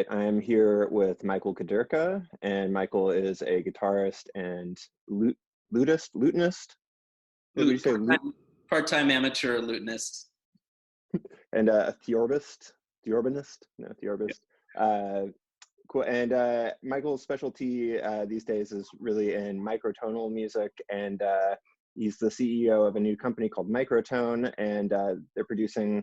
right, I am here with Michael Kudirka, and Michael is a guitarist and lutenist. What would you say? Part-time amateur lutenist. And a theorbist? No, theorbist. Cool. And Michael's specialty these days is really in microtonal music, and he's the CEO of a new company called MicroTone, and they're producing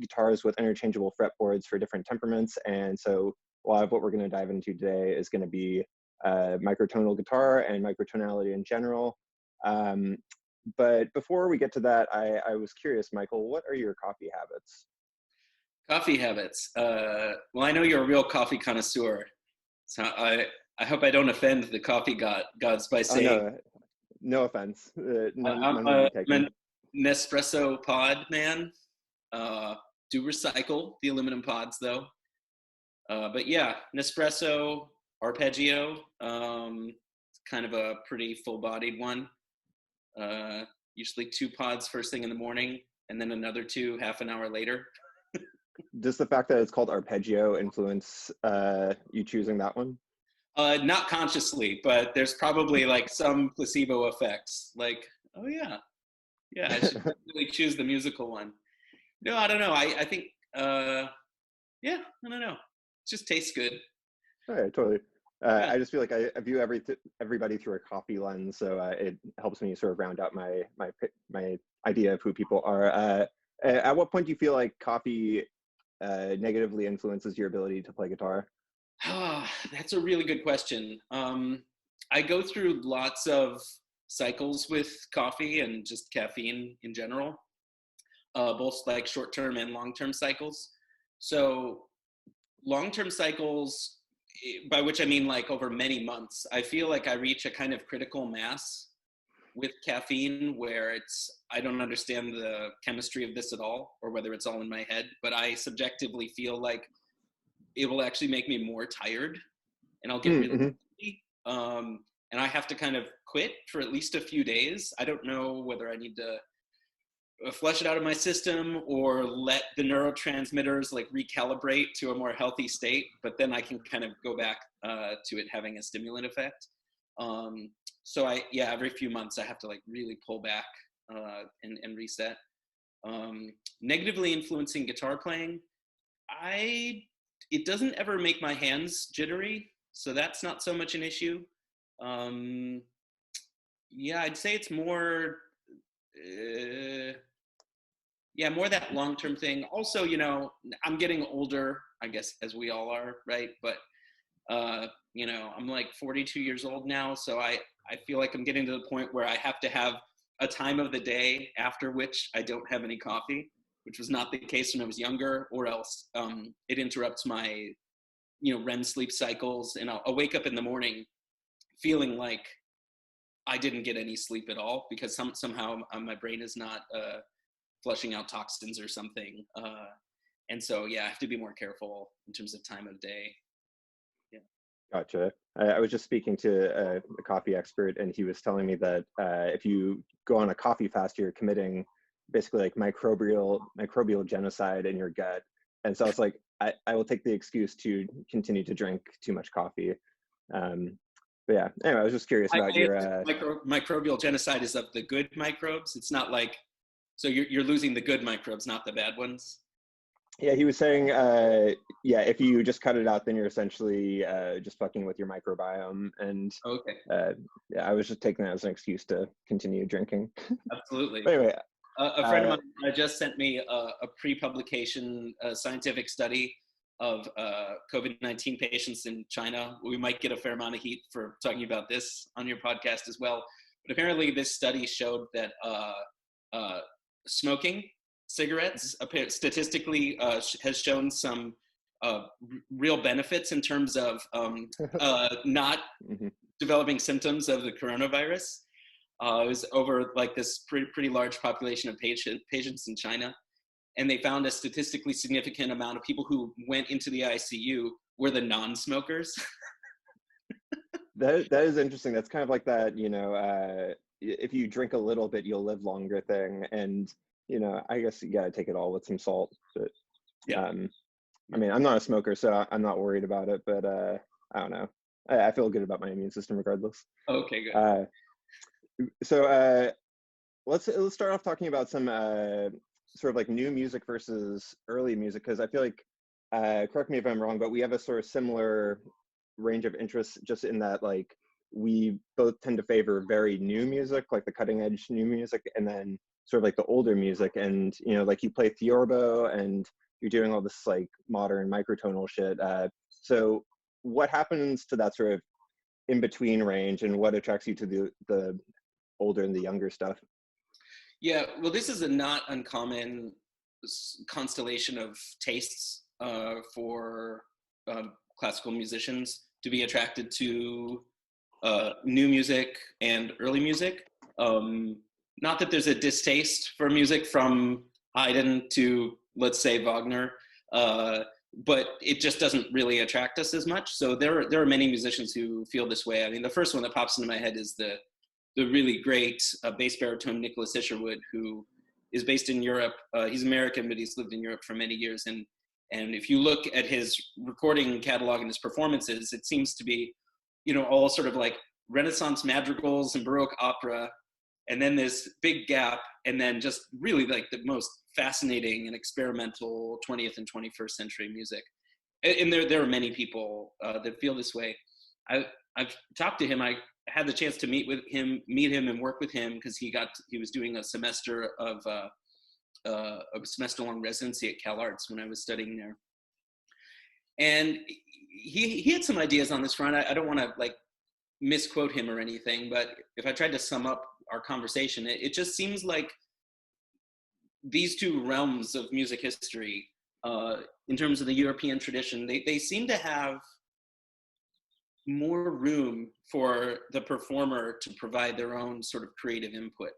guitars with interchangeable fretboards for different temperaments. And so a lot of what we're going to dive into today is going to be microtonal guitar and microtonality in general. But before we get to that, I was curious, Michael, what are your coffee habits? Coffee habits. Well, I know you're a real coffee connoisseur, so I hope I don't offend the coffee gods by saying no offense. I'm a Nespresso pod man. Do recycle the aluminum pods though. But yeah, Nespresso, arpeggio, kind of a pretty full-bodied one. Usually 2 pods first thing in the morning, and then another 2 half an hour later. Does the fact that it's called arpeggio influence you choosing that one? Not consciously, but there's probably like some placebo effects. Like, oh yeah, I should really choose the musical one. No, I don't know. I think, I don't know. It just tastes good. All right, totally. I just feel like I view everybody through a coffee lens, so it helps me sort of round out my idea of who people are. At what point do you feel like coffee negatively influences your ability to play guitar? That's a really good question. I go through lots of cycles with coffee and just caffeine in general, both like short-term and long-term cycles. So long-term cycles, by which I mean like over many months, I feel like I reach a kind of critical mass with caffeine where I don't understand the chemistry of this at all, or whether it's all in my head, but I subjectively feel like it will actually make me more tired, and I'll get really sleepy. And I have to kind of quit for at least a few days. I don't know whether I need to flush it out of my system or let the neurotransmitters like recalibrate to a more healthy state, but then I can kind of go back to it having a stimulant effect. So every few months I have to like really pull back and reset. Negatively influencing guitar playing, it doesn't ever make my hands jittery, so that's not so much an issue. I'd say it's more more that long-term thing. Also, I'm getting older, I guess, as we all are, right? But I'm like 42 years old now, so I feel like I'm getting to the point where I have to have a time of the day after which I don't have any coffee, which was not the case when I was younger, or else it interrupts my, REM sleep cycles, and I'll wake up in the morning feeling like I didn't get any sleep at all because somehow my brain is not flushing out toxins or something. And so, I have to be more careful in terms of time of day. Yeah. Gotcha. I was just speaking to a coffee expert, and he was telling me that if you go on a coffee fast, you're committing basically like microbial genocide in your gut. And so I was like, I will take the excuse to continue to drink too much coffee. But yeah, anyway, I was just curious about your microbial genocide is of the good microbes. It's not like, so you're losing the good microbes, not the bad ones. Yeah, he was saying, if you just cut it out, then you're essentially just fucking with your microbiome. And okay. I was just taking that as an excuse to continue drinking. Absolutely. But anyway, a friend of mine just sent me a pre-publication scientific study of COVID-19 patients in China. We might get a fair amount of heat for talking about this on your podcast as well. But apparently this study showed that smoking cigarettes statistically has shown some real benefits in terms of not developing symptoms of the coronavirus. It was over like this pretty large population of patients in China. And they found a statistically significant amount of people who went into the ICU were the non-smokers. That is interesting. That's kind of like that, if you drink a little bit, you'll live longer thing. And, I guess you got to take it all with some salt. But, I mean, I'm not a smoker, so I'm not worried about it, but I don't know. I feel good about my immune system regardless. Okay, good. So let's start off talking about some sort of like new music versus early music, because I feel like, correct me if I'm wrong, but we have a sort of similar range of interests, just in that like we both tend to favor very new music, like the cutting edge new music, and then sort of like the older music. And you know, like you play theorbo and you're doing all this like modern microtonal shit. So what happens to that sort of in between range, and what attracts you to the older and the younger stuff? Yeah, well, this is a not uncommon constellation of tastes for classical musicians to be attracted to new music and early music. Not that there's a distaste for music from Haydn to, let's say, Wagner, but it just doesn't really attract us as much. So there are many musicians who feel this way. I mean, the first one that pops into my head is the really great bass baritone Nicholas Isherwood, who is based in Europe. He's American, but he's lived in Europe for many years. And if you look at his recording catalog and his performances, it seems to be, you know, all sort of like Renaissance madrigals and Baroque opera, and then this big gap, and then just really like the most fascinating and experimental 20th and 21st century music. And there are many people that feel this way. I've talked to him. I had the chance to meet him and work with him because he was doing a semester of a semester-long residency at CalArts when I was studying there. And he had some ideas on this front. I don't want to like misquote him or anything, but if I tried to sum up our conversation, it just seems like these two realms of music history, in terms of the European tradition, they seem to have more room for the performer to provide their own sort of creative input.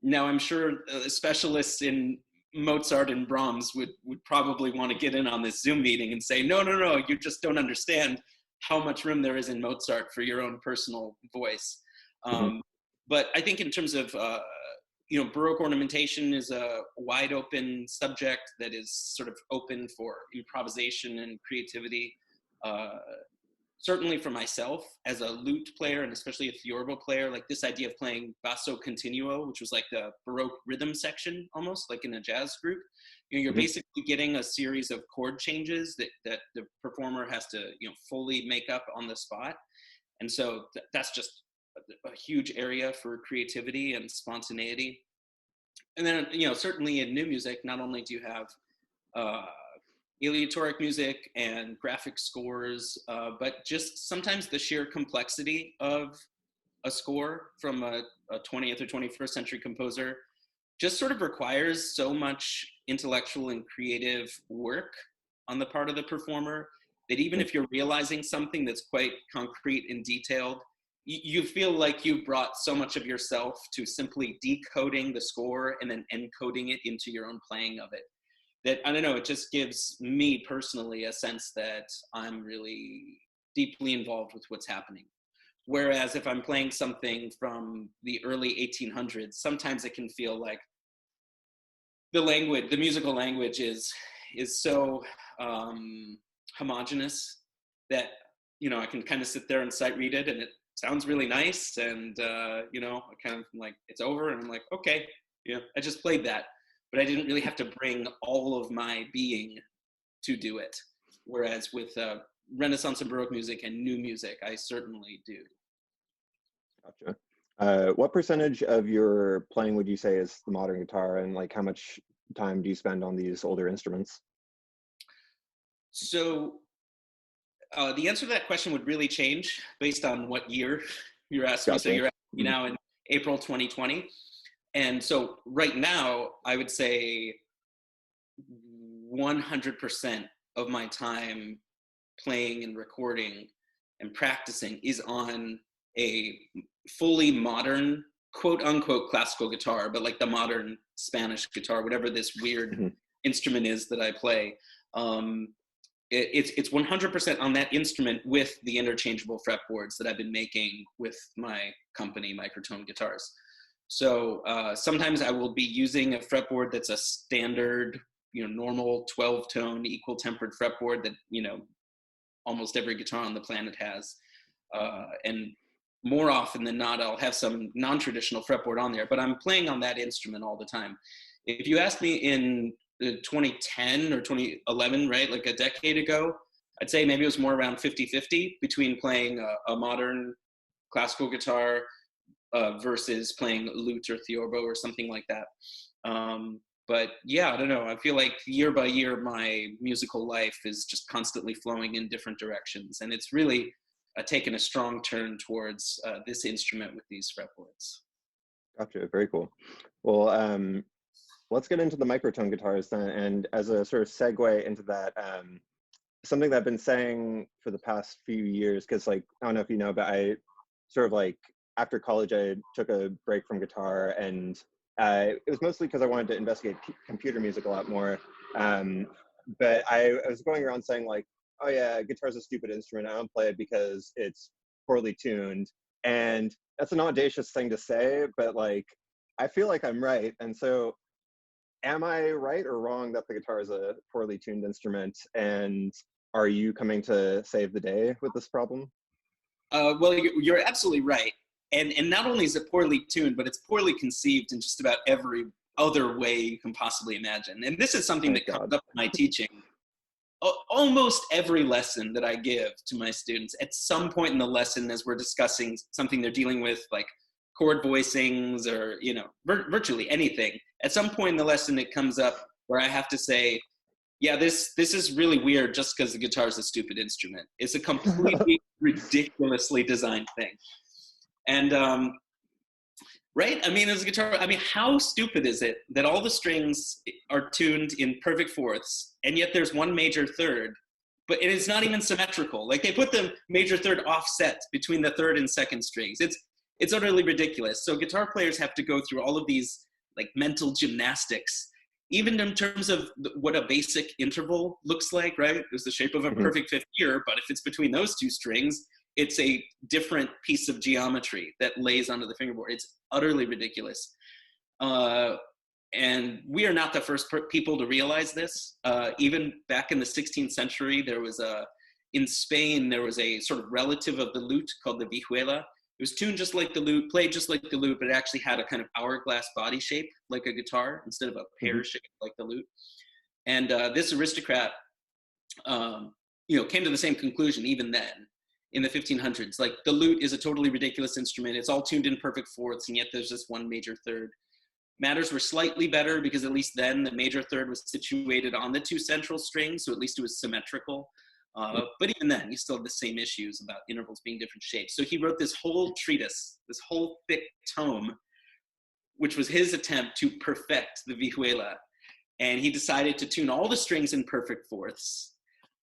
Now, I'm sure specialists in Mozart and Brahms would probably want to get in on this Zoom meeting and say, no, you just don't understand how much room there is in Mozart for your own personal voice. But I think in terms of, you know, Baroque ornamentation is a wide open subject that is sort of open for improvisation and creativity. Certainly for myself as a lute player, and especially a theorbo player, like this idea of playing basso continuo, which was like the Baroque rhythm section, almost like in a jazz group. You know, you're basically getting a series of chord changes that the performer has to, you know, fully make up on the spot. And so that's just a huge area for creativity and spontaneity. And then, you know, certainly in new music, not only do you have aleatoric music and graphic scores, but just sometimes the sheer complexity of a score from a 20th or 21st century composer just sort of requires so much intellectual and creative work on the part of the performer that even if you're realizing something that's quite concrete and detailed, you feel like you brought so much of yourself to simply decoding the score and then encoding it into your own playing of it. That, I don't know, it just gives me personally a sense that I'm really deeply involved with what's happening. Whereas if I'm playing something from the early 1800s, sometimes it can feel like the musical language is so homogenous that, you know, I can kind of sit there and sight read it and it sounds really nice. And, you know, I kind of like, it's over and I'm like, okay, yeah, I just played that. But I didn't really have to bring all of my being to do it. Whereas with Renaissance and Baroque music and new music, I certainly do. Gotcha. What percentage of your playing would you say is the modern guitar, and like how much time do you spend on these older instruments? So the answer to that question would really change based on what year you're asking me. So you're asking me now in April 2020. And so right now, I would say 100% of my time playing and recording and practicing is on a fully modern, quote unquote, classical guitar, but like the modern Spanish guitar, whatever this weird instrument is that I play. It's 100% on that instrument with the interchangeable fretboards that I've been making with my company, MicroTone Guitars. So sometimes I will be using a fretboard that's a standard, normal 12-tone equal tempered fretboard that, almost every guitar on the planet has. And more often than not, I'll have some non-traditional fretboard on there, but I'm playing on that instrument all the time. If you asked me in 2010 or 2011, right, like a decade ago, I'd say maybe it was more around 50-50 between playing a modern classical guitar versus playing lute or theorbo or something like that. But yeah, I don't know. I feel like year by year, my musical life is just constantly flowing in different directions. And it's really taken a strong turn towards this instrument with these fretboards. Gotcha, very cool. Well, let's get into the microtone guitars then. And as a sort of segue into that, something that I've been saying for the past few years, because like, I don't know if you know, but I sort of like, after college, I took a break from guitar, and it was mostly because I wanted to investigate computer music a lot more. But I was going around saying like, oh yeah, guitar's a stupid instrument. I don't play it because it's poorly tuned. And that's an audacious thing to say, but like, I feel like I'm right. And so am I right or wrong that the guitar is a poorly tuned instrument? And are you coming to save the day with this problem? Well, you're absolutely right. And not only is it poorly tuned, but it's poorly conceived in just about every other way you can possibly imagine. And this is something that comes up in my teaching. Almost every lesson that I give to my students, at some point in the lesson, as we're discussing something they're dealing with, like chord voicings or, virtually anything, at some point in the lesson, it comes up where I have to say, yeah, this is really weird just because the guitar is a stupid instrument. It's a completely ridiculously designed thing. And, right? I mean, as a guitar, how stupid is it that all the strings are tuned in perfect fourths, and yet there's one major third, but it is not even symmetrical. Like they put the major third offset between the third and second strings. It's utterly ridiculous. So guitar players have to go through all of these like mental gymnastics, even in terms of what a basic interval looks like, right? It's the shape of a perfect fifth gear, but if it's between those two strings, it's a different piece of geometry that lays onto the fingerboard. It's utterly ridiculous. And we are not the first people to realize this. Even back in the 16th century, in Spain, there was a sort of relative of the lute called the vihuela. It was tuned just like the lute, played just like the lute, but it actually had a kind of hourglass body shape like a guitar instead of a pear shape like the lute. And this aristocrat, came to the same conclusion even then in the 1500s. Like the lute is a totally ridiculous instrument. It's all tuned in perfect fourths, and yet there's just one major third. Matters were slightly better because at least then the major third was situated on the two central strings, so at least it was symmetrical. But even then, you still have the same issues about intervals being different shapes. So he wrote this whole treatise, this whole thick tome, which was his attempt to perfect the vihuela. And he decided to tune all the strings in perfect fourths.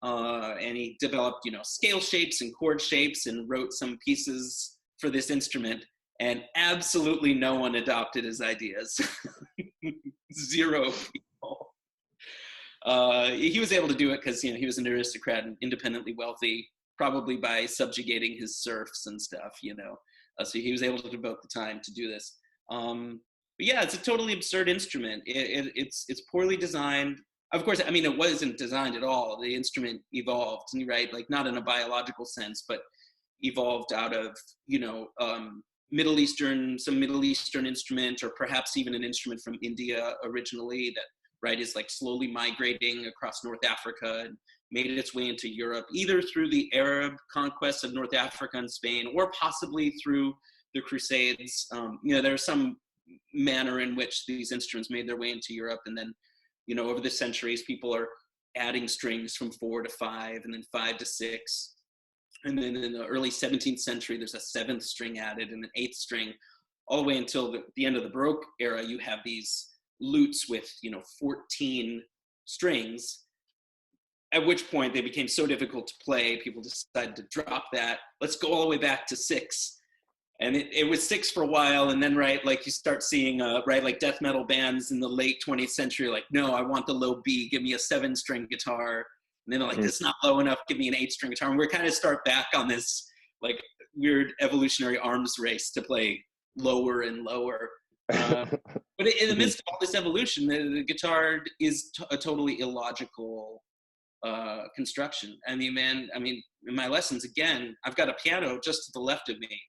And he developed, scale shapes and chord shapes and wrote some pieces for this instrument. And absolutely no one adopted his ideas. Zero people. He was able to do it because he was an aristocrat and independently wealthy, probably by subjugating his serfs and stuff. So he was able to devote the time to do this. But yeah, it's a totally absurd instrument. It's poorly designed. Of course, it wasn't designed at all. The instrument evolved, right? Like not in a biological sense, but evolved out of Middle Eastern instrument, or perhaps even an instrument from India originally that, right, is like slowly migrating across North Africa and made its way into Europe, either through the Arab conquests of North Africa and Spain, or possibly through the Crusades. There's some manner in which these instruments made their way into Europe, and then, over the centuries, people are adding strings from 4 to 5, and then 5 to 6. And then in the early 17th century, there's a 7th string added and an 8th string, all the way until the end of the Baroque era. You have these lutes with 14 strings, at which point they became so difficult to play, people decided to drop that. Let's go all the way back to 6. And it was 6 for a while, and then, right, like you start seeing, like death metal bands in the late 20th century, like, no, I want the low B, give me a 7-string guitar. And then like, this is not low enough, give me an 8-string guitar. And we're kind of start back on this like weird evolutionary arms race to play lower and lower. But in the midst of all this evolution, the guitar is a totally illogical construction. I mean, man, in my lessons, again, I've got a piano just to the left of me.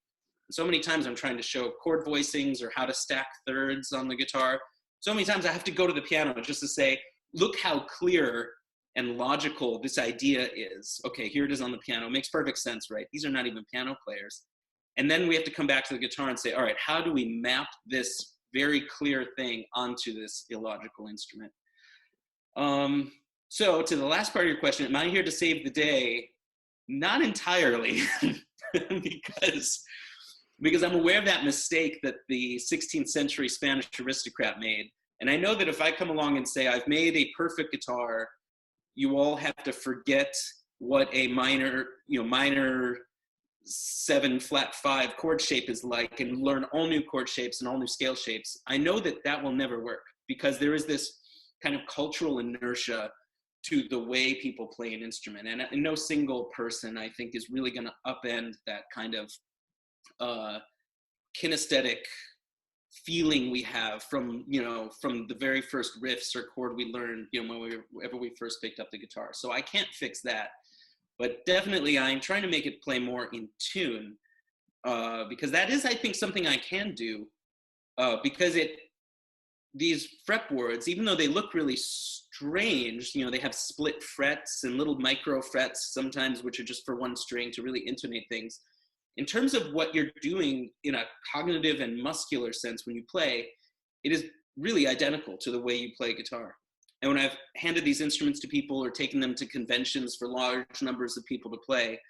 So many times I'm trying to show chord voicings or how to stack thirds on the guitar. So many times I have to go to the piano just to say, look how clear and logical this idea is. Okay, here it is on the piano. It makes perfect sense, right? These are not even piano players. And then we have to come back to the guitar and say, all right, how do we map this very clear thing onto this illogical instrument? So to the last part of your question, am I here to save the day? Not entirely, because I'm aware of that mistake that the 16th century Spanish aristocrat made. And I know that if I come along and say, I've made a perfect guitar, you all have to forget what a minor 7 flat 5 chord shape is like and learn all new chord shapes and all new scale shapes. I know that that will never work because there is this kind of cultural inertia to the way people play an instrument. And no single person, I think, is really going to upend that kind of kinesthetic feeling we have from the very first riffs or chord we learned, whenever we first picked up the guitar. So I can't fix that. But definitely I'm trying to make it play more in tune because that is, I think, something I can do because these fretboards, even though they look really strange, they have split frets and little micro frets sometimes, which are just for one string to really intonate things. In terms of what you're doing in a cognitive and muscular sense when you play, it is really identical to the way you play guitar. And when I've handed these instruments to people or taken them to conventions for large numbers of people to play,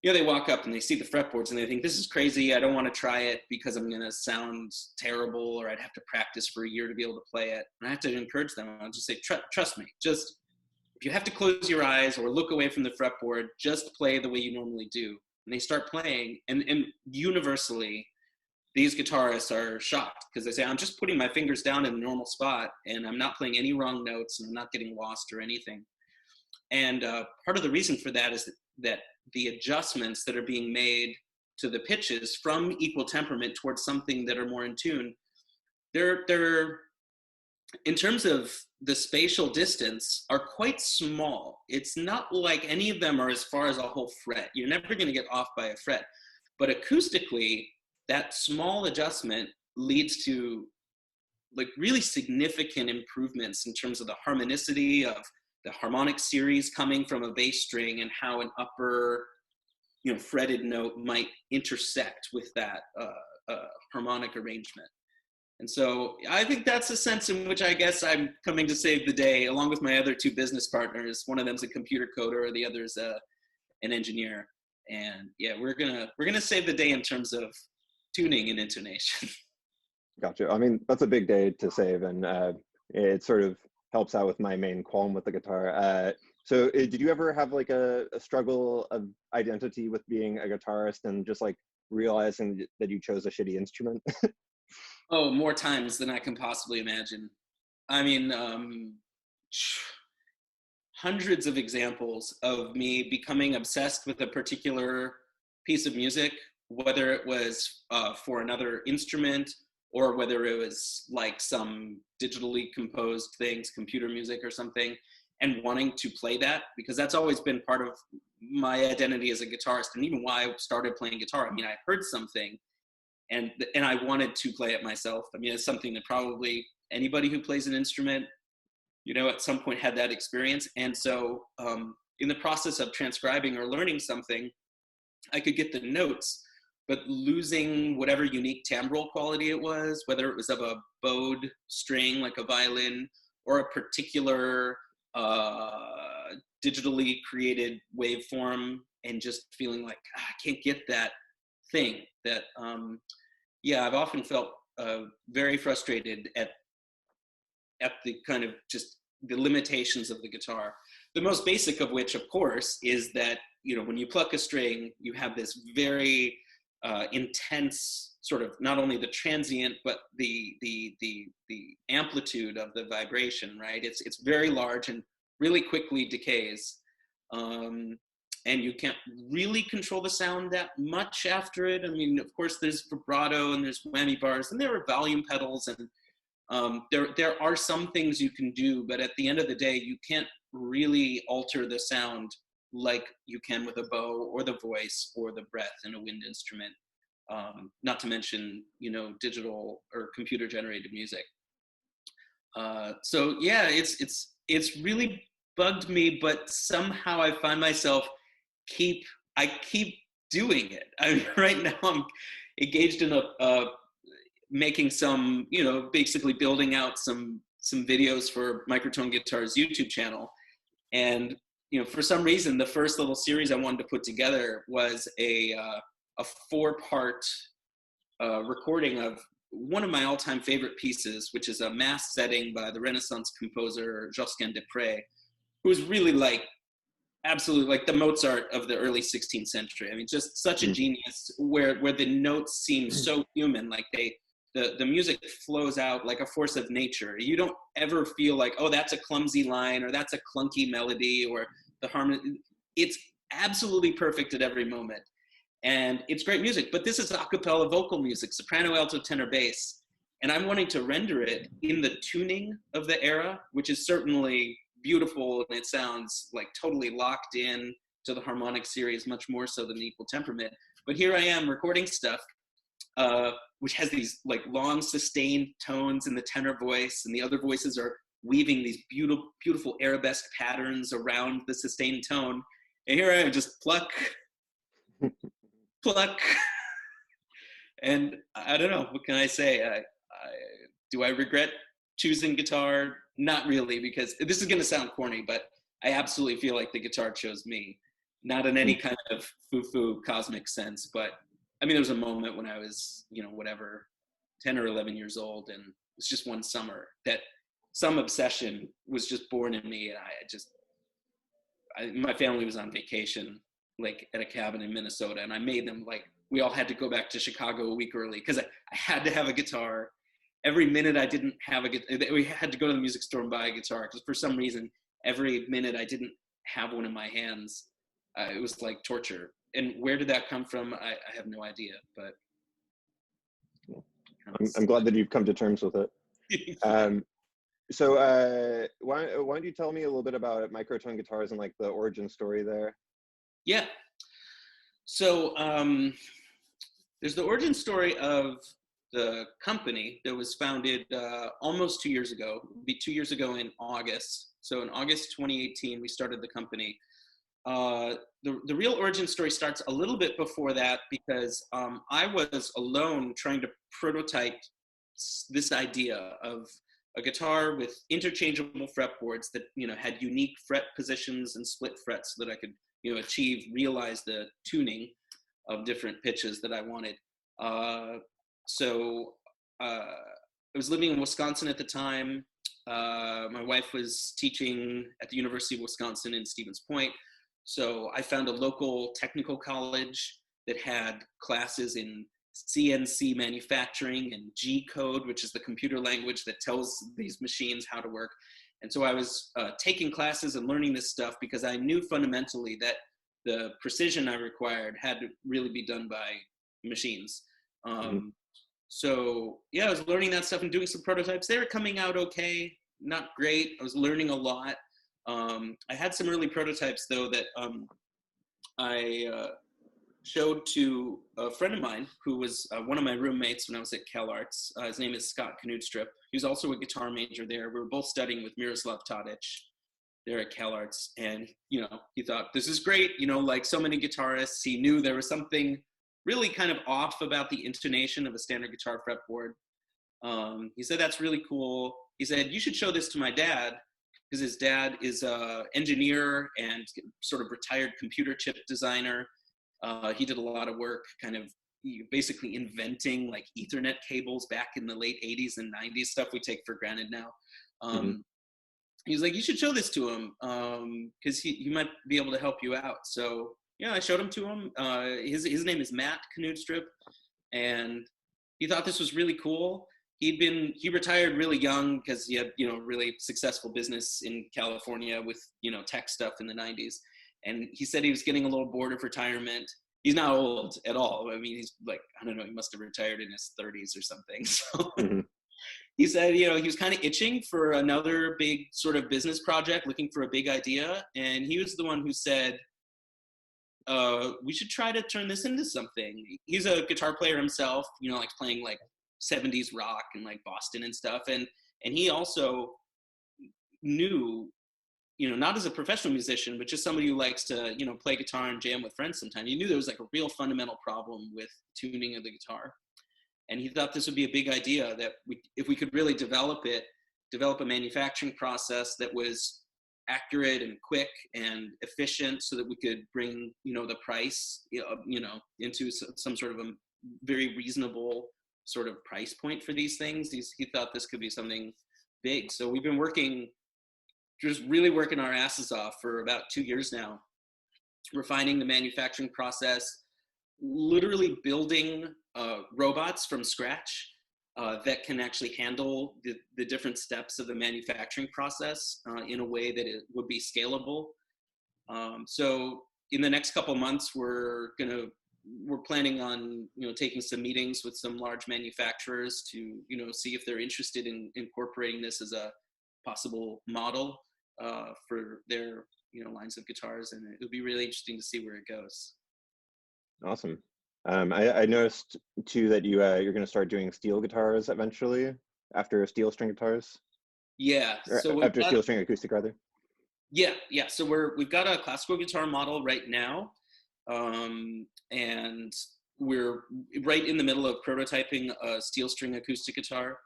they walk up and they see the fretboards and they think, this is crazy. I don't want to try it because I'm going to sound terrible or I'd have to practice for a year to be able to play it. And I have to encourage them. I'll just say, trust me, just if you have to close your eyes or look away from the fretboard, just play the way you normally do. And they start playing and universally, these guitarists are shocked because they say, I'm just putting my fingers down in the normal spot and I'm not playing any wrong notes and I'm not getting lost or anything. And part of the reason for that is that the adjustments that are being made to the pitches from equal temperament towards something that are more in tune, they're in terms of the spatial distance are quite small. It's not like any of them are as far as a whole fret. You're never going to get off by a fret. But acoustically, that small adjustment leads to like really significant improvements in terms of the harmonicity of the harmonic series coming from a bass string and how an upper, fretted note might intersect with that harmonic arrangement. And so I think that's a sense in which I guess I'm coming to save the day, along with my other two business partners. One of them's a computer coder, the other's an engineer. And yeah, we're gonna save the day in terms of tuning and intonation. Gotcha. I mean, that's a big day to save, and it sort of helps out with my main qualm with the guitar. So did you ever have like a struggle of identity with being a guitarist and just like realizing that you chose a shitty instrument? Oh, more times than I can possibly imagine. I mean, hundreds of examples of me becoming obsessed with a particular piece of music, whether it was for another instrument or whether it was like some digitally composed things, computer music or something, and wanting to play that, because that's always been part of my identity as a guitarist and even why I started playing guitar. I mean, I heard something and I wanted to play it myself. I mean, it's something that probably anybody who plays an instrument, at some point had that experience. And so in the process of transcribing or learning something, I could get the notes, but losing whatever unique timbral quality it was, whether it was of a bowed string like a violin or a particular digitally created waveform, and just feeling like I can't get that thing that, I've often felt very frustrated at the kind of just the limitations of the guitar. The most basic of which, of course, is that, when you pluck a string, you have this very intense sort of, not only the transient, but the amplitude of the vibration, right? It's very large and really quickly decays. and you can't really control the sound that much after it. I mean, of course, there's vibrato and there's whammy bars, and there are volume pedals, and there are some things you can do, but at the end of the day, you can't really alter the sound like you can with a bow or the voice or the breath in a wind instrument. Not to mention, you know, digital or computer generated music. So yeah, it's really bugged me, but somehow I find myself I keep doing it. I mean, right now I'm engaged in making some, you know, basically building out some videos for MicroTone Guitars YouTube channel. And, you know, for some reason, the first little series I wanted to put together was a 4-part recording of one of my all-time favorite pieces, which is a mass setting by the Renaissance composer Josquin des Prez, who was really like absolutely like the Mozart of the early 16th century. I mean, just such a genius, where the notes seem so human, like the music flows out like a force of nature. You don't ever feel like, oh, that's a clumsy line or that's a clunky melody or the harmony. It's absolutely perfect at every moment. And it's great music, but this is a cappella vocal music, soprano, alto, tenor, bass. And I'm wanting to render it in the tuning of the era, which is certainly beautiful, and it sounds like totally locked in to the harmonic series, much more so than the Equal Temperament. But here I am recording stuff, which has these like long sustained tones in the tenor voice, and the other voices are weaving these beautiful, beautiful arabesque patterns around the sustained tone. And here I am, just pluck, pluck. And I don't know, what can I say? Do I regret choosing guitar? Not really, because this is going to sound corny, but I absolutely feel like the guitar chose me. Not in any kind of foo-foo cosmic sense, but I mean, there was a moment when I was, you know, whatever, 10 or 11 years old, and it's just one summer that some obsession was just born in me, and my family was on vacation, like at a cabin in Minnesota, and I made them, like, we all had to go back to Chicago a week early because I had to have a guitar. Every minute I didn't have a guitar, we had to go to the music store and buy a guitar, because for some reason, every minute I didn't have one in my hands, it was like torture. And where did that come from? I have no idea, but. I'm glad that you've come to terms with it. So why don't you tell me a little bit about MicroTone Guitars and like the origin story there? Yeah. So there's the origin story of the company that was founded almost 2 years ago. It'll be 2 years ago in August. So in August 2018, we started the company. The real origin story starts a little bit before that, because I was alone trying to prototype this idea of a guitar with interchangeable fretboards that, you know, had unique fret positions and split frets, so that I could, you know, realize the tuning of different pitches that I wanted. So I was living in Wisconsin at the time. My wife was teaching at the University of Wisconsin in Stevens Point. So I found a local technical college that had classes in CNC manufacturing and G code, which is the computer language that tells these machines how to work. And so I was taking classes and learning this stuff, because I knew fundamentally that the precision I required had to really be done by machines. So yeah, I was learning that stuff and doing some prototypes. They were coming out okay, not great. I was learning a lot. I had some early prototypes, though, that I showed to a friend of mine who was one of my roommates when I was at CalArts. His name is Scott Knudstrup. He was also a guitar major there. We were both studying with Miroslav Tadic there at CalArts. And, you know, he thought, this is great. You know, like so many guitarists, he knew there was something really kind of off about the intonation of a standard guitar fretboard. He said, that's really cool. He said, you should show this to my dad, because his dad is an engineer and sort of retired computer chip designer. He did a lot of work kind of basically inventing like Ethernet cables back in the late 80s and 90s, stuff we take for granted now. He was like, you should show this to him, because he might be able to help you out. So yeah, I showed him to him. His name is Matt Knudstrup, and he thought this was really cool. He retired really young because he had, you know, really successful business in California with, you know, tech stuff in the 90s. And he said he was getting a little bored of retirement. He's not old at all. I mean, he's like, I don't know, he must have retired in his 30s or something. So Mm-hmm. he said, you know, he was kind of itching for another big sort of business project, looking for a big idea. And he was the one who said, we should try to turn this into something. He's a guitar player himself, you know, like playing like 70s rock and like Boston and stuff. And he also knew, you know, not as a professional musician, but just somebody who likes to, you know, play guitar and jam with friends sometimes. He knew there was like a real fundamental problem with tuning of the guitar. And he thought this would be a big idea, that if we could really develop a manufacturing process that was accurate and quick and efficient, so that we could bring, you know, the price, you know, into some sort of a very reasonable sort of price point for these things. He thought this could be something big. So we've been just really working our asses off for about 2 years now, refining the manufacturing process, literally building robots from scratch that can actually handle the different steps of the manufacturing process in a way that it would be scalable. So in the next couple months, we're planning on, you know, taking some meetings with some large manufacturers to, you know, see if they're interested in incorporating this as a possible model for their, you know, lines of guitars. And it'll be really interesting to see where it goes. Awesome. I noticed too that you're going to start doing steel guitars eventually, after steel string guitars. Yeah. So after steel string acoustic rather. Yeah. So we've got a classical guitar model right now, and we're right in the middle of prototyping a steel string acoustic guitar.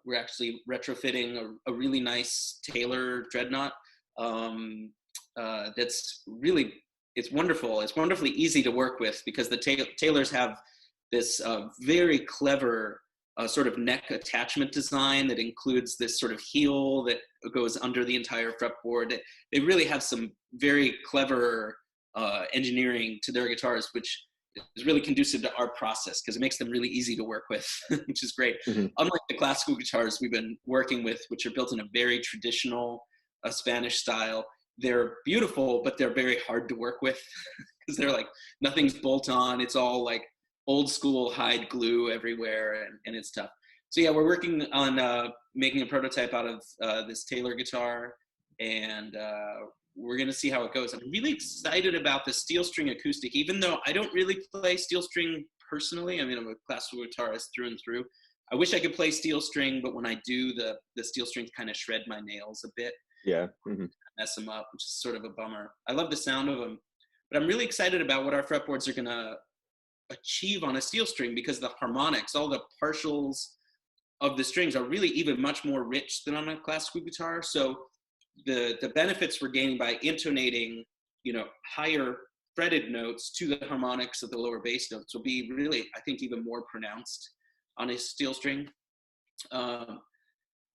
We're actually retrofitting a really nice Taylor Dreadnought. That's really, it's wonderful. It's wonderfully easy to work with, because the Taylors have this very clever sort of neck attachment design that includes this sort of heel that goes under the entire fretboard. They really have some very clever engineering to their guitars, which is really conducive to our process, because it makes them really easy to work with, which is great. Mm-hmm. Unlike the classical guitars we've been working with, which are built in a very traditional Spanish style, they're beautiful, but they're very hard to work with, because they're like, nothing's bolt on. It's all like old school hide glue everywhere, and it's tough. So yeah, we're working on making a prototype out of this Taylor guitar, and we're gonna see how it goes. I'm really excited about the steel string acoustic, even though I don't really play steel string personally. I mean, I'm a classical guitarist through and through. I wish I could play steel string, but when I do, the steel strings kind of shred my nails a bit. Yeah. Mm-hmm. Mess them up, which is sort of a bummer. I love the sound of them, but I'm really excited about what our fretboards are gonna achieve on a steel string, because the harmonics, all the partials of the strings are really even much more rich than on a classical guitar. So the benefits we're gaining by intonating, you know, higher fretted notes to the harmonics of the lower bass notes will be really, I think, even more pronounced on a steel string.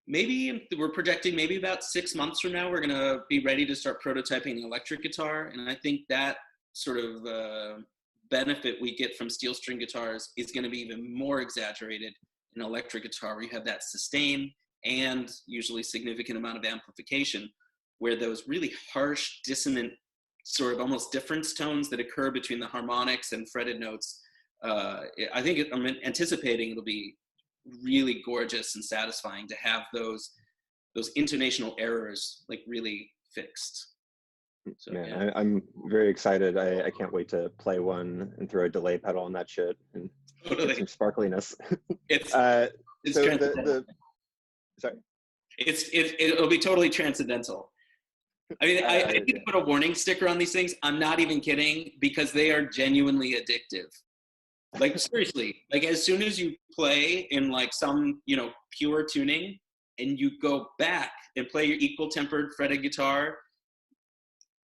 Maybe we're projecting maybe about 6 months from now, we're going to be ready to start prototyping an electric guitar. And I think that sort of benefit we get from steel string guitars is going to be even more exaggerated in an electric guitar, where you have that sustain and usually significant amount of amplification, where those really harsh, dissonant, sort of almost difference tones that occur between the harmonics and fretted notes, I think I'm anticipating it'll be really gorgeous and satisfying to have those intonational errors like really fixed. So, Man, yeah. I'm very excited. I can't wait to play one and throw a delay pedal on that shit and get some sparkliness. It's so sorry. It'll be totally transcendental. I mean, I need to put a warning sticker on these things. I'm not even kidding, because they are genuinely addictive. Like, seriously, like as soon as you play in like some, you know, pure tuning, and you go back and play your equal tempered fretted guitar,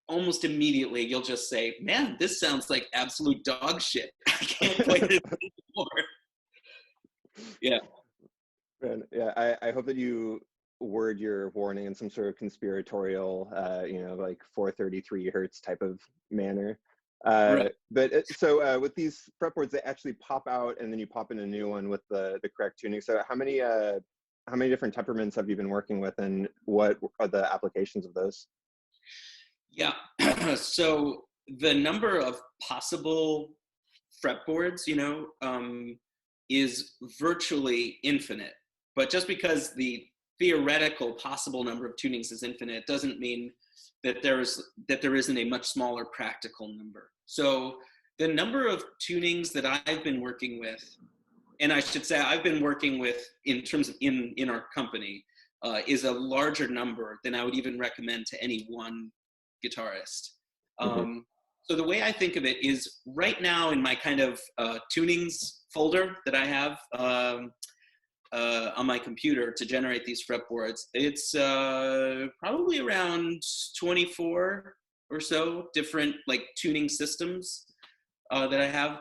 almost immediately you'll just say, man, this sounds like absolute dog shit. I can't play this anymore. Yeah. Man, yeah, I hope that you word your warning in some sort of conspiratorial, you know, like 433 hertz type of manner. Right. But so with these fretboards, they actually pop out, and then you pop in a new one with the correct tuning. So how many different temperaments have you been working with, and what are the applications of those? Yeah. So the number of possible fretboards, is virtually infinite. But just because the theoretical possible number of tunings is infinite doesn't mean that there isn't a much smaller practical number. So the number of tunings that I've been working with, and I should say I've been working with in terms of in our company, is a larger number than I would even recommend to any one guitarist. Mm-hmm. So the way I think of it is right now in my kind of tunings folder that I have on my computer to generate these fretboards, it's probably around 24 or so different like tuning systems that I have.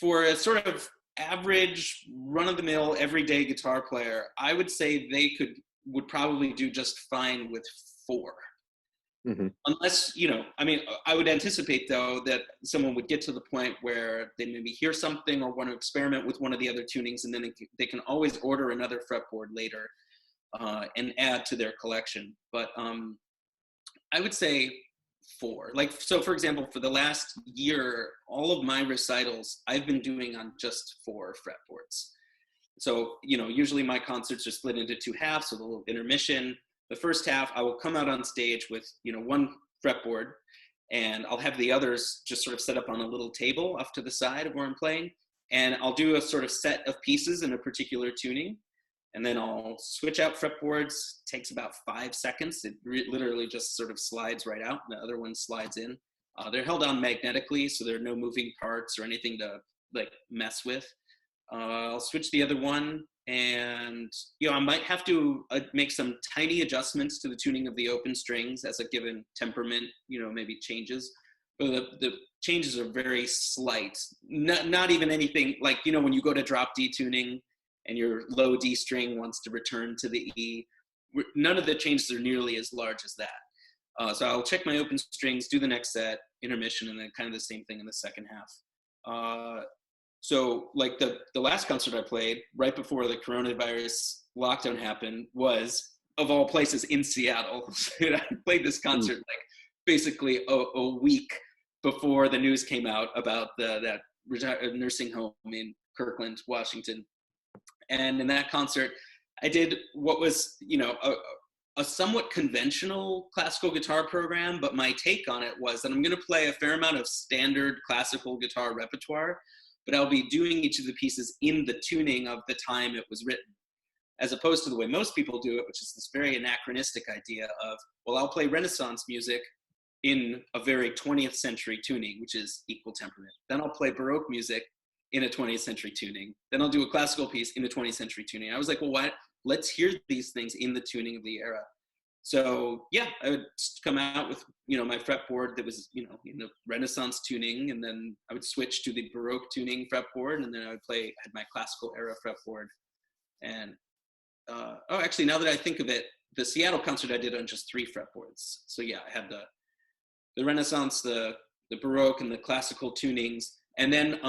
For a sort of average run-of-the-mill everyday guitar player, I would say they would probably do just fine with 4. Mm-hmm. Unless, I would anticipate though that someone would get to the point where they maybe hear something or want to experiment with one of the other tunings, and then they can always order another fretboard later and add to their collection. But I would say 4. Like, so for example, for the last year, all of my recitals I've been doing on just 4 fretboards. So, usually my concerts are split into 2 halves with a little intermission. The first half, I will come out on stage with, 1 fretboard, and I'll have the others just sort of set up on a little table off to the side of where I'm playing. And I'll do a sort of set of pieces in a particular tuning. And then I'll switch out fretboards. It takes about 5 seconds. It literally just sort of slides right out, and the other one slides in. They're held on magnetically, so there are no moving parts or anything to like mess with. I'll switch the other one, and I might have to make some tiny adjustments to the tuning of the open strings as a given temperament, maybe changes. But the changes are very slight. Not even anything like, when you go to drop D tuning and your low D string wants to return to the E, none of the changes are nearly as large as that. So I'll check my open strings, do the next set, intermission, and then kind of the same thing in the second half. So like the last concert I played right before the coronavirus lockdown happened was, of all places, in Seattle. I played this concert like basically a week before the news came out about that nursing home in Kirkland, Washington. And in that concert, I did what was, a somewhat conventional classical guitar program, but my take on it was that I'm going to play a fair amount of standard classical guitar repertoire, but I'll be doing each of the pieces in the tuning of the time it was written, as opposed to the way most people do it, which is this very anachronistic idea of, well, I'll play Renaissance music in a very 20th century tuning, which is equal temperament. Then I'll play Baroque music in a 20th century tuning. Then I'll do a classical piece in a 20th century tuning. I was like, well, why? Let's hear these things in the tuning of the era. So yeah, I would come out with, my fretboard that was, in the Renaissance tuning, and then I would switch to the Baroque tuning fretboard, and then I would had my classical era fretboard. And, actually, now that I think of it, the Seattle concert I did on just 3 fretboards. So yeah, I had the Renaissance, the Baroque, and the classical tunings. And then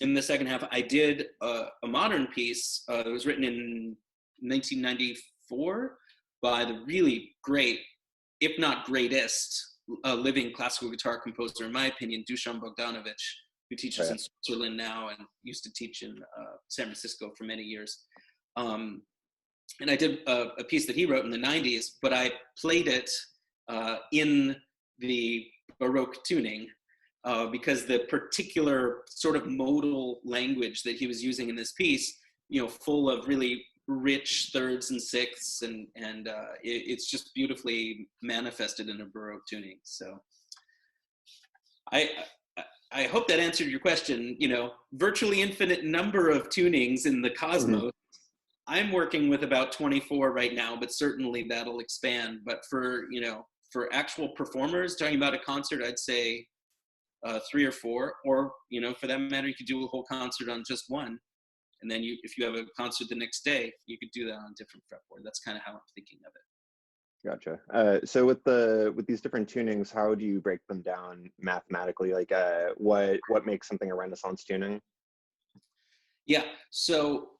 in the second half, I did a modern piece that was written in 1994 by the really great, if not greatest, living classical guitar composer, in my opinion, Dušan Bogdanović, who teaches in Switzerland now and used to teach in San Francisco for many years. And I did a piece that he wrote in the 90s, but I played it in the Baroque tuning because the particular sort of modal language that he was using in this piece, full of really rich thirds and sixths, and it's just beautifully manifested in a Baroque tuning. So I hope that answered your question. Virtually infinite number of tunings in the cosmos. Mm-hmm. I'm working with about 24 right now, but certainly that'll expand. But for actual performers, talking about a concert, I'd say 3 or 4, or for that matter, you could do a whole concert on just one. And then if you have a concert the next day, you could do that on a different fretboard. That's kind of how I'm thinking of it. Gotcha. So with these different tunings, how do you break them down mathematically? Like what makes something a Renaissance tuning? Yeah. So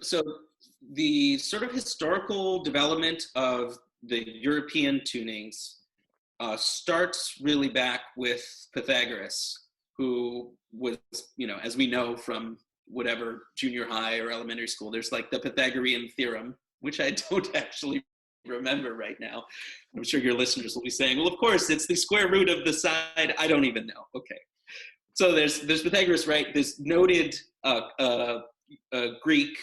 so the sort of historical development of the European tunings starts really back with Pythagoras, who was, as we know from whatever junior high or elementary school, there's like the Pythagorean theorem, which I don't actually remember right now. I'm sure your listeners will be saying, well, of course, it's the square root of the side. I don't even know. Okay. So there's Pythagoras, right? This noted Greek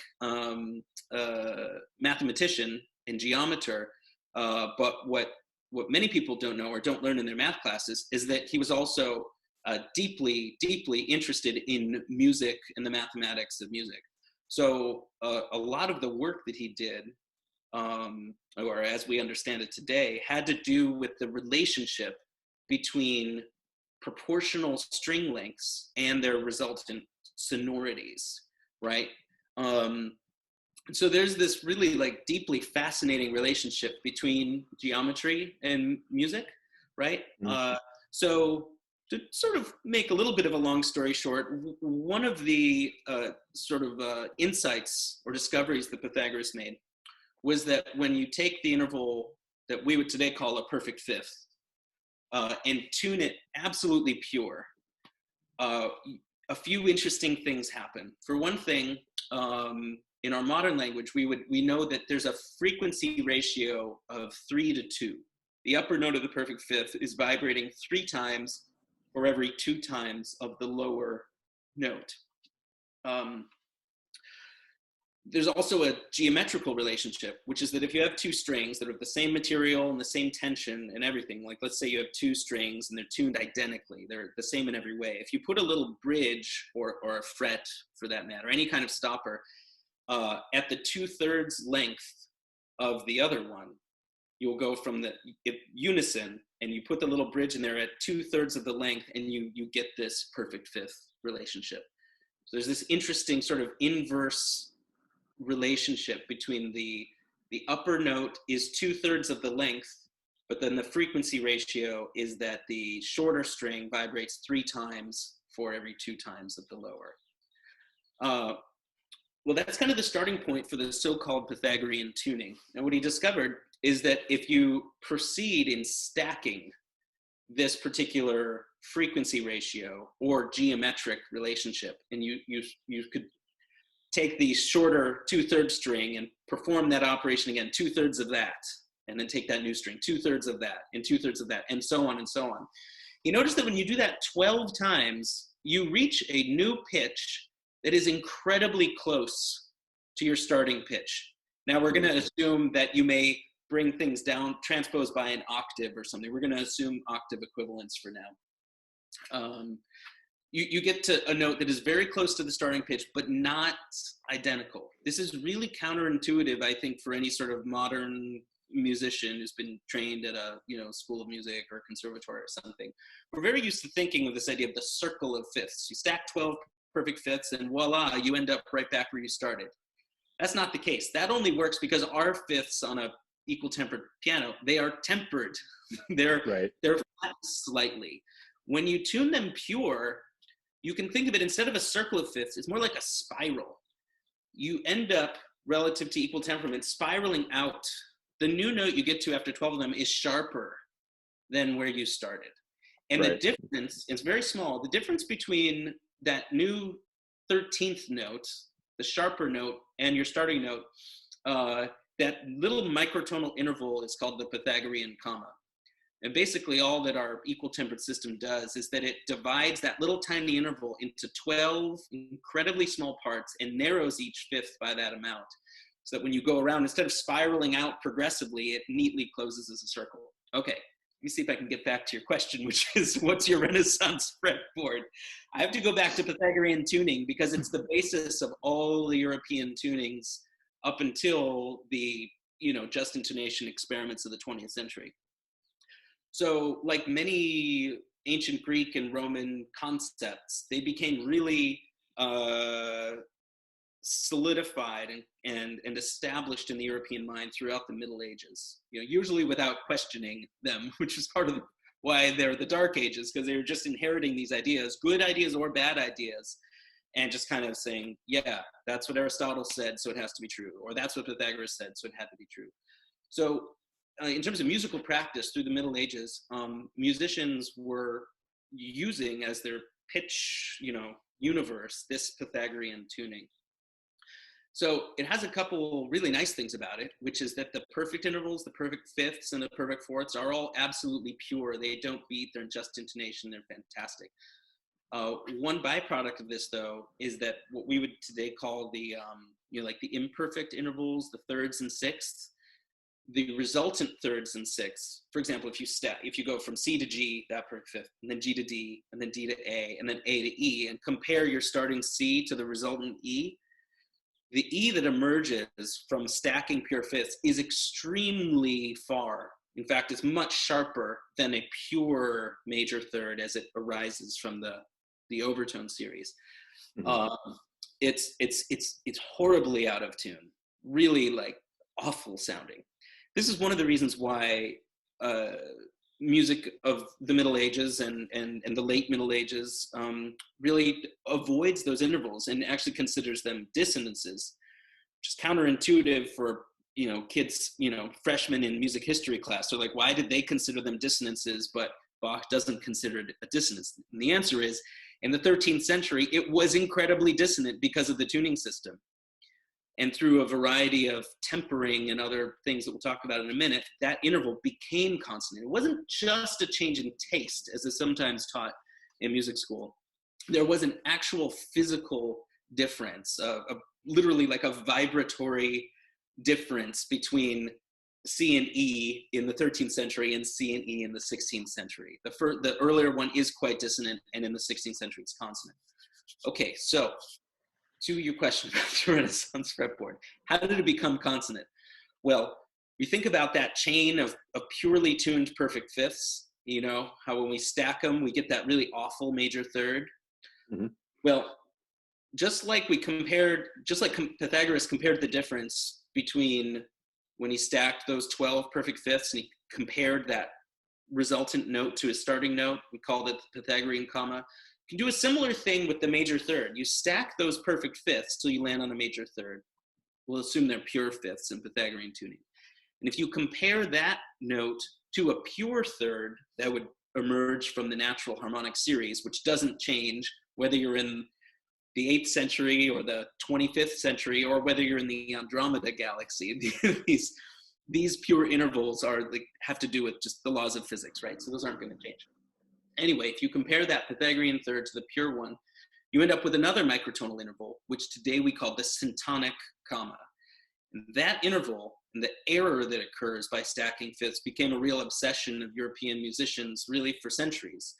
mathematician and geometer, but what many people don't know or don't learn in their math classes is that he was also deeply, deeply interested in music and the mathematics of music. So a lot of the work that he did, or as we understand it today, had to do with the relationship between proportional string lengths and their resultant sonorities, right? So there's this really like deeply fascinating relationship between geometry and music, right? So to sort of make a little bit of a long story short, one of the insights or discoveries that Pythagoras made was that when you take the interval that we would today call a perfect fifth and tune it absolutely pure, a few interesting things happen. For one thing, in our modern language, we know that there's a frequency ratio of 3 to 2. The upper note of the perfect fifth is vibrating 3 times for every 2 times of the lower note. There's also a geometrical relationship, which is that if you have 2 strings that are the same material and the same tension and everything, like let's say you have 2 strings and they're tuned identically, they're the same in every way. If you put a little bridge or a fret, for that matter, any kind of stopper, at the 2/3 length of the other one, you'll go from the unison, and you put the little bridge in there at 2/3 of the length, and you get this perfect fifth relationship. So there's this interesting sort of inverse relationship between the upper note is 2/3 of the length, but then the frequency ratio is that the shorter string vibrates 3 times for every 2 times of the lower. Well, that's kind of the starting point for the so-called Pythagorean tuning. And what he discovered is that if you proceed in stacking this particular frequency ratio or geometric relationship, and you could take the shorter 2/3 string and perform that operation again, 2/3 of that, and then take that new string, 2/3 of that, and 2/3 of that, and so on and so on. You notice that when you do that 12 times, you reach a new pitch that is incredibly close to your starting pitch. Now we're going to assume that you may bring things down, transpose by an octave or something. We're going to assume octave equivalence for now. You get to a note that is very close to the starting pitch, but not identical. This is really counterintuitive, I think, for any sort of modern musician who's been trained at a school of music or conservatory or something. We're very used to thinking of this idea of the circle of fifths. You stack 12 perfect fifths and voila, you end up right back where you started. That's not the case. That only works because our fifths on a equal tempered piano, they are tempered. They're flat slightly. When you tune them pure, you can think of it, instead of a circle of fifths, it's more like a spiral. You end up, relative to equal temperament, spiraling out. The new note you get to after 12 of them is sharper than where you started. And the difference, it's very small, the difference between that new 13th note, the sharper note, and your starting note, that little microtonal interval is called the Pythagorean comma. And basically all that our equal tempered system does is that it divides that little tiny interval into 12 incredibly small parts and narrows each fifth by that amount. So that when you go around, instead of spiraling out progressively, it neatly closes as a circle. Okay, let me see if I can get back to your question, which is, what's your Renaissance fretboard? I have to go back to Pythagorean tuning because it's the basis of all the European tunings up until the just intonation experiments of the 20th century. So like many ancient Greek and Roman concepts, they became really solidified and established in the European mind throughout the Middle Ages, usually without questioning them, which is part of why they're the Dark Ages, because they were just inheriting these ideas, good ideas or bad ideas, and just kind of saying, yeah, that's what Aristotle said, so it has to be true, or that's what Pythagoras said, so it had to be true. So in terms of musical practice through the Middle Ages, musicians were using as their pitch, universe, this Pythagorean tuning. So it has a couple really nice things about it, which is that the perfect intervals, the perfect fifths, and the perfect fourths are all absolutely pure. They don't beat, they're just intonation, they're fantastic. One byproduct of this, though, is that what we would today call the, like the imperfect intervals, the thirds and sixths, the resultant thirds and sixths. For example, if you go from C to G, that perfect fifth, and then G to D, and then D to A, and then A to E, and compare your starting C to the resultant E, the E that emerges from stacking pure fifths is extremely far. In fact, it's much sharper than a pure major third as it arises from the overtone series. Mm-hmm. It's horribly out of tune, really like awful sounding. This is one of the reasons why music of the Middle Ages and the late Middle Ages really avoids those intervals and actually considers them dissonances, which is counterintuitive for kids, freshmen in music history class. So like, why did they consider them dissonances, but Bach doesn't consider it a dissonance? And the answer is, in the 13th century, it was incredibly dissonant because of the tuning system. And through a variety of tempering and other things that we'll talk about in a minute, that interval became consonant. It wasn't just a change in taste, as is sometimes taught in music school. There was an actual physical difference, literally like a vibratory difference between C and E in the 13th century and C and E in the 16th century. The earlier one is quite dissonant, and in the 16th century it's consonant. Okay, so to your question about the Renaissance fretboard, how did it become consonant? Well, you think about that chain of purely tuned perfect fifths, how when we stack them, we get that really awful major third. Mm-hmm. Well, just like Pythagoras compared the difference between when he stacked those 12 perfect fifths and he compared that resultant note to his starting note, we called it the Pythagorean comma. You can do a similar thing with the major third. You stack those perfect fifths till you land on a major third. We'll assume they're pure fifths in Pythagorean tuning. And if you compare that note to a pure third that would emerge from the natural harmonic series, which doesn't change whether you're in the 8th century or the 25th century, or whether you're in the Andromeda galaxy, these pure intervals have to do with just the laws of physics, right? So those aren't going to change. Anyway, if you compare that Pythagorean third to the pure one, you end up with another microtonal interval, which today we call the syntonic comma. And that interval and the error that occurs by stacking fifths became a real obsession of European musicians really for centuries.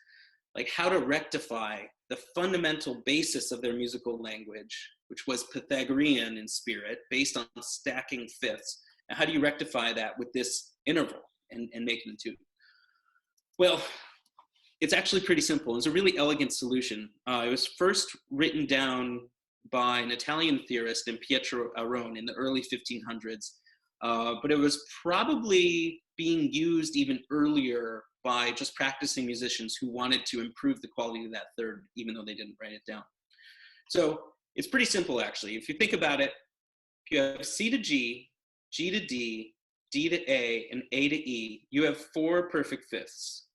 Like how to rectify the fundamental basis of their musical language, which was Pythagorean in spirit, based on stacking fifths. And how do you rectify that with this interval and make them two? Well, it's actually pretty simple. It's a really elegant solution. It was first written down by an Italian theorist named Pietro Aron in the early 1500s, but it was probably being used even earlier by just practicing musicians who wanted to improve the quality of that third, even though they didn't write it down. So it's pretty simple, actually. If you think about it, if you have C to G, G to D, D to A, and A to E, you have 4 perfect fifths.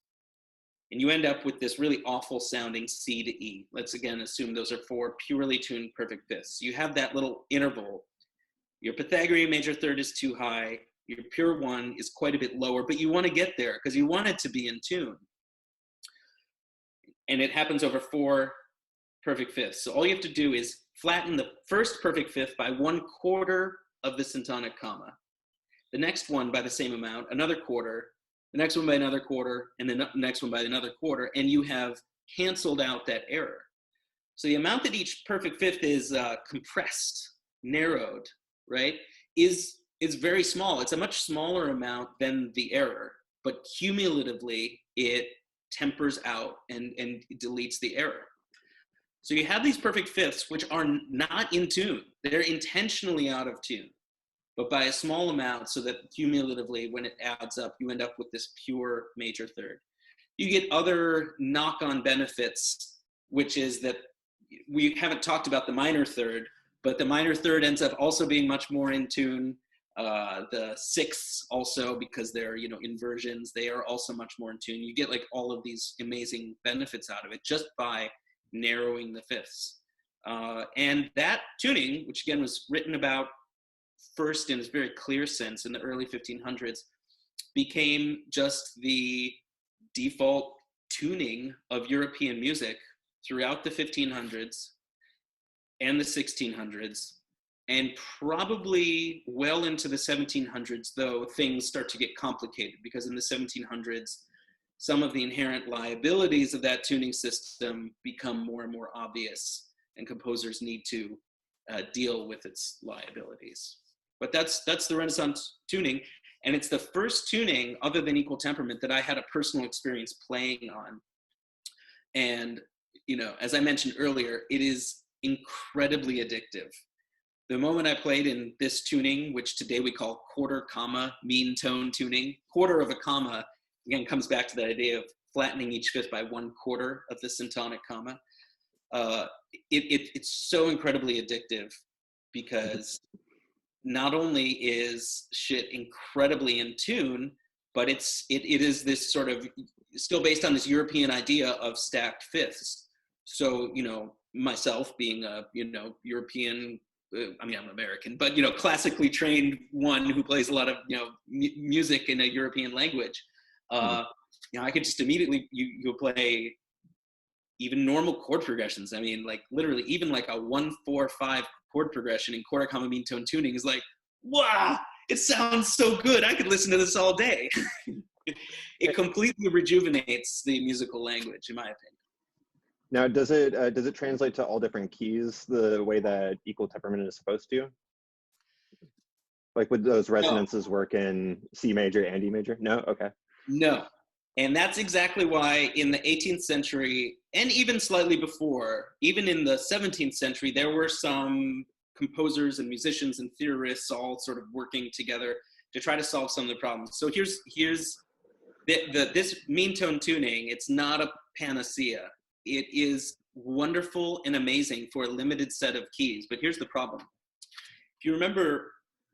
And you end up with this really awful sounding C to E. Let's again assume those are 4 purely tuned perfect fifths. You have that little interval. Your Pythagorean major third is too high. Your pure one is quite a bit lower, but you want to get there because you want it to be in tune. And it happens over 4 perfect fifths. So all you have to do is flatten the first perfect fifth by 1/4 of the syntonic comma. The next one by the same amount, another quarter, the next one by another quarter, and the next one by another quarter, and you have canceled out that error. So the amount that each perfect fifth is compressed, narrowed, right, is very small. It's a much smaller amount than the error, but cumulatively it tempers out and deletes the error. So you have these perfect fifths which are not in tune. They're intentionally out of tune, but by a small amount, so that cumulatively, when it adds up, you end up with this pure major third. You get other knock-on benefits, which is that we haven't talked about the minor third, but the minor third ends up also being much more in tune. The sixths also, because they're, you know, inversions, they are also much more in tune. You get like all of these amazing benefits out of it just by narrowing the fifths. And that tuning, which again was written about first in a very clear sense in the early 1500s, became just the default tuning of European music throughout the 1500s and the 1600s, and probably well into the 1700s, though things start to get complicated, because in the 1700s, some of the inherent liabilities of that tuning system become more and more obvious, and composers need to deal with its liabilities. But that's the Renaissance tuning, and it's the first tuning other than equal temperament that I had a personal experience playing on. And, you know, as I mentioned earlier, it is incredibly addictive. The moment I played in this tuning, which today we call quarter comma mean tone tuning, quarter of a comma, again, comes back to that idea of flattening each fifth by 1/4 of the syntonic comma. It's so incredibly addictive, because not only is shit incredibly in tune, but it is this sort of still based on this European idea of stacked fifths. So, you know, myself being a, you know, European, I mean, I'm American, but, you know, classically trained one who plays a lot of, you know, music in a European language, you know, I could just immediately, you'll play even normal chord progressions. I mean, like literally even like a 1-4-5 chord progression in quarter comma mean tone tuning is like, wow, it sounds so good. I could listen to this all day. It completely rejuvenates the musical language, in my opinion. Now, does it translate to all different keys the way that equal temperament is supposed to? Like, would those resonances work in C major and E major? No? Okay. No. And that's exactly why in the 18th century, and even slightly before, even in the 17th century, there were some composers and musicians and theorists all sort of working together to try to solve some of the problems. So here's this mean tone tuning. It's not a panacea. It is wonderful and amazing for a limited set of keys. But here's the problem. If you remember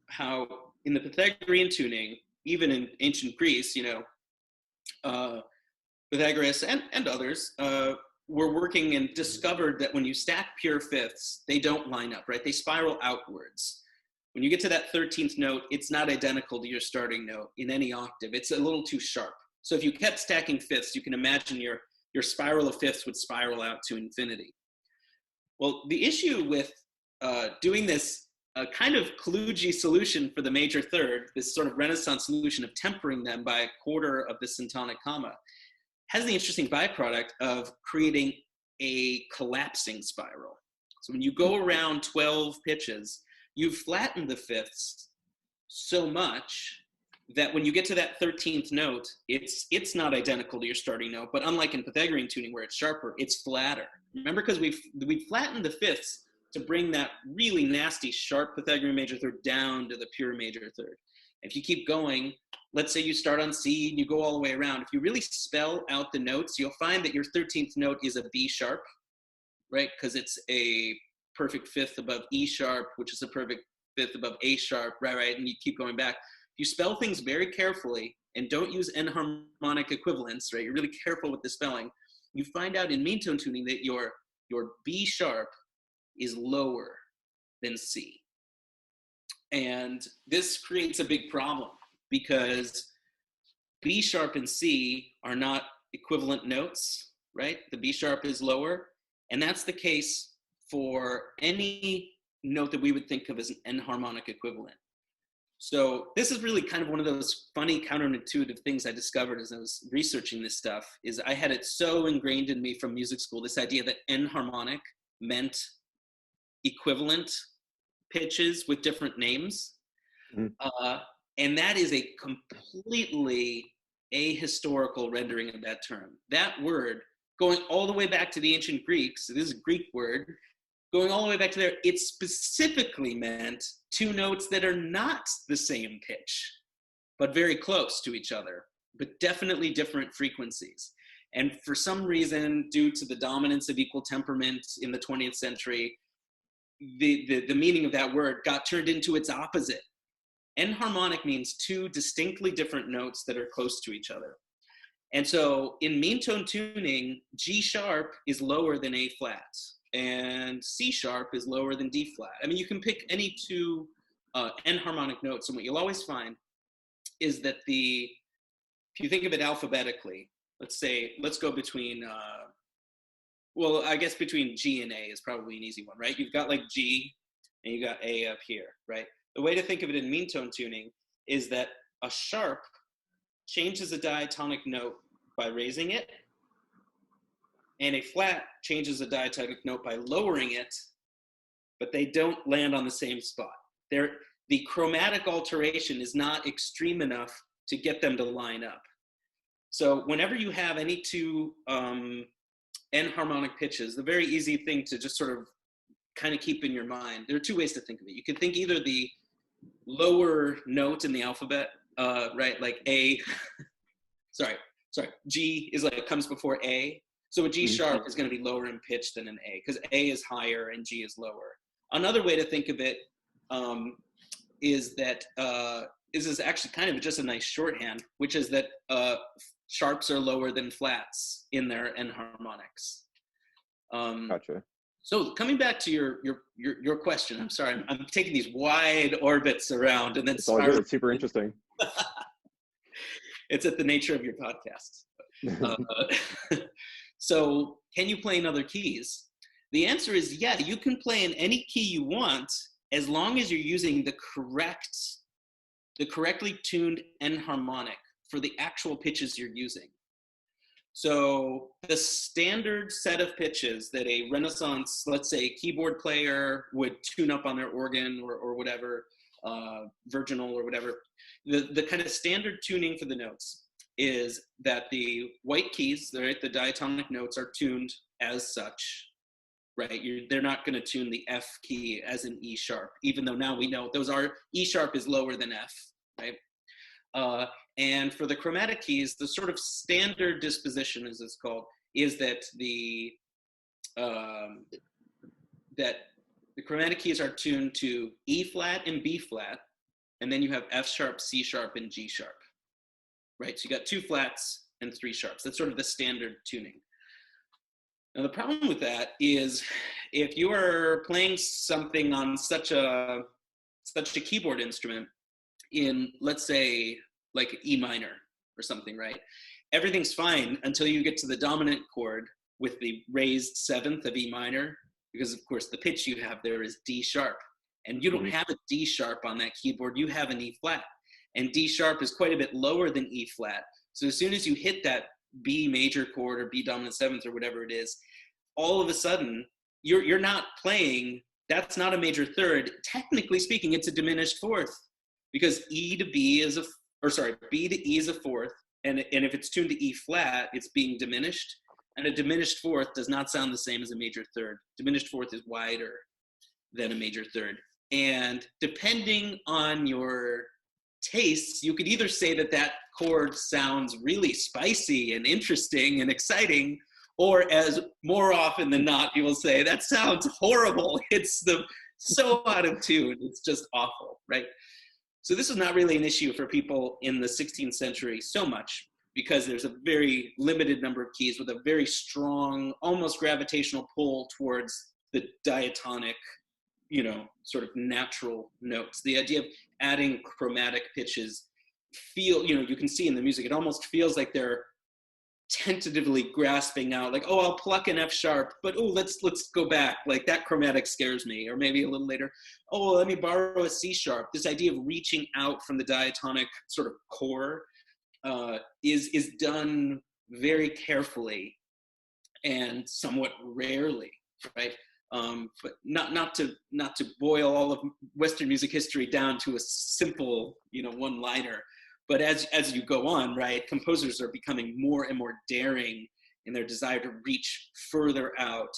how in the Pythagorean tuning, even in ancient Greece, you know, Pythagoras and others were working and discovered that when you stack pure fifths, they don't line up, right? They spiral outwards. When you get to that 13th note, it's not identical to your starting note in any octave. It's a little too sharp. So if you kept stacking fifths, you can imagine your spiral of fifths would spiral out to infinity. Well, the issue with doing this kind of kludgy solution for the major third, this sort of Renaissance solution of tempering them by 1/4 of the syntonic comma, has the interesting byproduct of creating a collapsing spiral. So when you go around 12 pitches, you've flattened the fifths so much that when you get to that 13th note, it's not identical to your starting note, but unlike in Pythagorean tuning where it's sharper, it's flatter. Remember, because we've flattened the fifths to bring that really nasty sharp Pythagorean major third down to the pure major third. If you keep going, let's say you start on C and you go all the way around. If you really spell out the notes, you'll find that your 13th note is a B sharp, right? Because it's a perfect fifth above E sharp, which is a perfect fifth above A sharp, right? And you keep going back. If you spell things very carefully and don't use enharmonic equivalents, right? You're really careful with the spelling. You find out in mean tone tuning that your B sharp is lower than C. And this creates a big problem because B sharp and C are not equivalent notes, right? The B sharp is lower. And that's the case for any note that we would think of as an enharmonic equivalent. So this is really kind of one of those funny counterintuitive things I discovered as I was researching this stuff, is I had it so ingrained in me from music school, this idea that enharmonic meant equivalent pitches with different names. And that is a completely ahistorical rendering of that term. That word, going all the way back to the ancient Greeks, this is a Greek word, going all the way back to there, it specifically meant two notes that are not the same pitch, but very close to each other, but definitely different frequencies. And for some reason, due to the dominance of equal temperament in the 20th century, the meaning of that word got turned into its opposite. Enharmonic means two distinctly different notes that are close to each other. And so in mean tone tuning, G sharp is lower than A flat, and C sharp is lower than D flat. I mean, you can pick any two enharmonic notes, and what you'll always find is that if you think of it alphabetically, let's go between, well, I guess between G and A is probably an easy one, right? You've got like G and you got A up here, right? The way to think of it in mean tone tuning is that a sharp changes a diatonic note by raising it, and a flat changes a diatonic note by lowering it, but they don't land on the same spot. The chromatic alteration is not extreme enough to get them to line up. So whenever you have any two enharmonic pitches, the very easy thing to just sort of kind of keep in your mind, there are two ways to think of it. You can think either the lower note in the alphabet, right, like A, sorry, G is like, comes before A. So a G sharp is going to be lower in pitch than an A, because A is higher and G is lower. Another way to think of it is that, this is actually kind of just a nice shorthand, which is that sharps are lower than flats in their enharmonics. Gotcha. So coming back to your question, I'm sorry, I'm taking these wide orbits around and then it's all good. It's super interesting. It's at the nature of your podcast. So can you play in other keys? The answer is yeah, you can play in any key you want as long as you're using the correctly tuned enharmonic for the actual pitches you're using. So the standard set of pitches that a Renaissance, let's say, keyboard player would tune up on their organ or whatever, virginal or whatever, the kind of standard tuning for the notes is that the white keys, right, the diatonic notes are tuned as such, right? They're not going to tune the F key as an E sharp, even though now we know E sharp is lower than F, right? And for the chromatic keys, the sort of standard disposition, as it's called, is that the chromatic keys are tuned to E flat and B flat, and then you have F sharp, C sharp, and G sharp, right? So you got two flats and three sharps. That's sort of the standard tuning. Now the problem with that is if you are playing something on such a keyboard instrument in, let's say, like E minor or something, right? Everything's fine until you get to the dominant chord with the raised seventh of E minor, because of course the pitch you have there is D sharp, and you don't have a D sharp on that keyboard, you have an E flat, and D sharp is quite a bit lower than E flat. So as soon as you hit that B major chord or B dominant seventh or whatever it is, all of a sudden you're not playing, that's not a major third. Technically speaking, it's a diminished fourth, because B to E is a fourth, and if it's tuned to E flat, it's being diminished, and a diminished fourth does not sound the same as a major third. Diminished fourth is wider than a major third, and depending on your tastes, you could either say that chord sounds really spicy and interesting and exciting, or as more often than not, you will say, that sounds horrible. It's so out of tune. It's just awful, right? So this is not really an issue for people in the 16th century so much, because there's a very limited number of keys with a very strong, almost gravitational pull towards the diatonic, sort of natural notes. The idea of adding chromatic pitches you can see in the music, it almost feels like they're tentatively grasping out, like, oh, I'll pluck an F sharp, but oh, let's go back, like that chromatic scares me. Or maybe a little later, oh, let me borrow a C sharp. This idea of reaching out from the diatonic sort of core is done very carefully and somewhat rarely, right? But not to boil all of Western music history down to a simple, one-liner. But as you go on, right, composers are becoming more and more daring in their desire to reach further out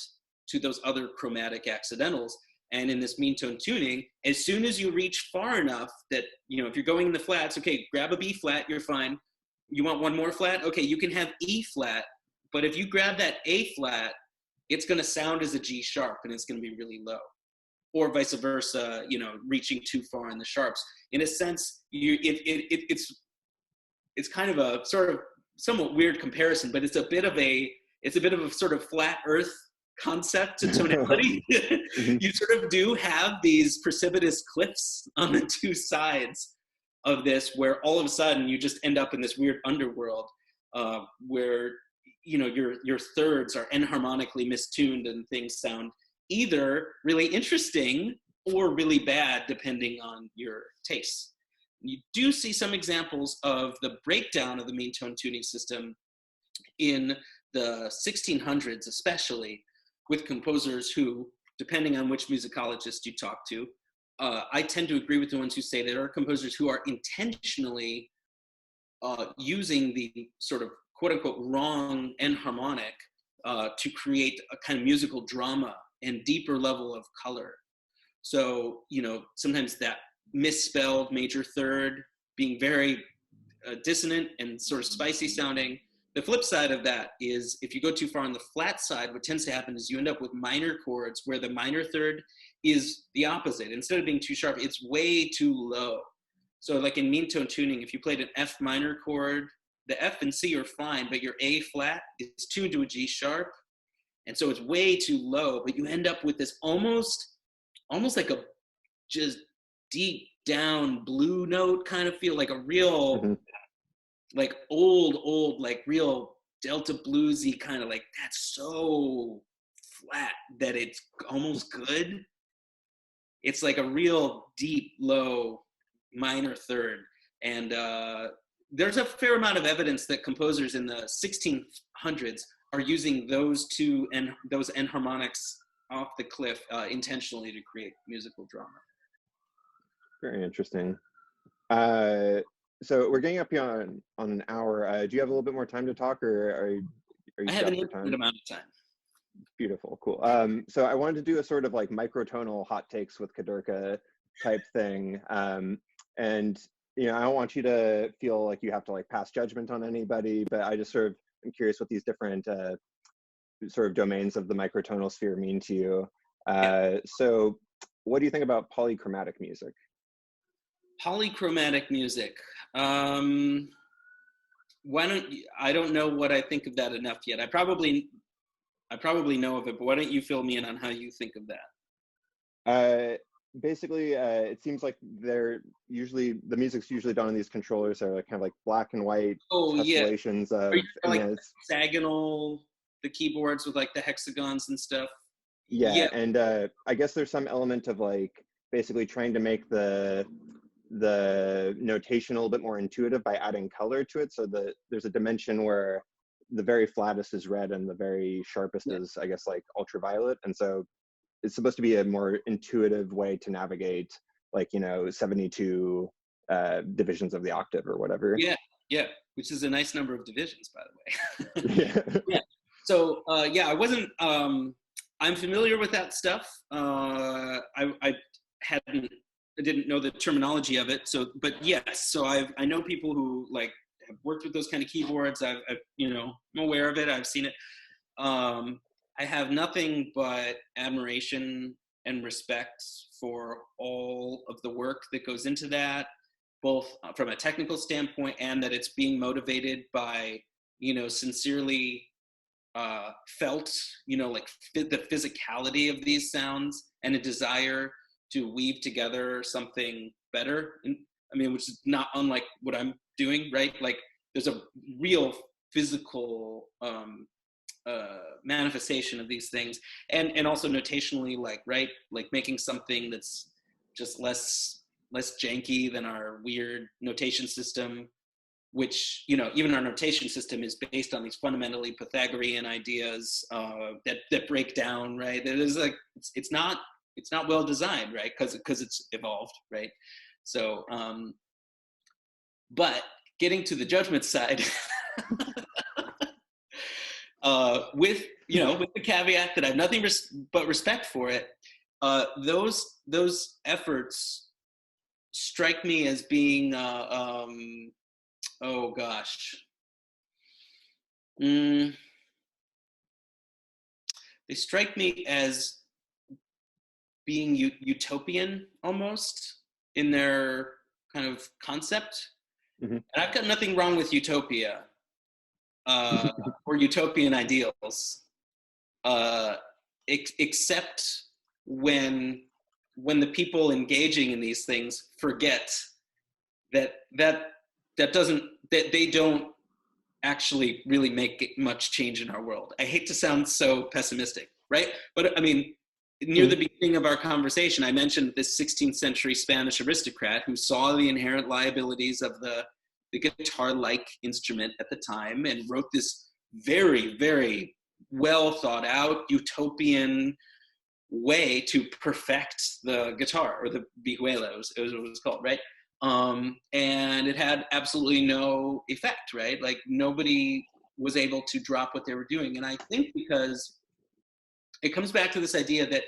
to those other chromatic accidentals. And in this mean tone tuning, as soon as you reach far enough that, if you're going in the flats, okay, grab a B flat, you're fine. You want one more flat? Okay, you can have E flat. But if you grab that A flat, it's going to sound as a G sharp, and it's going to be really low. or vice versa, you know, reaching too far in the sharps. In a sense, it's kind of a sort of somewhat weird comparison, but it's a bit of a sort of flat earth concept to tonality. Mhm. You sort of do have these precipitous cliffs on the two sides of this, where all of a sudden you just end up in this weird underworld, where, you know, your thirds are enharmonically mistuned and things sound either really interesting or really bad, depending on your tastes. You do see some examples of the breakdown of the mean tone tuning system in the 1600s, especially, with composers who, depending on which musicologist you talk to, I tend to agree with the ones who say there are composers who are intentionally using the sort of quote unquote wrong enharmonic to create a kind of musical drama and deeper level of color. So, you know, sometimes that misspelled major third being very dissonant and sort of spicy sounding. The flip side of that is if you go too far on the flat side, what tends to happen is you end up with minor chords where the minor third is the opposite. Instead of being too sharp, it's way too low. So like in mean tone tuning, if you played an F minor chord, the F and C are fine, but your A flat is tuned to a G sharp. And so it's way too low, but you end up with this almost like a just deep down blue note kind of feel, like a real, Mhm. like old, like real Delta bluesy kind of, like that's so flat that it's almost good. It's like a real deep, low minor third. And there's a fair amount of evidence that composers in the 1600s are using those two and those enharmonics off the cliff intentionally to create musical drama. Very interesting. So we're getting up here on an hour. Do you have a little bit more time to talk, or are you I have an strapped for infinite time? amount of time. Beautiful, cool. So I wanted to do a sort of like microtonal hot takes with Kudirka type thing. And you know, I don't want you to feel like you have to like pass judgment on anybody, but I just sort of am curious what these different sort of domains of the microtonal sphere mean to you. Yeah. So what do you think about polychromatic music? Polychromatic music. Why don't you, I don't know what I think of that enough yet. I probably know of it, but why don't you fill me in on how you think of that? Basically, it seems like the music's usually done on these controllers that are like kind of like black and white Oh yeah, tessellations are of, you and like then it's, hexagonal, the keyboards with like the hexagons and stuff? yeah, Yeah, and I guess there's some element of like basically trying to make the notation a little bit more intuitive by adding color to it. So there's a dimension where the very flattest is red and the very sharpest yeah, is, I guess, like ultraviolet. And so it's supposed to be a more intuitive way to navigate, like, you know, 72 divisions of the octave or whatever. yeah, yeah. Which is a nice number of divisions, by the way. Yeah. Yeah. So yeah, I wasn't. I'm familiar with that stuff. I didn't know the terminology of it. So, but yes, so I know people who like have worked with those kind of keyboards. I've you know, I'm aware of it. I've seen it. I have nothing but admiration and respect for all of the work that goes into that, both from a technical standpoint and that it's being motivated by, you know, sincerely felt, you know, like the physicality of these sounds and a desire to weave together something better. And, I mean, which is not unlike what I'm doing, right? Like there's a real physical manifestation of these things, and also notationally, like, right, like making something that's just less janky than our weird notation system, which, you know, even our notation system is based on these fundamentally Pythagorean ideas that break down, right? It is like it's not well designed, right? Because it's evolved, right? So, but getting to the judgment side, with, you know, with the caveat that I have nothing but respect for it, those efforts strike me as being oh gosh. They strike me as being utopian almost in their kind of concept. Mm-hmm. And I've got nothing wrong with utopia or utopian ideals, except when the people engaging in these things forget that they don't actually really make much change in our world. I hate to sound so pessimistic, right? But I mean, near the beginning of our conversation, I mentioned this 16th century Spanish aristocrat who saw the inherent liabilities of the guitar-like instrument at the time and wrote this very, very well thought out utopian way to perfect the guitar, or the vihuela, it was what it was called, right? And it had absolutely no effect, right? Like nobody was able to drop what they were doing. And I think because it comes back to this idea that,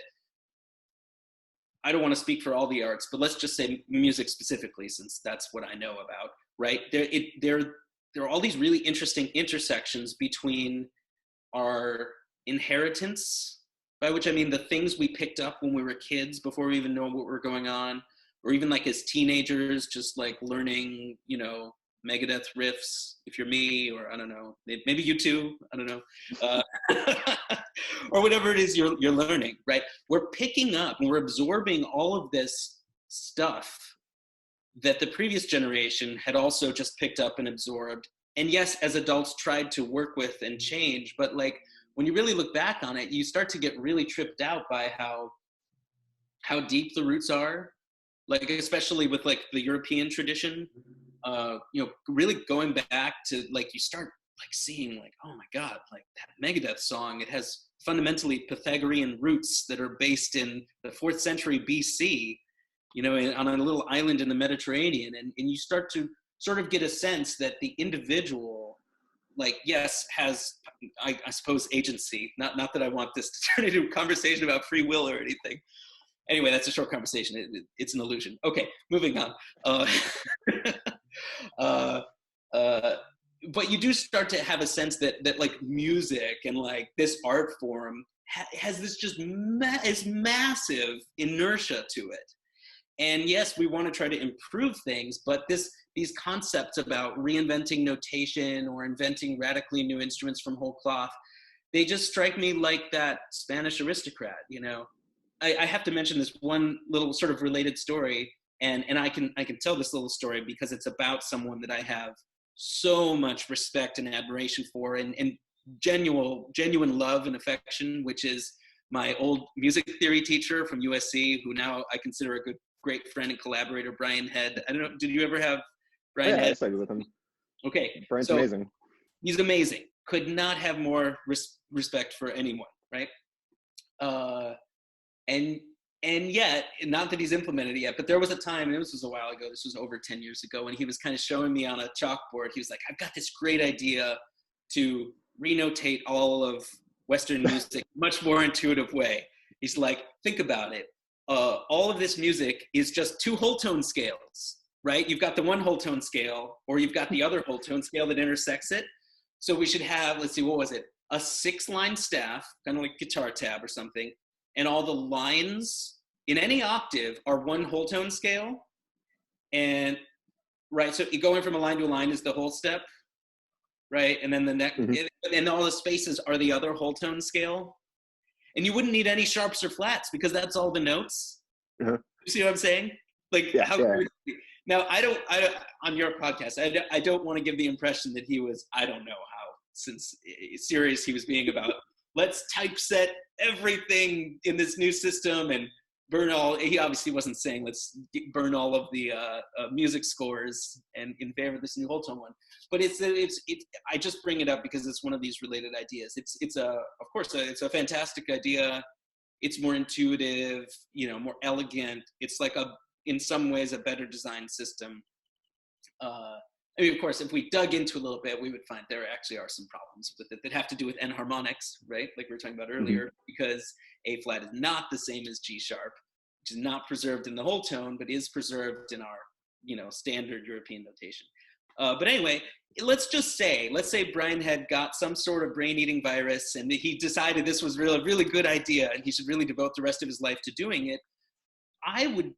I don't want to speak for all the arts, but let's just say music specifically, since that's what I know about, right? There are all these really interesting intersections between our inheritance, by which I mean the things we picked up when we were kids before we even know what were going on, or even like as teenagers, just like learning, you know, Megadeth riffs, if you're me, or I don't know, maybe you too, I don't know, or whatever it is you're learning, right? We're picking up and we're absorbing all of this stuff that the previous generation had also just picked up and absorbed. And yes, as adults tried to work with and change, but like when you really look back on it, you start to get really tripped out by how deep the roots are, like especially with like the European tradition. You know, really going back to like, you start like seeing like, oh my God, like that Megadeth song, it has fundamentally Pythagorean roots that are based in the 4th century BC, you know, on a little island in the Mediterranean. And you start to sort of get a sense that the individual, like, yes, has, I suppose, agency. Not that I want this to turn into a conversation about free will or anything. Anyway, that's a short conversation. It's an illusion. Okay, moving on. But you do start to have a sense that like music and like this art form has this just is massive inertia to it. And yes, we want to try to improve things, but these concepts about reinventing notation or inventing radically new instruments from whole cloth, they just strike me like that Spanish aristocrat, you know. I have to mention this one little sort of related story, and I can tell this little story because it's about someone that I have so much respect and admiration for, and genuine love and affection, which is my old music theory teacher from USC, who now I consider a great friend and collaborator, Brian Head. I don't know, did you ever have Brian Head? I studied with him. Okay. Brian's amazing. He's amazing. Could not have more respect for anyone, right? And yet, not that he's implemented it yet, but there was a time, and this was a while ago, this was over 10 years ago, when he was kind of showing me on a chalkboard, he was like, I've got this great idea to renotate all of Western music much more intuitive way. He's like, think about it. All of this music is just 2 whole tone scales, right? You've got the one whole tone scale, or you've got the other whole tone scale that intersects it. So we should have, let's see, what was it? A 6-line staff, kind of like guitar tab or something. And all the lines in any octave are 1 whole tone scale. And right, so going from a line to a line is the whole step, right? And then the next, and all the spaces are the other whole tone scale. And you wouldn't need any sharps or flats because that's all the notes. You see what I'm saying? Like, now I don't on your podcast, I don't want to give the impression that he was, I don't know how serious he was being about, let's typeset everything in this new system and burn all, he obviously wasn't saying let's burn all of the music scores and in favor of this new whole tone one. But it's I just bring it up because it's one of these related ideas. It's a fantastic idea. It's more intuitive, you know, more elegant. It's like in some ways a better designed system. I mean, of course, if we dug into a little bit, we would find there actually are some problems with it that have to do with enharmonics, right? Like we were talking about earlier, because A flat is not the same as G sharp, which is not preserved in the whole tone, but is preserved in our, you know, standard European notation. But anyway, let's say Brian had got some sort of brain-eating virus and he decided this was really a really good idea and he should really devote the rest of his life to doing it. I would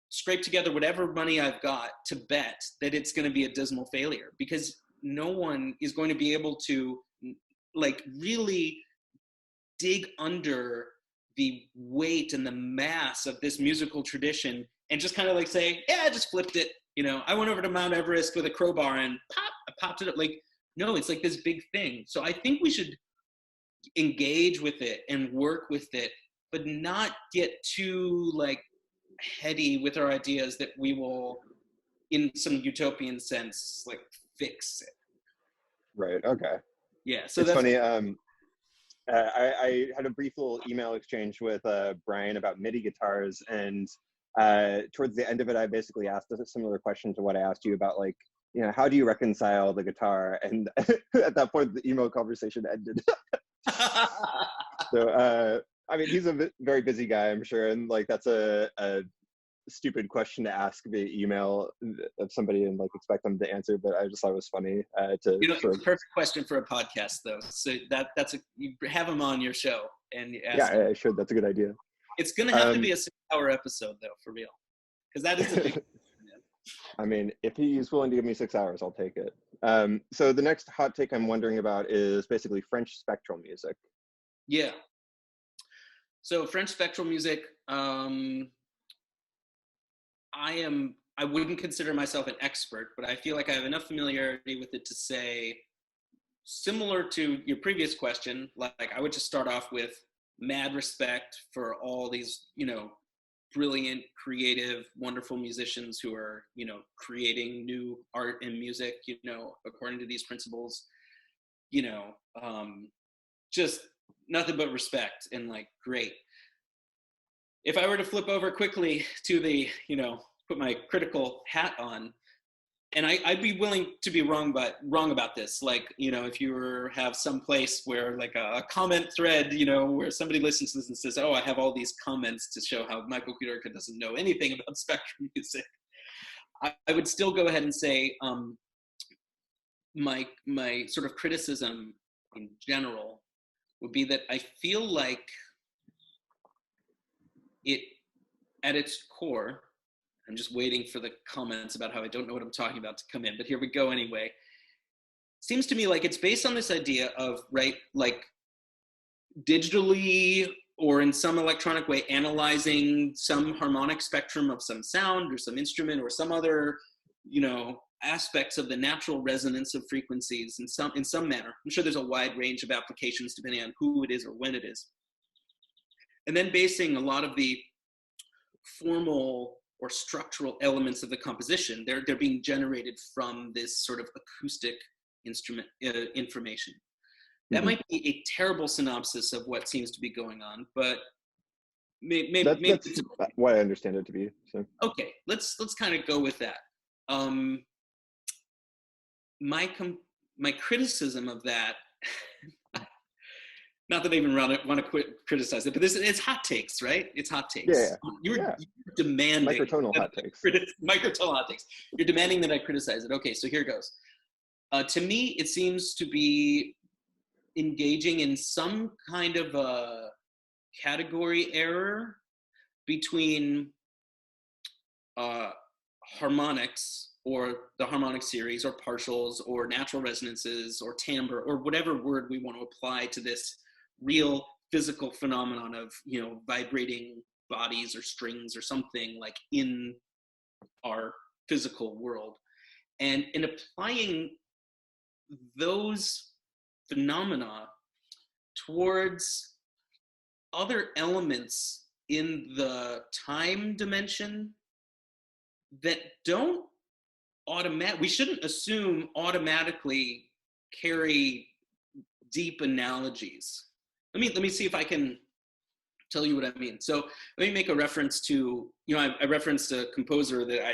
scrape together whatever money I've got to bet that it's going to be a dismal failure, because no one is going to be able to like really dig under the weight and the mass of this musical tradition and just kind of like say, yeah, I just flipped it. You know, I went over to Mount Everest with a crowbar and I popped it up. Like, no, it's like this big thing. So I think we should engage with it and work with it, but not get too like heady with our ideas that we will, in some utopian sense, like fix it. Right. Okay. Yeah. So it's that's funny. I had a brief little email exchange with Brian about MIDI guitars, and towards the end of it, I basically asked a similar question to what I asked you about, like, you know, how do you reconcile the guitar? And at that point, the email conversation ended. So, I mean, he's a very busy guy, I'm sure, and like that's a stupid question to ask via email of somebody and like expect them to answer, but I just thought it was funny to it's a perfect question for a podcast though. So you have him on your show and you ask him. I should. That's a good idea. It's gonna have to be a 6-hour episode though, for real, because that is a big I mean, if he's willing to give me 6 hours, I'll take it. So the next hot take I'm wondering about is basically French spectral music. Yeah. So French spectral music, I wouldn't consider myself an expert, but I feel like I have enough familiarity with it to say, similar to your previous question, like I would just start off with mad respect for all these, you know, brilliant, creative, wonderful musicians who are, you know, creating new art and music, you know, according to these principles, you know, just nothing but respect and like, great. If I were to flip over quickly to the, you know, put my critical hat on, and I'd be willing to be wrong about this. Like, you know, if you have some place where like a comment thread, you know, where somebody listens to this and says, oh, I have all these comments to show how Michael Kudirka doesn't know anything about spectrum music, I would still go ahead and say my sort of criticism in general would be that I feel like it, at its core, I'm just waiting for the comments about how I don't know what I'm talking about to come in, but here we go anyway. Seems to me like it's based on this idea of, right, like digitally or in some electronic way analyzing some harmonic spectrum of some sound or some instrument or some other, you know, aspects of the natural resonance of frequencies in some manner. I'm sure there's a wide range of applications depending on who it is or when it is. And then basing a lot of the formal or structural elements of the composition, they're being generated from this sort of acoustic instrument information. That might be a terrible synopsis of what seems to be going on, but maybe that's what I understand it to be. So. Okay, let's kind of go with that. My criticism of that, not that I even want to criticize it, but it's hot takes, right? It's hot takes. Yeah. You're demanding microtonal hot takes. Microtonal hot takes. You're demanding that I criticize it. Okay, so here goes. To me, it seems to be engaging in some kind of a category error between harmonics, or the harmonic series, or partials, or natural resonances, or timbre, or whatever word we want to apply to this real physical phenomenon of, you know, vibrating bodies or strings or something like in our physical world. And in applying those phenomena towards other elements in the time dimension that don't we shouldn't assume automatically carry deep analogies. Let me see if I can tell you what I mean. So let me make a reference to, you know, I referenced a composer that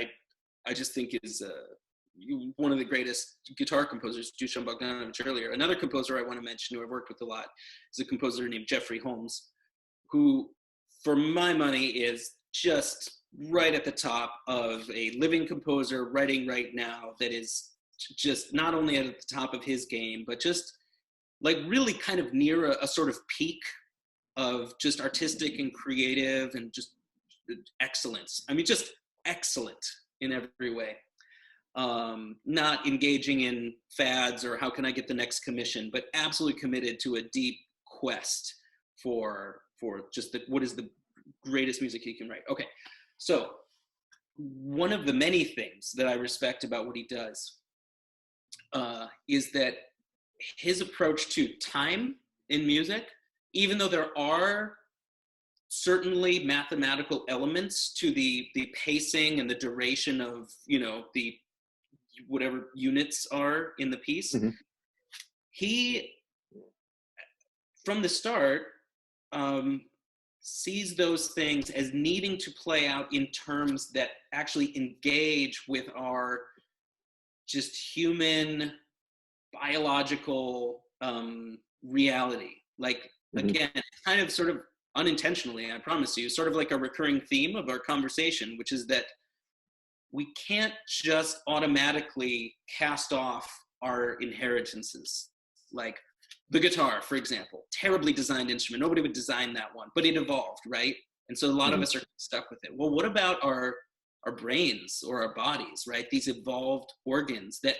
I just think is one of the greatest guitar composers, Dušan Bogdanović, earlier. Another composer I want to mention who I've worked with a lot is a composer named Jeffrey Holmes, who, for my money, is just right at the top of a living composer writing right now, that is just not only at the top of his game, but just like really kind of near a sort of peak of just artistic and creative and just excellence. I mean, just excellent in every way. Not engaging in fads or how can I get the next commission, but absolutely committed to a deep quest for just what is the greatest music he can write. Okay, so one of the many things that I respect about what he does is that his approach to time in music, even though there are certainly mathematical elements to the pacing and the duration of, you know, the whatever units are in the piece, Mm-hmm. he, from the start, sees those things as needing to play out in terms that actually engage with our just human biological reality. Like, Mm-hmm. again, kind of sort of unintentionally, I promise you, sort of like a recurring theme of our conversation, which is that we can't just automatically cast off our inheritances. Like the guitar, for example, terribly designed instrument. Nobody would design that one, but it evolved, right? And so a lot Mm-hmm. of us are stuck with it. Well, what about our brains or our bodies, right? These evolved organs that,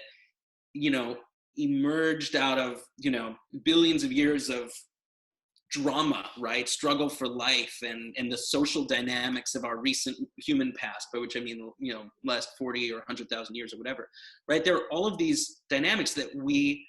you know, emerged out of, you know, billions of years of drama, right? Struggle for life and the social dynamics of our recent human past, by which I mean, you know, last 40 or 100,000 years or whatever, right? There are all of these dynamics that we,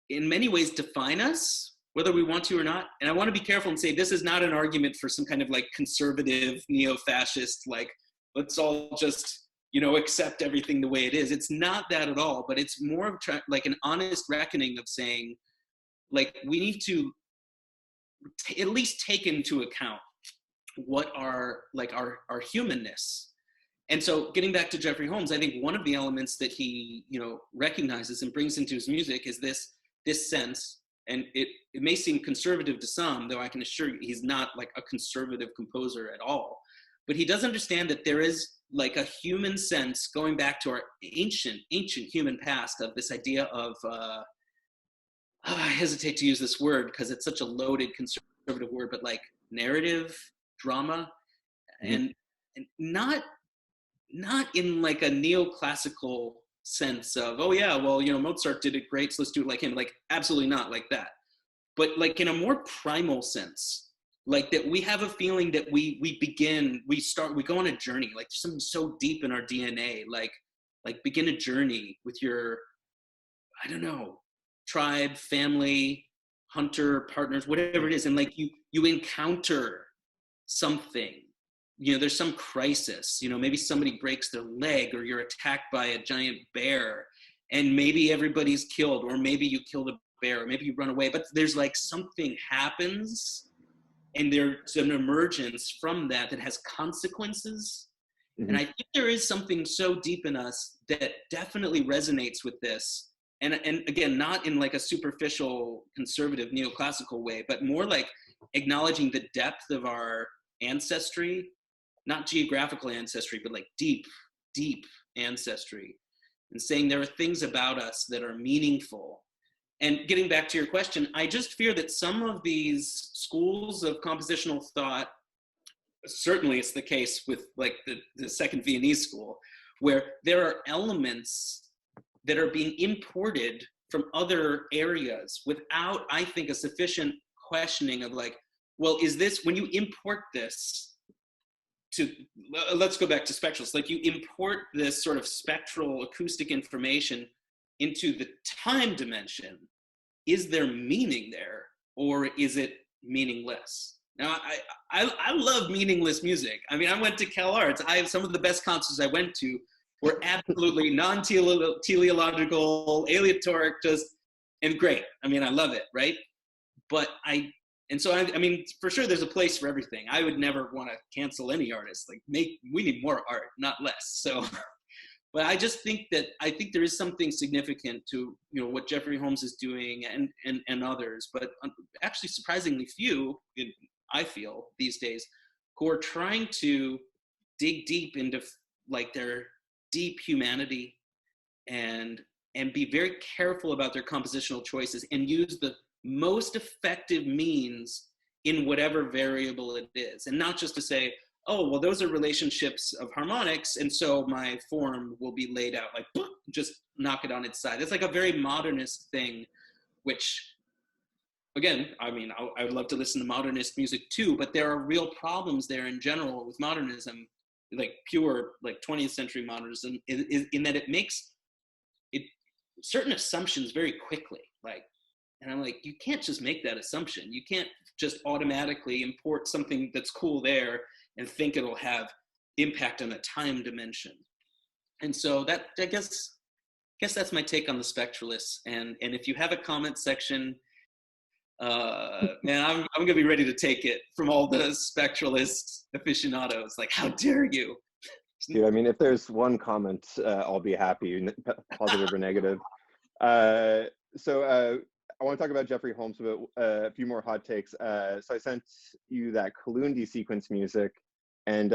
in many ways, define us, whether we want to or not. And I want to be careful and say this is not an argument for some kind of like conservative, neo-fascist, like, let's all just, you know, accept everything the way it is. It's not that at all, but it's more of like an honest reckoning of saying, like, we need to at least take into account what are like our humanness. And so getting back to Jeffrey Holmes, I think one of the elements that he, you know, recognizes and brings into his music is this sense, and it may seem conservative to some, though I can assure you he's not like a conservative composer at all, but he does understand that there is like a human sense going back to our ancient human past of this idea of I hesitate to use this word because it's such a loaded conservative word, but like narrative drama, Mm-hmm. and not in like a neoclassical sense of, oh yeah, well, you know, Mozart did it great, so let's do it like him. Like, absolutely not like that. But like in a more primal sense, like that we have a feeling that we go on a journey, like something so deep in our DNA, like begin a journey with your, I don't know, tribe, family, hunter, partners, whatever it is. And like you encounter something, you know, there's some crisis, you know, maybe somebody breaks their leg or you're attacked by a giant bear and maybe everybody's killed, or maybe you kill the bear, or maybe you run away, but there's like something happens and there's an emergence from that has consequences. Mm-hmm. And I think there is something so deep in us that definitely resonates with this. And again, not in like a superficial conservative neoclassical way, but more like acknowledging the depth of our ancestry, not geographical ancestry, but like deep ancestry, and saying there are things about us that are meaningful. And getting back to your question, I just fear that some of these schools of compositional thought, certainly it's the case with like the second Viennese school, where there are elements that are being imported from other areas without, I think, a sufficient questioning of like, well, is this, when you import this to, let's go back to spectrals, like you import this sort of spectral acoustic information into the time dimension, is there meaning there, or is it meaningless? Now, I love meaningless music. I mean, I went to Cal Arts. I have some of the best concerts I went to were absolutely non-teleological, aleatoric, just, and great. I mean, I love it, right? But I mean, for sure there's a place for everything. I would never want to cancel any artist. Like, we need more art, not less. So, but I just think that, there is something significant to, you know, what Jeffrey Holmes is doing and others, but actually surprisingly few, I feel, these days, who are trying to dig deep into like their deep humanity and be very careful about their compositional choices and use the most effective means in whatever variable it is. And not just to say, oh, well, those are relationships of harmonics, and so my form will be laid out like, boop, just knock it on its side. It's like a very modernist thing, which, again, I mean, I would love to listen to modernist music too, but there are real problems there in general with modernism, like pure, like 20th century modernism, in that it makes it certain assumptions very quickly. Like, and I'm like, you can't just make that assumption. You can't just automatically import something that's cool there and think it'll have impact on a time dimension. And so that, I guess that's my take on the spectralists. And if you have a comment section, man, I'm gonna be ready to take it from all the spectralist aficionados. Like, how dare you? Dude, I mean, if there's one comment, I'll be happy, positive or negative. So I want to talk about Jeffrey Holmes, but a few more hot takes. So I sent you that Kalundi sequence music, and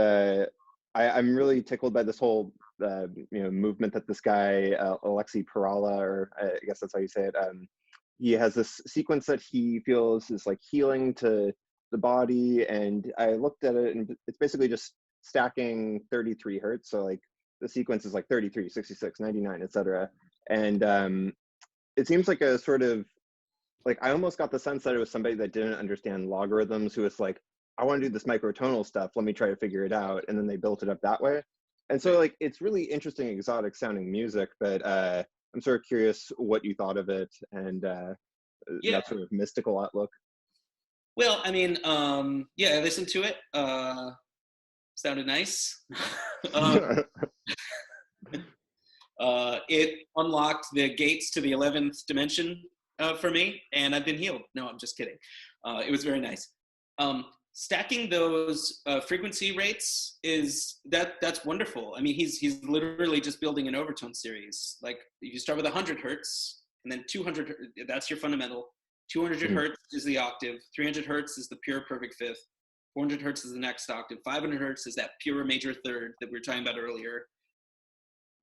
I'm really tickled by this whole movement that this guy Alexei Perala, or I guess that's how you say it. He has this sequence that he feels is like healing to the body, and I looked at it, and it's basically just stacking 33 hertz. So like the sequence is like 33, 66, 99, etc. And it seems like a sort of, like, I almost got the sense that it was somebody that didn't understand logarithms, who was like, I want to do this microtonal stuff, let me try to figure it out, and then they built it up that way. And so like it's really interesting, exotic sounding music, but I'm sort of curious what you thought of it, and that sort of mystical outlook. Well, I mean, I listened to it. Sounded nice. It unlocked the gates to the 11th dimension for me, and I've been healed. No, I'm just kidding. It was very nice. Stacking those frequency rates that's wonderful. I mean, he's literally just building an overtone series. Like, you start with 100 hertz, and then 200. That's your fundamental. 200 hertz is the octave. 300 hertz is the pure perfect fifth. 400 hertz is the next octave. 500 hertz is that pure major third that we were talking about earlier.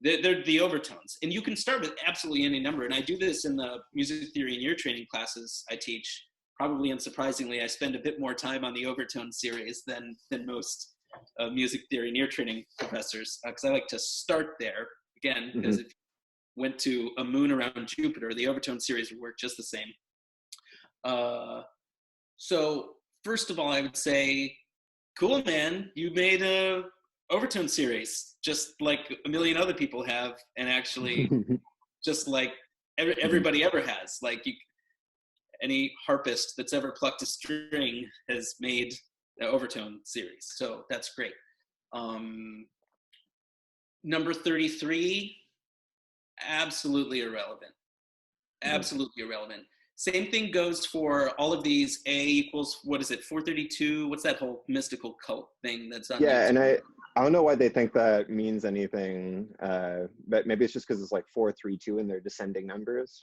They're the overtones. And you can start with absolutely any number. And I do this in the music theory and ear training classes I teach. Probably unsurprisingly, I spend a bit more time on the overtone series than most music theory and ear training professors, because I like to start there. Again, because if you went to a moon around Jupiter, the overtone series would work just the same. So first of all, I would say, cool, man, you made a overtone series, just like a million other people have, and actually just like everybody ever has. Like, any harpist that's ever plucked a string has made the overtone series. So that's great. Number 33, absolutely irrelevant. Absolutely irrelevant. Same thing goes for all of these A equals, what is it, 432? What's that whole mystical cult thing that's on? Yeah, and I don't know why they think that means anything, but maybe it's just because it's like 432 and they're descending numbers.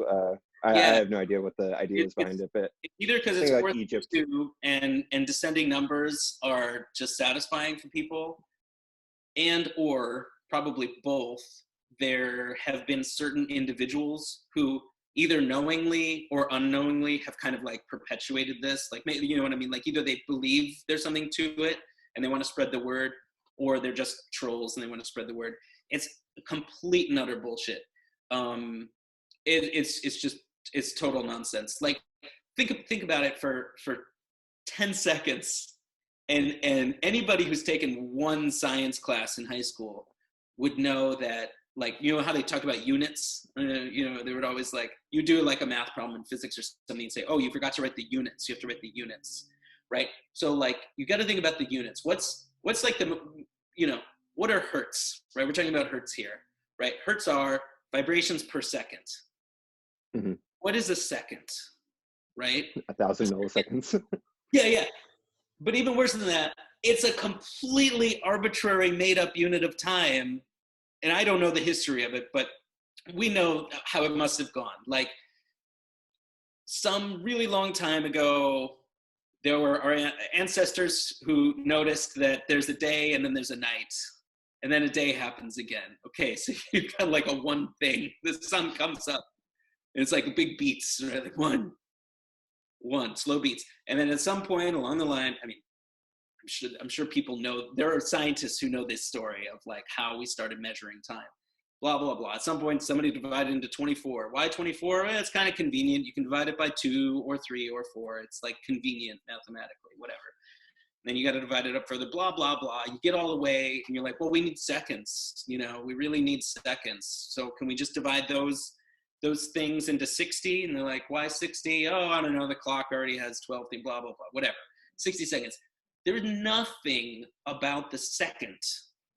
I have no idea what the idea is behind it, but either because it's 432 and descending numbers are just satisfying for people, and or probably both. There have been certain individuals who either knowingly or unknowingly have kind of like perpetuated this. Like, maybe, you know what I mean? Like, either they believe there's something to it and they want to spread the word, or they're just trolls and they want to spread the word. It's complete and utter bullshit. It's total nonsense. Like, think about it for 10 seconds, and anybody who's taken one science class in high school would know that, like, you know how they talk about units? They would always, like, you do like a math problem in physics or something and say, oh, you forgot to write the units. You have to write the units, right? So, like, you got to think about the units. What's like what are hertz, right? We're talking about hertz here, right? Hertz are vibrations per second. Mm-hmm. What is a second, right? 1,000 milliseconds. Yeah. But even worse than that, it's a completely arbitrary made-up unit of time. And I don't know the history of it, but we know how it must have gone. Like, some really long time ago, there were our ancestors who noticed that there's a day and then there's a night, and then a day happens again. Okay, so you've got like a one thing. The sun comes up, and it's like big beats, right? Like one, slow beats. And then at some point along the line, I mean, I'm sure people know, there are scientists who know this story of like how we started measuring time. Blah, blah, blah. At some point, somebody divided into 24. Why 24? Well, it's kind of convenient. You can divide it by 2 or 3 or 4. It's like convenient mathematically, whatever. Then you got to divide it up further, blah, blah, blah. You get all the way, and you're like, well, we need seconds. You know, we really need seconds. So can we just divide those things into 60? And they're like, why 60? Oh, I don't know. The clock already has 12 things, blah, blah, blah, whatever. 60 seconds. There's nothing about the second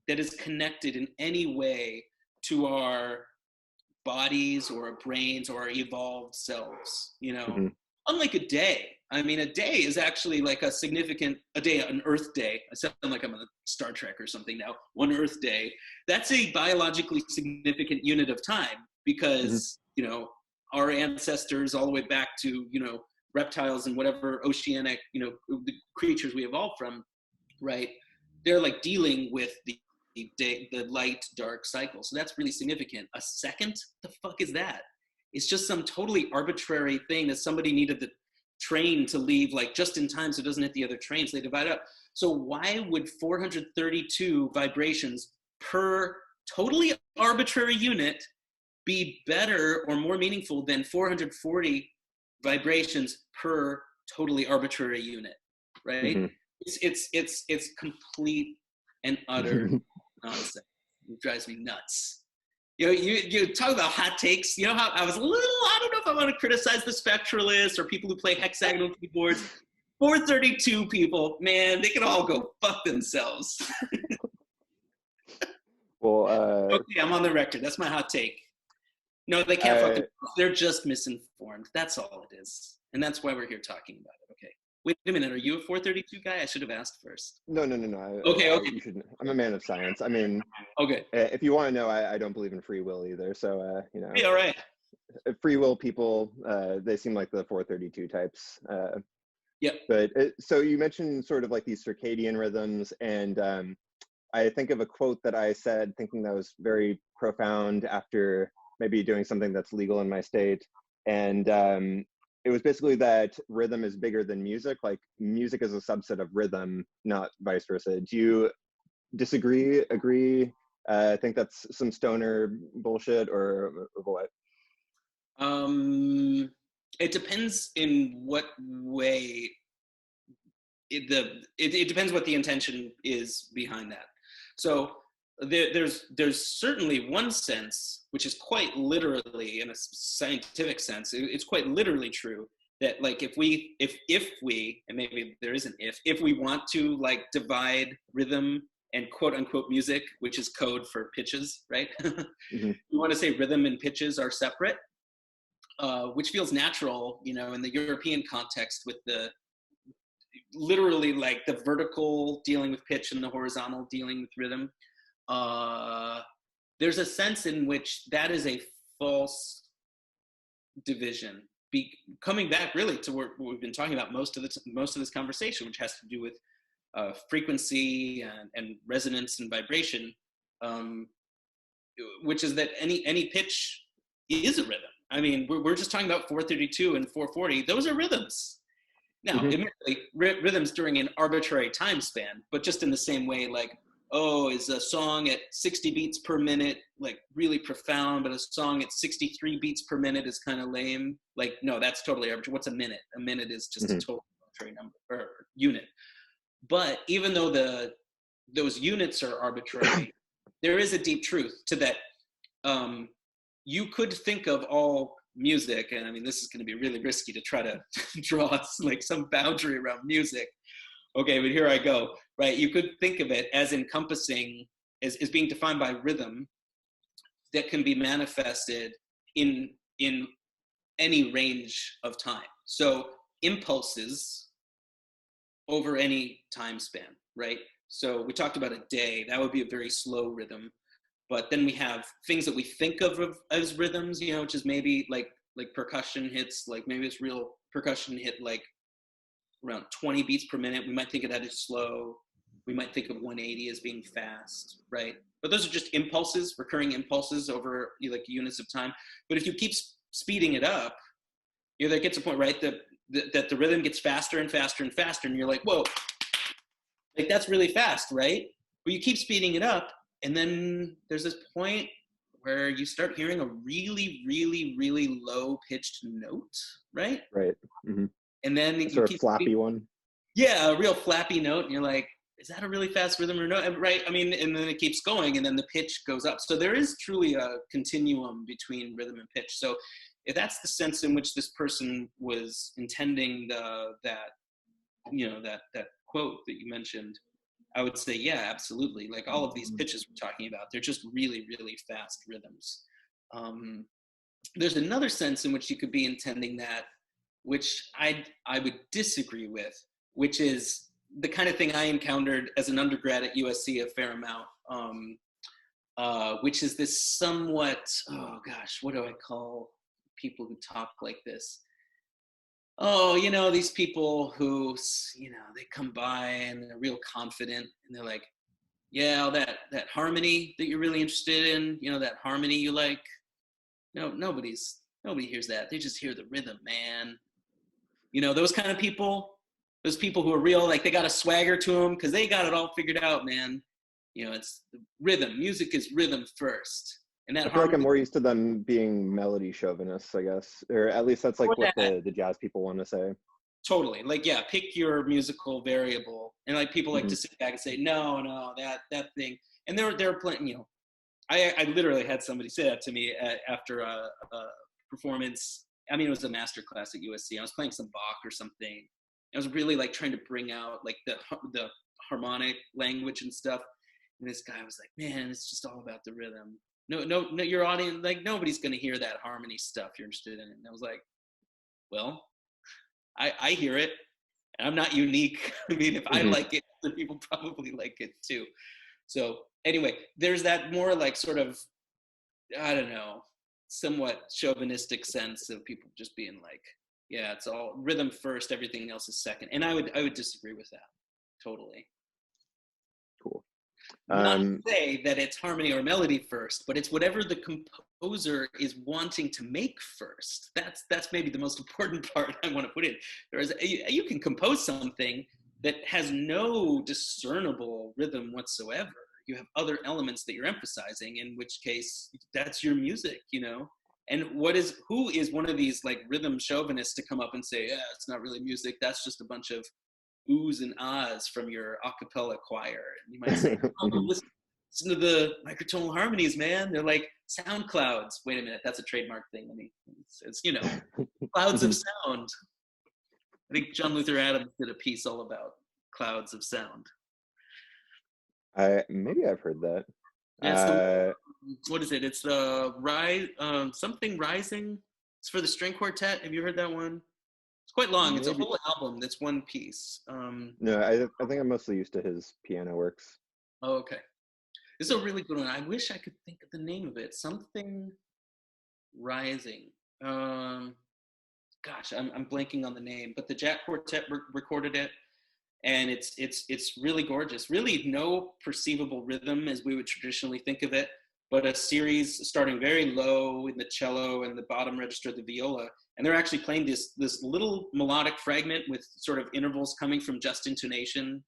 that is connected in any way to our bodies or our brains or our evolved selves, you know, unlike a day. I mean, a day is actually like a day, an Earth day. I sound like I'm on Star Trek or something now. One Earth day. That's a biologically significant unit of time because, you know, our ancestors all the way back to, you know, reptiles and whatever oceanic, you know, the creatures we evolved from, right? They're like dealing with the light dark cycle. So that's really significant. A second, the fuck is that? It's just some totally arbitrary thing that somebody needed the train to leave like just in time so it doesn't hit the other trains. They divide up. So why would 432 vibrations per totally arbitrary unit be better or more meaningful than 440 vibrations per totally arbitrary unit, right? It's complete and utter nonsense. It drives me nuts. You know, you talk about hot takes. You know how I was a little, I don't know if I want to criticize the spectralists or people who play hexagonal keyboards. 432 people, man, they can all go fuck themselves. Well, okay, I'm on the record. That's my hot take. No, they can't fuck themselves. They're just misinformed. That's all it is. And that's why we're here talking about it. Okay. Wait a minute. Are you a 432 guy? I should have asked first. No. Okay. You shouldn't. I'm a man of science. I mean, okay. If you want to know, I don't believe in free will either. So, you know. Yeah, all right. Free will people, they seem like the 432 types. Yeah. But so you mentioned sort of like these circadian rhythms, and I think of a quote that I said, thinking that was very profound after maybe doing something that's legal in my state, and it was basically that rhythm is bigger than music. Like music is a subset of rhythm, not vice versa. Do you disagree? Agree? Think that's some stoner bullshit or what? It depends in what way. It depends what the intention is behind that. So there's certainly one sense, which is quite literally, in a scientific sense, it's quite literally true that like if we and maybe there is an if we want to like divide rhythm and quote unquote music, which is code for pitches, right? We want to say rhythm and pitches are separate. Which feels natural, you know, in the European context with the literally like the vertical dealing with pitch and the horizontal dealing with rhythm. There's a sense in which that is a false division. Coming back really to what we've been talking about most of this conversation, which has to do with frequency and resonance and vibration, which is that any pitch is a rhythm. I mean, we're just talking about 432 and 440. Those are rhythms. Now, admittedly, rhythms during an arbitrary time span, but just in the same way, like, oh, is a song at 60 beats per minute, like really profound, but a song at 63 beats per minute is kind of lame. Like, no, that's totally arbitrary. What's a minute? A minute is just a total arbitrary number or unit. But even though those units are arbitrary, there is a deep truth to that. You could think of all music, and I mean, this is going to be really risky to try to draw like some boundary around music. Okay, but here I go, right? You could think of it as encompassing, as being defined by rhythm that can be manifested in any range of time. So impulses over any time span, right? So we talked about a day, that would be a very slow rhythm. But then we have things that we think of as rhythms, you know, which is maybe like percussion hits, like maybe it's real percussion hit like around 20 beats per minute. We might think of that as slow. We might think of 180 as being fast, right? But those are just impulses, recurring impulses over like units of time. But if you keep speeding it up, there gets a point, right, that the rhythm gets faster and faster and faster, and you're like, whoa, like that's really fast, right? But you keep speeding it up, and then there's this point where you start hearing a really, really, really low-pitched note, right? Right. Mm-hmm. And then you sort keep of flappy one. Yeah, a real flappy note, and you're like, is that a really fast rhythm or no? Right? I mean, and then it keeps going, and then the pitch goes up. So there is truly a continuum between rhythm and pitch. So if that's the sense in which this person was intending that quote that you mentioned, I would say, yeah, absolutely. Like all of these pitches we're talking about, they're just really, really fast rhythms. There's another sense in which you could be intending that, which I would disagree with, which is the kind of thing I encountered as an undergrad at USC a fair amount, which is this somewhat, oh gosh, what do I call people who talk like this? Oh, these people who, they come by and they're real confident and they're like, yeah, that harmony that you're really interested in, that harmony you like. No, nobody hears that. They just hear the rhythm, man. Those kind of people, those people who are real, like they got a swagger to them because they got it all figured out, man. It's the rhythm. Music is rhythm first. And that I feel like I'm more used to them being melody chauvinists, I guess, or at least that's like what the jazz people want to say. Totally. Like, yeah, pick your musical variable. And like people like to sit back and say, no, that thing. And they're playing, I literally had somebody say that to me after a performance. I mean, it was a master class at USC. I was playing some Bach or something. I was really like trying to bring out like the harmonic language and stuff. And this guy was like, man, it's just all about the rhythm. No, your audience, like nobody's going to hear that harmony stuff you're interested in. And I was like, well, I hear it. And I'm not unique. I mean, if I like it, other people probably like it too. So anyway, there's that more like sort of, I don't know, somewhat chauvinistic sense of people just being like, yeah, it's all rhythm first, everything else is second. And I would disagree with that totally. Cool. Not to say that it's harmony or melody first, but it's whatever the composer is wanting to make first. That's maybe the most important part I want to put in. You can compose something that has no discernible rhythm whatsoever. You have other elements that you're emphasizing, in which case that's your music, And who is one of these like rhythm chauvinists to come up and say, yeah, it's not really music. That's just a bunch of oohs and ahs from your a cappella choir. And you might say, oh, listen to the microtonal harmonies, man. They're like sound clouds. Wait a minute, that's a trademark thing. It's clouds of sound. I think John Luther Adams did a piece all about clouds of sound. Maybe I've heard that. Yeah, what is it? It's the something rising. It's for the string quartet. Have you heard that one? It's quite long. Maybe. It's a whole album that's one piece. No, I think I'm mostly used to his piano works. Oh, okay. This is a really good one. I wish I could think of the name of it. Something rising. Gosh, I'm blanking on the name. But the Jack Quartet recorded it. And it's really gorgeous. Really no perceivable rhythm as we would traditionally think of it, but a series starting very low in the cello and the bottom register of the viola. And they're actually playing this little melodic fragment with sort of intervals coming from just intonation.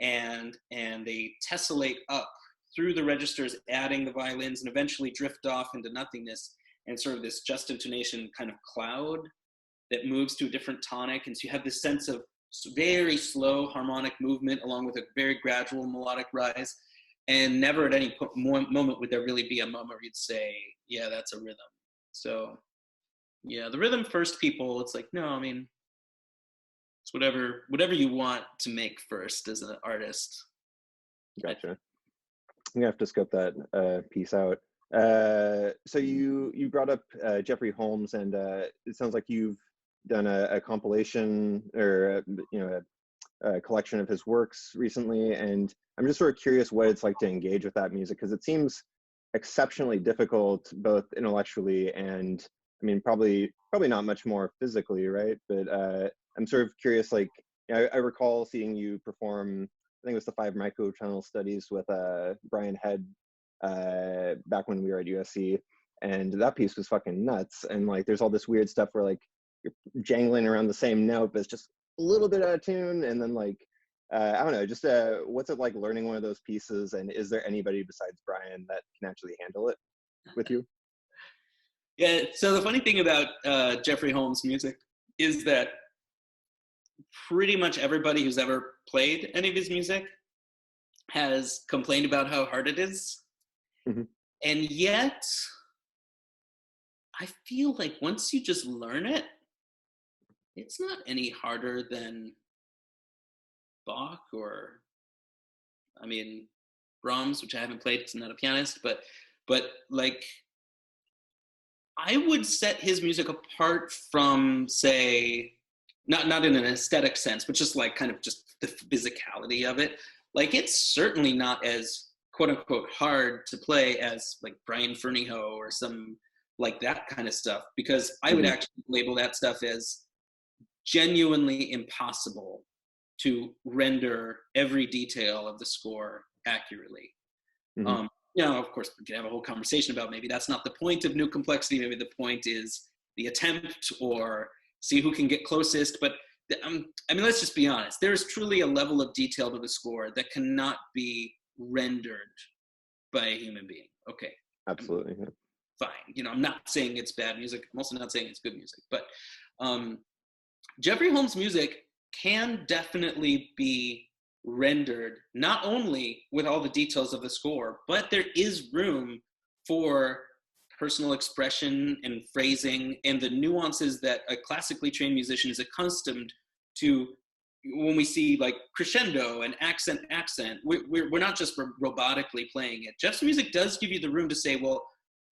And they tessellate up through the registers, adding the violins, and eventually drift off into nothingness. And sort of this just intonation kind of cloud that moves to a different tonic. And so you have this sense of very slow harmonic movement along with a very gradual melodic rise, and never at any moment would there really be a moment where you'd say, yeah, that's a rhythm. So yeah, the rhythm first people, it's like, no, I mean, it's whatever you want to make first as an artist. Gotcha. I'm gonna have to scope that piece out. So you brought up Jeffrey Holmes, and it sounds like you've done a compilation or a collection of his works recently, and I'm just sort of curious what it's like to engage with that music, because it seems exceptionally difficult both intellectually and I mean probably not much more physically, right? But I'm sort of curious, like I recall seeing you perform, I think it was the 5 microtonal studies with Brian Head back when we were at USC, and that piece was fucking nuts. And like, there's all this weird stuff where like you're jangling around the same note, but it's just a little bit out of tune. And then like, I don't know, just what's it like learning one of those pieces? And is there anybody besides Brian that can actually handle it with you? Yeah, so the funny thing about Jeffrey Holmes' music is that pretty much everybody who's ever played any of his music has complained about how hard it is. Mm-hmm. And yet, I feel like once you just learn it, it's not any harder than Bach or, I mean, Brahms, which I haven't played because I'm not a pianist, but like, I would set his music apart from, say, not in an aesthetic sense, but just like kind of just the physicality of it. Like, it's certainly not as quote unquote hard to play as like Brian Fernyhough or some like that kind of stuff, because I would actually label that stuff as genuinely impossible to render every detail of the score accurately. Mm-hmm. Of course, we can have a whole conversation about maybe that's not the point of new complexity. Maybe the point is the attempt, or see who can get closest. But I mean, let's just be honest. There is truly a level of detail to the score that cannot be rendered by a human being. Okay. Absolutely. Yeah. Fine. I'm not saying it's bad music. I'm also not saying it's good music. But Jeffrey Holmes' music can definitely be rendered not only with all the details of the score, but there is room for personal expression and phrasing and the nuances that a classically trained musician is accustomed to. When we see like crescendo and accent, we're not just robotically playing it. Jeff's music does give you the room to say, well,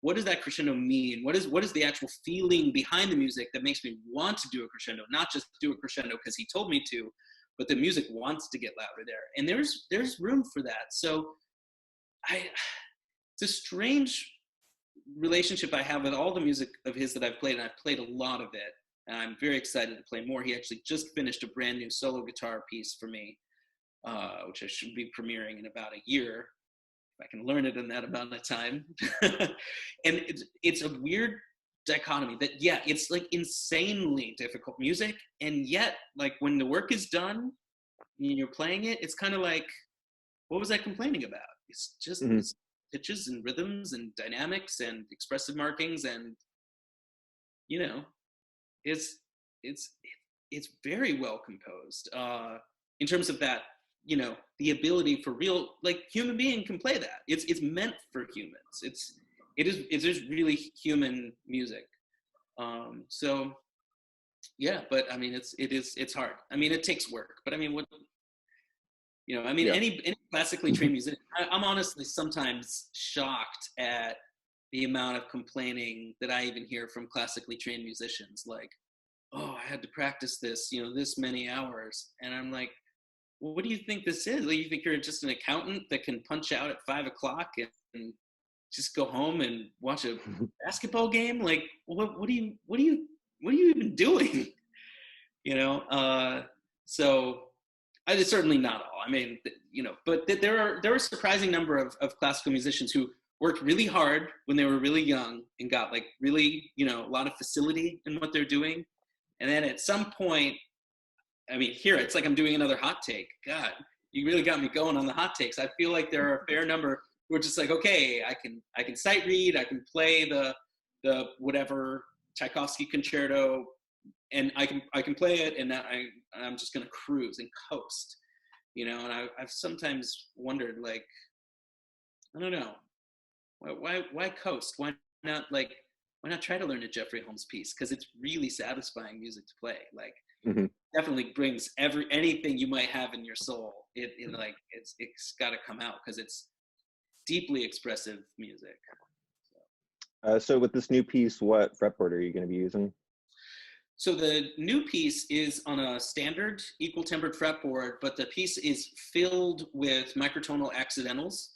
what does that crescendo mean? What is the actual feeling behind the music that makes me want to do a crescendo? Not just do a crescendo because he told me to, but the music wants to get louder there. And there's room for that. So it's a strange relationship I have with all the music of his that I've played, and I've played a lot of it. And I'm very excited to play more. He actually just finished a brand new solo guitar piece for me, which I should be premiering in about a year. I can learn it in that amount of time. And it's a weird dichotomy that, yeah, it's like insanely difficult music. And yet, like, when the work is done and you're playing it, it's kind of like, what was I complaining about? It's just it's pitches and rhythms and dynamics and expressive markings. And, it's very well composed in terms of that. The ability for real, like, human being can play that. It's meant for humans. It is really human music. So yeah, but I mean, it's hard. I mean, it takes work, but I mean, any classically trained musician, I'm honestly sometimes shocked at the amount of complaining that I even hear from classically trained musicians. Like, oh, I had to practice this, this many hours. And I'm like, well, what do you think this is? Like, you think you're just an accountant that can punch out at 5:00 and just go home and watch a basketball game? Like, what are you even doing? So it's certainly not all. I mean, but there are a surprising number of classical musicians who worked really hard when they were really young and got like really, a lot of facility in what they're doing. And then at some point, I mean, here, it's like I'm doing another hot take. God, you really got me going on the hot takes. I feel like there are a fair number who are just like, okay, I can sight read, I can play the whatever Tchaikovsky concerto, and I can play it, and I'm just gonna cruise and coast, And I've sometimes wondered, like, I don't know, why coast? Why not try to learn a Jeffrey Holmes piece? Because it's really satisfying music to play. Like, definitely brings anything you might have in your soul. It's got to come out because it's deeply expressive music. So with this new piece, what fretboard are you going to be using? So the new piece is on a standard equal tempered fretboard, but the piece is filled with microtonal accidentals.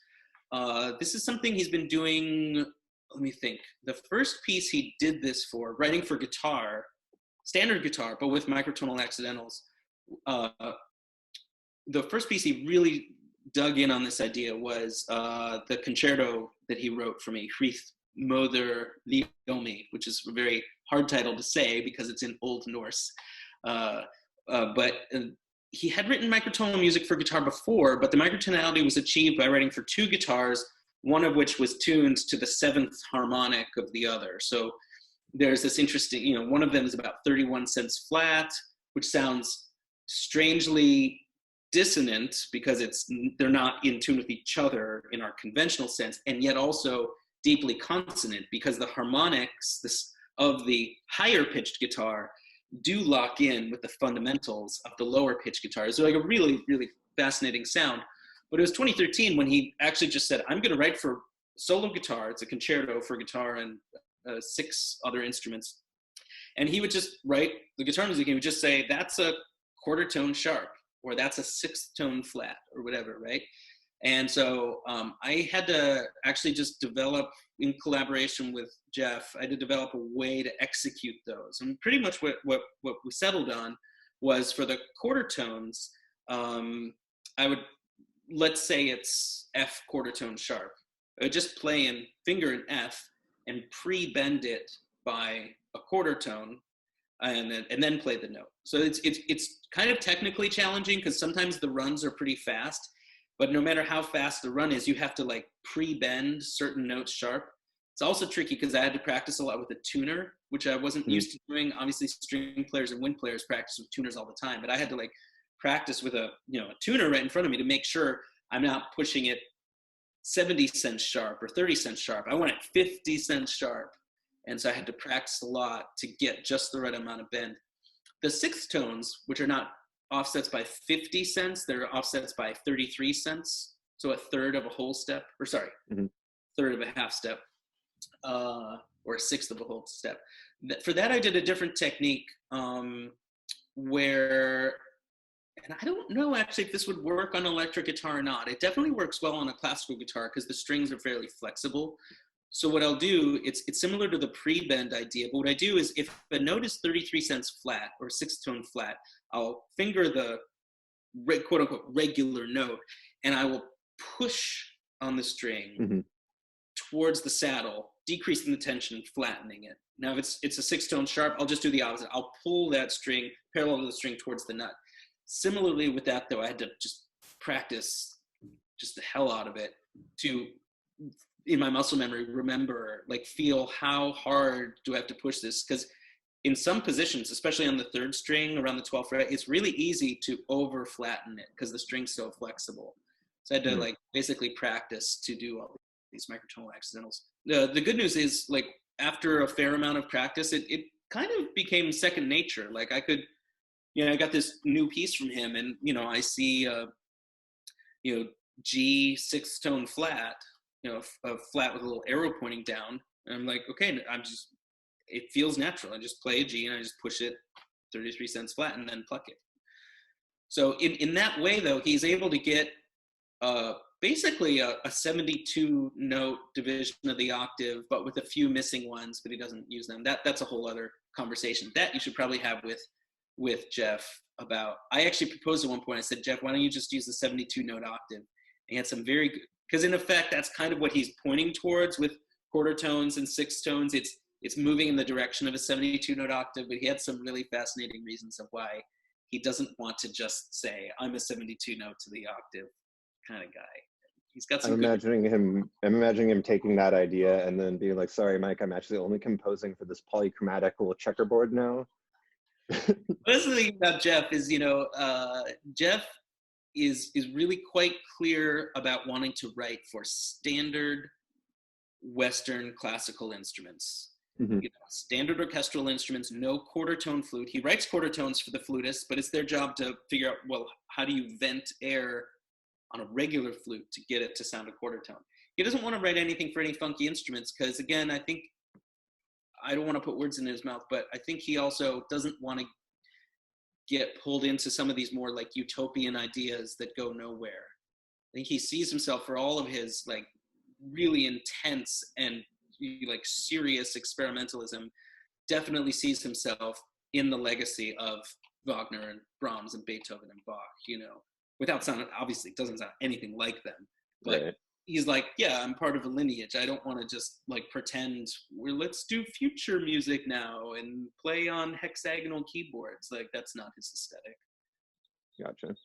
This is something he's been doing, let me think. The first piece he did this for, writing for guitar, standard guitar, but with microtonal accidentals, the first piece he really dug in on this idea was the concerto that he wrote for me, Hrith Moder Liomi, which is a very hard title to say because it's in Old Norse. But he had written microtonal music for guitar before, but the microtonality was achieved by writing for two guitars, one of which was tuned to the seventh harmonic of the other. So there's this interesting, one of them is about 31 cents flat, which sounds strangely dissonant because they're not in tune with each other in our conventional sense, and yet also deeply consonant because the harmonics of the higher pitched guitar do lock in with the fundamentals of the lower pitched guitar. So like a really, really fascinating sound. But it was 2013 when he actually just said, I'm going to write for solo guitar. It's a concerto for guitar and 6 other instruments. And he would just write the guitar music. He would just say, that's a quarter tone sharp, or that's a 6th tone flat, or whatever, right? And so I had to actually just develop, in collaboration with Jeff, I had to develop a way to execute those. And pretty much what we settled on was for the quarter tones, I would, let's say it's F quarter tone sharp. I would just play in finger in F and pre-bend it by a quarter tone, and then play the note. So it's kind of technically challenging because sometimes the runs are pretty fast, but no matter how fast the run is, you have to like pre-bend certain notes sharp. It's also tricky because I had to practice a lot with a tuner, which I wasn't used to doing. Obviously, string players and wind players practice with tuners all the time, but I had to like practice with a tuner right in front of me to make sure I'm not pushing it 70 cents sharp or 30 cents sharp. I want it 50 cents sharp. And so I had to practice a lot to get just the right amount of bend. The 6th tones, which are not offsets by 50 cents, they're offsets by 33 cents. So a third of a whole step, or sorry, third of a half step, or a sixth of a whole step. For that, I did a different technique where, and I don't know actually if this would work on electric guitar or not. It definitely works well on a classical guitar because the strings are fairly flexible. So what I'll do, it's similar to the pre-bend idea, but what I do is if a note is 33 cents flat or 6th tone flat, I'll finger the quote unquote regular note and I will push on the string towards the saddle, decreasing the tension, flattening it. Now if it's a 6th tone sharp, I'll just do the opposite. I'll pull that string parallel to the string towards the nut. Similarly with that though, I had to just practice just the hell out of it to, in my muscle memory, remember, like feel how hard do I have to push this? Because in some positions, especially on the 3rd string around the 12th fret, it's really easy to over flatten it because the string's so flexible. So I had to like basically practice to do all these microtonal accidentals. The good news is like after a fair amount of practice, it kind of became second nature. Like I could, I got this new piece from him and, I see, G 6th tone flat, a flat with a little arrow pointing down. And I'm like, okay, it feels natural. I just play a G and I just push it 33 cents flat and then pluck it. So in that way though, he's able to get basically a 72 note division of the octave, but with a few missing ones, but he doesn't use them. That's a whole other conversation that you should probably have with Jeff about. I actually proposed at one point, I said, Jeff, why don't you just use the 72 note octave? And he had some very good, because in effect, that's kind of what he's pointing towards with quarter tones and 6th tones. It's moving in the direction of a 72 note octave, but he had some really fascinating reasons of why he doesn't want to just say, I'm a 72 note to the octave kind of guy. He's got some I'm imagining him taking that idea and then being like, sorry, Mike, I'm actually only composing for this polychromatic little checkerboard now. That's the thing about Jeff is, Jeff is really quite clear about wanting to write for standard Western classical instruments. Standard orchestral instruments, no quarter tone flute. He writes quarter tones for the flutists, but it's their job to figure out, well, how do you vent air on a regular flute to get it to sound a quarter tone? He doesn't want to write anything for any funky instruments because, again, I don't want to put words in his mouth, but I think he also doesn't want to get pulled into some of these more like utopian ideas that go nowhere. I think he sees himself for all of his like really intense and like serious experimentalism, definitely sees himself in the legacy of Wagner and Brahms and Beethoven and Bach, without sounding, obviously it doesn't sound anything like them, but Right. he's like, yeah, I'm part of a lineage. I don't want to just like pretend let's do future music now and play on hexagonal keyboards. Like that's not his aesthetic. Gotcha.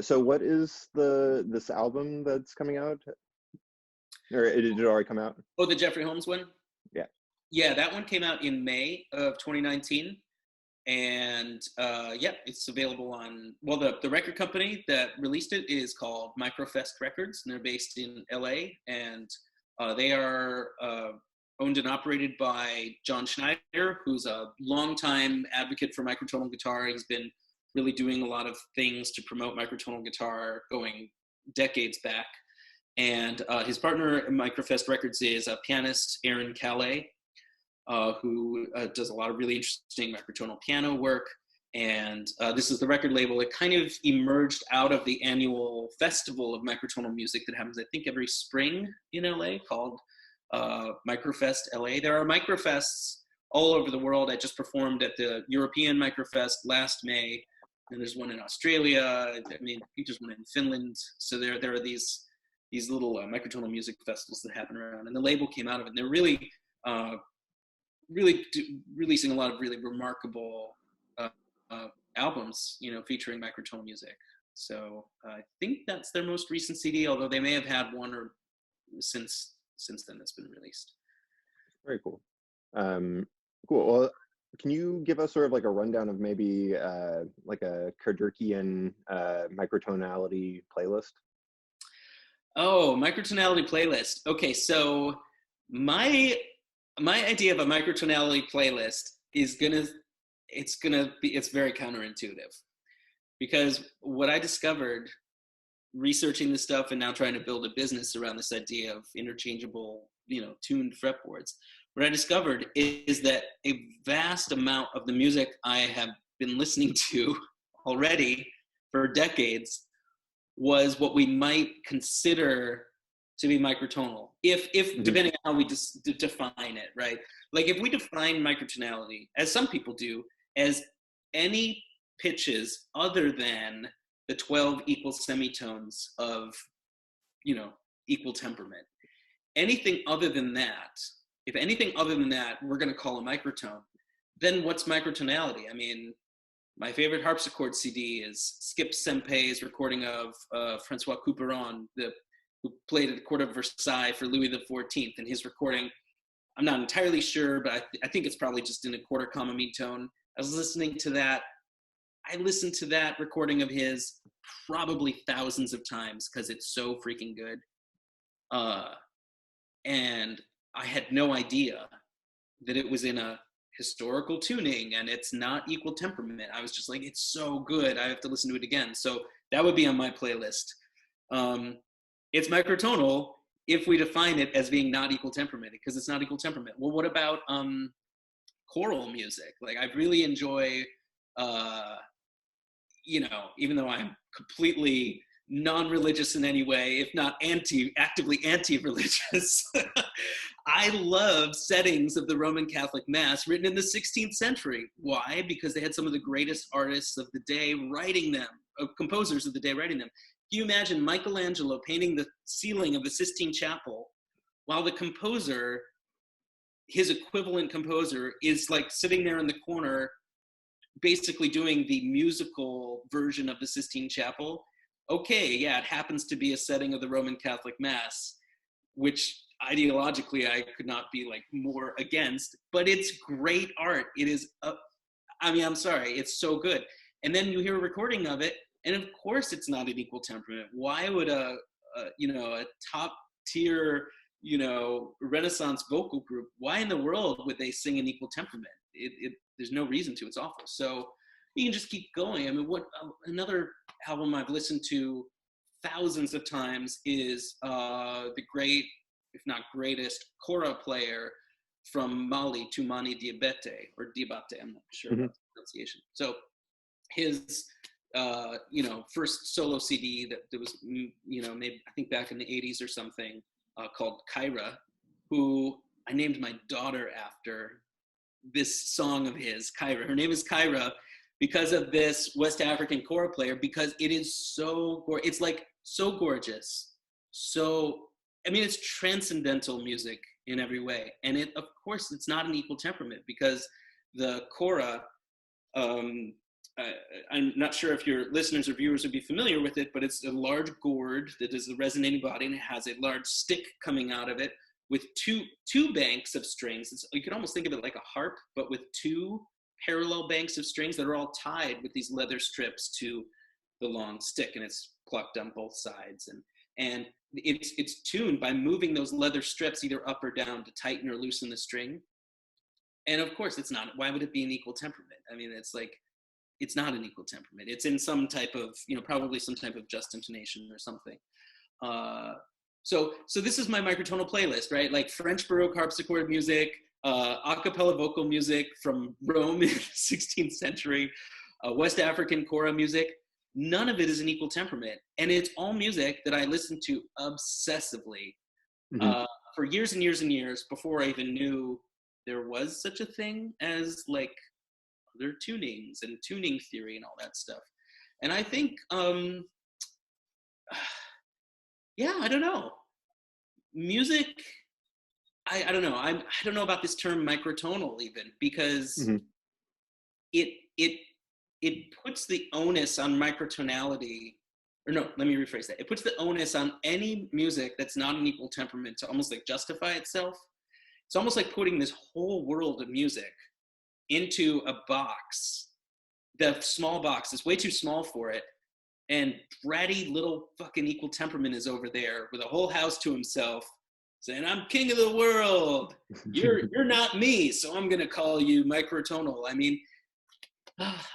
So what is this album that's coming out? Or did it already come out? Oh, the Jeffrey Holmes one? Yeah. Yeah, that one came out in May of 2019. And yeah, it's available on, well, the record company that released it is called Microfest Records, and they're based in LA. And they are owned and operated by John Schneider, who's a longtime advocate for microtonal guitar. He's been really doing a lot of things to promote microtonal guitar going decades back. And his partner at Microfest Records is a pianist, Aaron Calais, who does a lot of really interesting microtonal piano work. And this is the record label that kind of emerged out of the annual festival of microtonal music that happens, I think, every spring in LA, called Microfest LA. There are Microfests all over the world. I just performed at the European Microfest last May, and there's one in Australia. I mean, I think there's one in Finland. So there are these little microtonal music festivals that happen around, and the label came out of it. And they're really releasing a lot of really remarkable albums, featuring microtonal music. So I think that's their most recent CD, although they may have had one or since then that's been released. Very cool. Cool. Well, can you give us sort of like a rundown of maybe like a Kudirkian microtonality playlist? Oh, microtonality playlist. Okay, so my idea of a microtonality playlist is it's very counterintuitive, because what I discovered researching this stuff and now trying to build a business around this idea of interchangeable, tuned fretboards, what I discovered is that a vast amount of the music I have been listening to already for decades was what we might consider to be microtonal, if depending on how we define it, right? Like if we define microtonality, as some people do, as any pitches other than the 12 equal semitones of, equal temperament. Anything other than that, if anything other than that, we're going to call a microtone, then what's microtonality? I mean, my favorite harpsichord CD is Skip Sempei's recording of Francois Couperin, who played at the court of Versailles for Louis XIV, and his recording, I'm not entirely sure, but I think it's probably just in a quarter comma mi tone. I was listening to that. I listened to that recording of his probably thousands of times because it's so freaking good. And I had no idea that it was in a historical tuning and it's not equal temperament. I was just like, it's so good, I have to listen to it again. So that would be on my playlist. It's microtonal if we define it as being not equal temperament, because it's not equal temperament. Well, what about choral music? Like I really enjoy, even though I'm completely non-religious in any way, if not actively anti-religious, I love settings of the Roman Catholic Mass written in the 16th century. Why? Because they had some of the greatest artists of the day writing them, composers of the day writing them. Can you imagine Michelangelo painting the ceiling of the Sistine Chapel while the composer, his equivalent composer, is like sitting there in the corner basically doing the musical version of the Sistine Chapel? Okay, yeah, it happens to be a setting of the Roman Catholic Mass, which ideologically I could not be like more against, but it's great art. It is, I'm sorry, it's so good. And then you hear a recording of it, and of course it's not an equal temperament. Why would a top tier, Renaissance vocal group, why in the world would they sing an equal temperament? There's no reason to. It's awful. So you can just keep going. I mean, what another album I've listened to thousands of times is the great, if not greatest, kora player from Mali, Toumani Diabate, or Diabate, I'm not sure about the pronunciation. So his, first solo CD that was, maybe I think back in the 80s or something, called Kyra, who I named my daughter after this song of his, Kyra. Her name is Kyra because of this West African kora player, because it is it's like so gorgeous. So, I mean, it's transcendental music in every way. And it, of course, it's not an equal temperament, because the kora, I'm not sure if your listeners or viewers would be familiar with it, but it's a large gourd that is the resonating body, and it has a large stick coming out of it with two banks of strings. You can almost think of it like a harp, but with two parallel banks of strings that are all tied with these leather strips to the long stick, and it's plucked on both sides. And it's tuned by moving those leather strips either up or down to tighten or loosen the string. And of course, it's not. Why would it be an equal temperament? I mean, it's not an equal temperament. It's in some type of, probably some type of just intonation or something. So this is my microtonal playlist, right? Like French Baroque harpsichord music, a cappella vocal music from Rome in the 16th century, West African kora music. None of it is an equal temperament. And it's all music that I listened to obsessively for years and years and years before I even knew there was such a thing as like other tunings and tuning theory and all that stuff. And I think, yeah, I don't know. Music, I don't know. I don't know about this term microtonal even, because it puts the onus on microtonality, or no, let me rephrase that. It puts the onus on any music that's not an equal temperament to almost like justify itself. It's almost like putting this whole world of music into a box. The small box is way too small for it. And bratty little fucking equal temperament is over there with a whole house to himself saying, I'm king of the world. You're not me, so I'm gonna call you microtonal. I mean,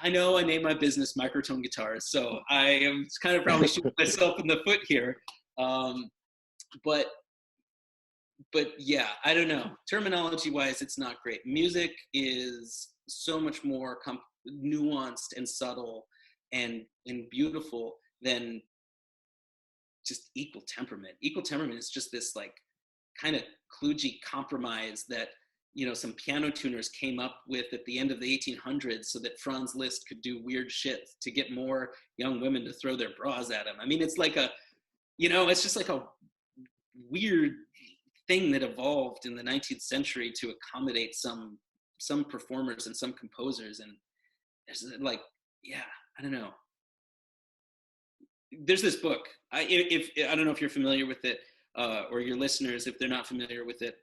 I know I named my business MicroTone Guitars, so I am kind of probably shooting myself in the foot here. But yeah, I don't know. Terminology-wise, it's not great. Music is so much more nuanced and subtle and beautiful than just equal temperament. Equal temperament is just this like kind of kludgy compromise that some piano tuners came up with at the end of the 1800s so that Franz Liszt could do weird shit to get more young women to throw their bras at him. I mean, it's like it's just like a weird thing that evolved in the 19th century to accommodate some performers and some composers. And it's like, yeah, I don't know. There's this book. I don't know if you're familiar with it, or your listeners, if they're not familiar with it.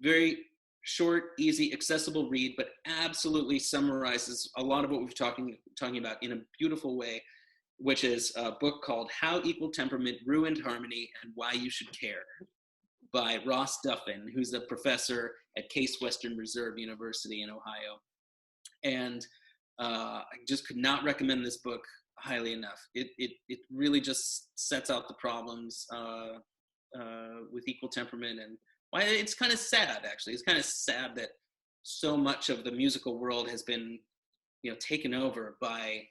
Very short, easy, accessible read, but absolutely summarizes a lot of what we've talking about in a beautiful way, which is a book called How Equal Temperament Ruined Harmony and Why You Should Care, by Ross Duffin, who's a professor at Case Western Reserve University in Ohio. And I just could not recommend this book highly enough. It really just sets out the problems with equal temperament, and why it's kind of sad, actually. It's kind of sad that so much of the musical world has been, taken over by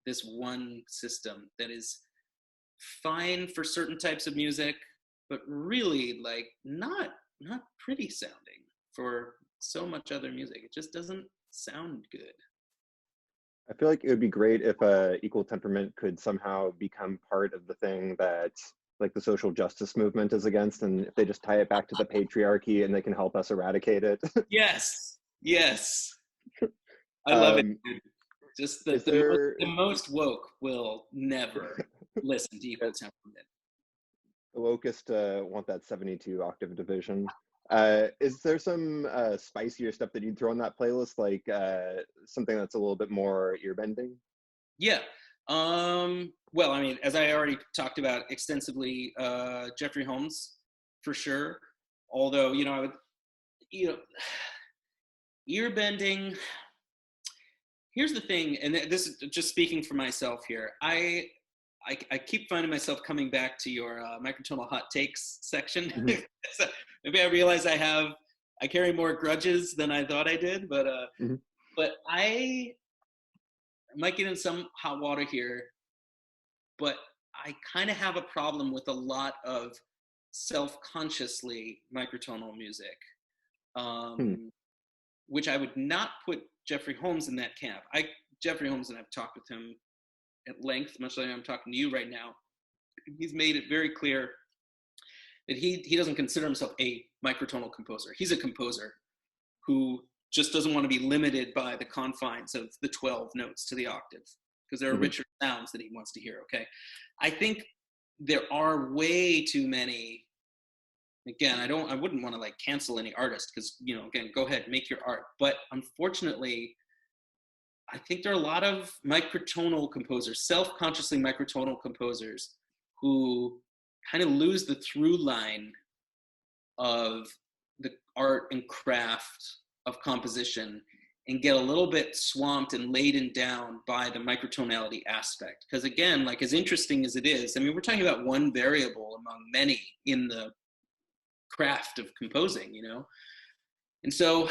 this one system that is fine for certain types of music, but really like not pretty sounding for so much other music. It just doesn't sound good. I feel like it would be great if equal temperament could somehow become part of the thing that like the social justice movement is against, and if they just tie it back to the patriarchy and they can help us eradicate it. Yes. I love it. Just the most woke will never listen to equal temperament. The wokest want that 72 octave division. Is there some spicier stuff that you'd throw on that playlist, like something that's a little bit more ear-bending? Yeah. Well, I mean, as I already talked about extensively, Jeffrey Holmes, for sure. Although, I would, ear-bending. Here's the thing, and this is just speaking for myself here. I keep finding myself coming back to your microtonal hot takes section. Mm-hmm. So maybe I realize I carry more grudges than I thought I did, but but I might get in some hot water here, but I kind of have a problem with a lot of self-consciously microtonal music, which I would not put Jeffrey Holmes in that camp. I Jeffrey Holmes, and I've talked with him at length, much like I'm talking to you right now. He's made it very clear that he doesn't consider himself a microtonal composer. He's a composer who just doesn't want to be limited by the confines of the 12 notes to the octave, because there are richer sounds that he wants to hear, okay? I think there are way too many, again, I wouldn't want to like cancel any artist, because, you know, again, go ahead, make your art. But unfortunately, I think there are a lot of microtonal composers, self-consciously microtonal composers, who kind of lose the through line of the art and craft of composition and get a little bit swamped and laden down by the microtonality aspect. Because again, like as interesting as it is, I mean, we're talking about one variable among many in the craft of composing, you know? And so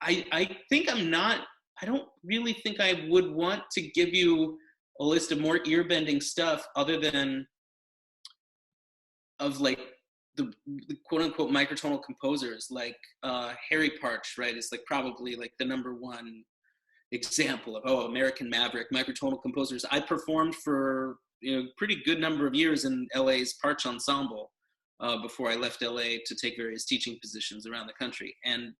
I think I don't really think I would want to give you a list of more ear-bending stuff other than of like the quote-unquote microtonal composers, like Harry Parch, right, is like probably like the number one example of American maverick microtonal composers. I performed for pretty good number of years in LA's Parch Ensemble before I left LA to take various teaching positions around the country. And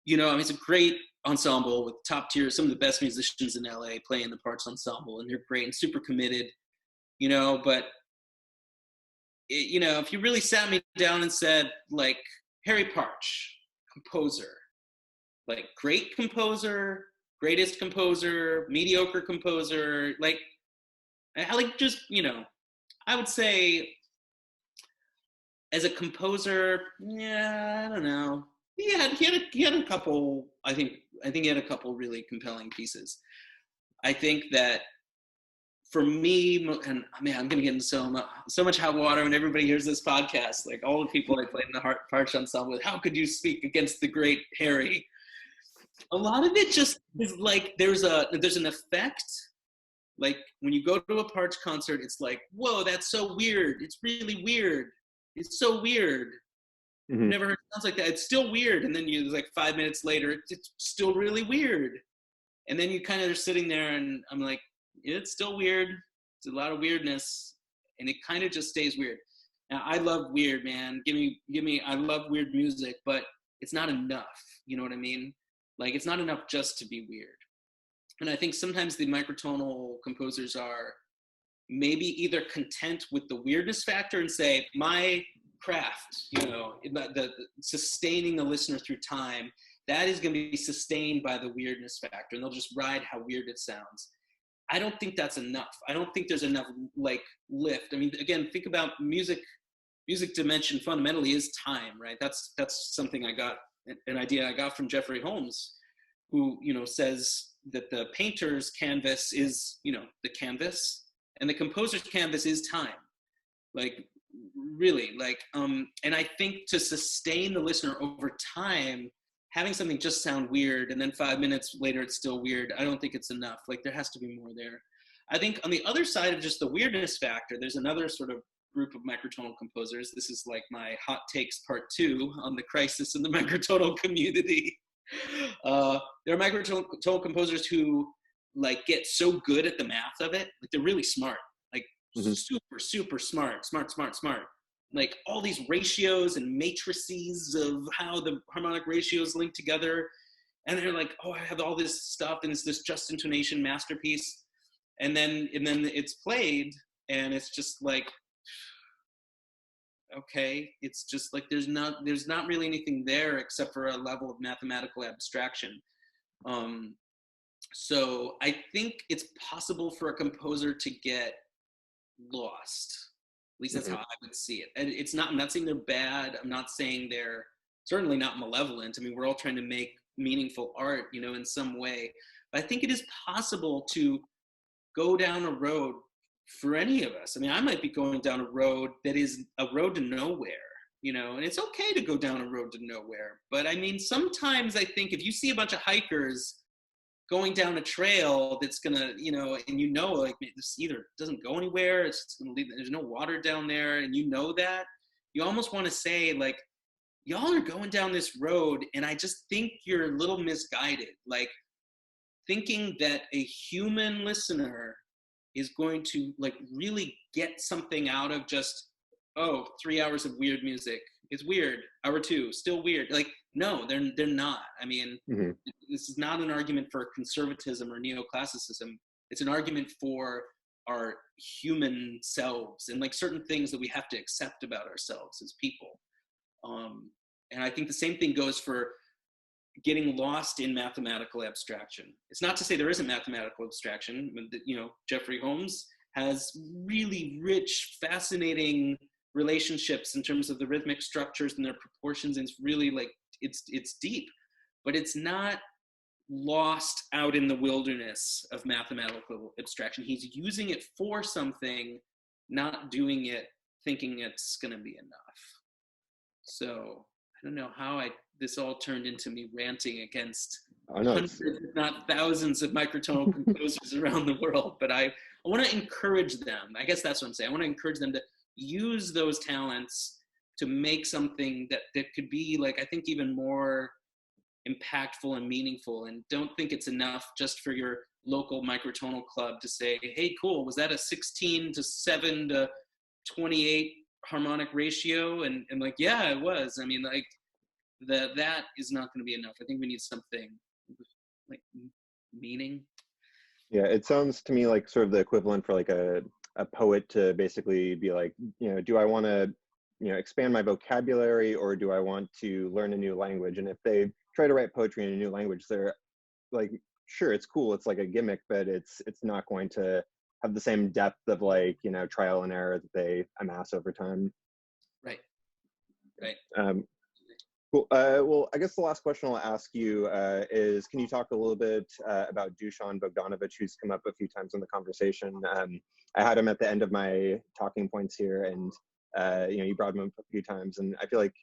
I mean, it's a great ensemble with top tier, some of the best musicians in LA play in the Parch Ensemble, and they're great and super committed, but if you really sat me down and said, like, Harry Parch, composer, like great composer, greatest composer, mediocre composer, like, I like just, I would say as a composer, yeah, I don't know. He had a couple, I think he had a couple really compelling pieces. I think that for me, and man, I'm gonna get into so much hot water when everybody hears this podcast. Like all the people I played in the Parch Ensemble with, how could you speak against the great Harry? A lot of it just is like there's an effect. Like when you go to a Parch concert, it's like, whoa, that's so weird. It's really weird. It's so weird. I've never heard sounds like that. It's still weird. And then like 5 minutes later, it's still really weird. And then you kind of are sitting there and I'm like, it's still weird. It's a lot of weirdness. And it kind of just stays weird. Now, I love weird, man. I love weird music, but it's not enough. You know what I mean? Like, it's not enough just to be weird. And I think sometimes the microtonal composers are maybe either content with the weirdness factor and say, my craft, the sustaining the listener through time, that is going to be sustained by the weirdness factor, and they'll just ride how weird it sounds. I don't think that's enough. I don't think there's enough like lift. I mean, again, think about music dimension fundamentally is time, right? That's something an idea I got from Jeffrey Holmes, who, says that the painter's canvas is, the canvas, and the composer's canvas is time. Like, really, like, and I think to sustain the listener over time, having something just sound weird and then 5 minutes later it's still weird, I don't think it's enough. Like, there has to be more there. I think on the other side of just the weirdness factor, there's another sort of group of microtonal composers. This is like my hot takes part 2 on the crisis in the microtonal community. There are microtonal composers who like get so good at the math of it, like they're really smart, like super smart. Like all these ratios and matrices of how the harmonic ratios link together. And they're like, oh, I have all this stuff and it's this just intonation masterpiece. And then it's played and it's just like, okay, it's just like, there's not really anything there except for a level of mathematical abstraction. So I think it's possible for a composer to get lost. At least that's how I would see it. And I'm not saying they're bad. I'm not saying they're certainly not malevolent. I mean, we're all trying to make meaningful art, in some way. But I think it is possible to go down a road for any of us. I mean, I might be going down a road that is a road to nowhere, and it's okay to go down a road to nowhere. But I mean, sometimes I think if you see a bunch of hikers going down a trail that's gonna, and like this either doesn't go anywhere, it's gonna leave, there's no water down there, and that, you almost want to say, like, y'all are going down this road, and I just think you're a little misguided. Like, thinking that a human listener is going to like really get something out of just, oh, 3 hours of weird music. It's weird. Hour 2, still weird. Like, no, they're not. I mean, this is not an argument for conservatism or neoclassicism. It's an argument for our human selves and like certain things that we have to accept about ourselves as people. And I think the same thing goes for getting lost in mathematical abstraction. It's not to say there isn't mathematical abstraction. You know, Jeffrey Holmes has really rich, fascinating relationships in terms of the rhythmic structures and their proportions. And it's really like, it's deep, but it's not lost out in the wilderness of mathematical abstraction. He's using it for something, not doing it thinking it's going to be enough. So I don't know how this all turned into me ranting against hundreds, if not thousands, of microtonal composers around the world. But I want to encourage them. I guess that's what I'm saying. I want to encourage them to use those talents to make something that could be like, I think, even more impactful and meaningful. And don't think it's enough just for your local microtonal club to say, hey, cool, was that a 16:7 to 28 harmonic ratio? And like, yeah, it was. I mean, like, that is not going to be enough. I think we need something like meaning. Yeah, it sounds to me like sort of the equivalent for like a poet to basically be like, you know, do I want to, you know, expand my vocabulary, or do I want to learn a new language? And if they try to write poetry in a new language, they're like, sure, it's cool, it's like a gimmick, but it's not going to have the same depth of like, you know, trial and error that they amass over time. Right. Cool. Well, I guess the last question I'll ask you is, can you talk a little bit about Dušan Bogdanović, who's come up a few times in the conversation? I had him at the end of my talking points here, and you know, you brought him up a few times, and I feel like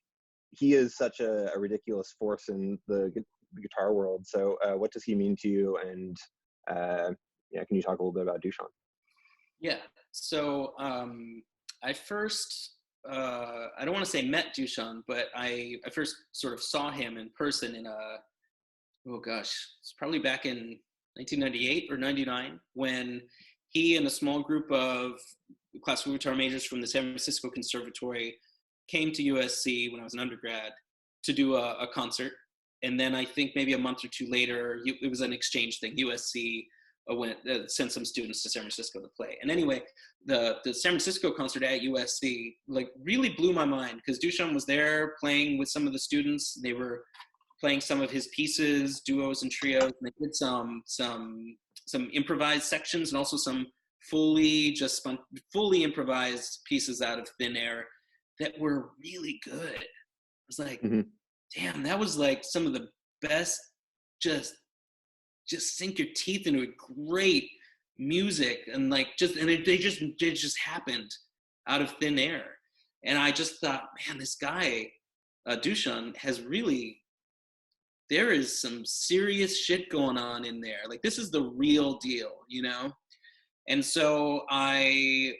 he is such a ridiculous force in the guitar world. So what does he mean to you? And yeah, can you talk a little bit about Dušan? Yeah. So I first, I don't want to say met Dušan, but I first sort of saw him in person in it's probably back in 1998 or 99, when he and a small group of classical guitar majors from the San Francisco Conservatory came to USC when I was an undergrad to do a concert. And then I think maybe a month or two later, it was an exchange thing. USC sent some students to San Francisco to play. And anyway, the San Francisco concert at USC like really blew my mind, because Dušan was there playing with some of the students. They were playing some of his pieces, duos and trios. And they did some improvised sections, and also some fully improvised pieces out of thin air that were really good. I was like, damn, that was like some of the best, just sink your teeth into it, great music. And like, they just happened out of thin air. And I just thought, man, this guy, Dušan, has really, there is some serious shit going on in there. Like, this is the real deal, you know? And so I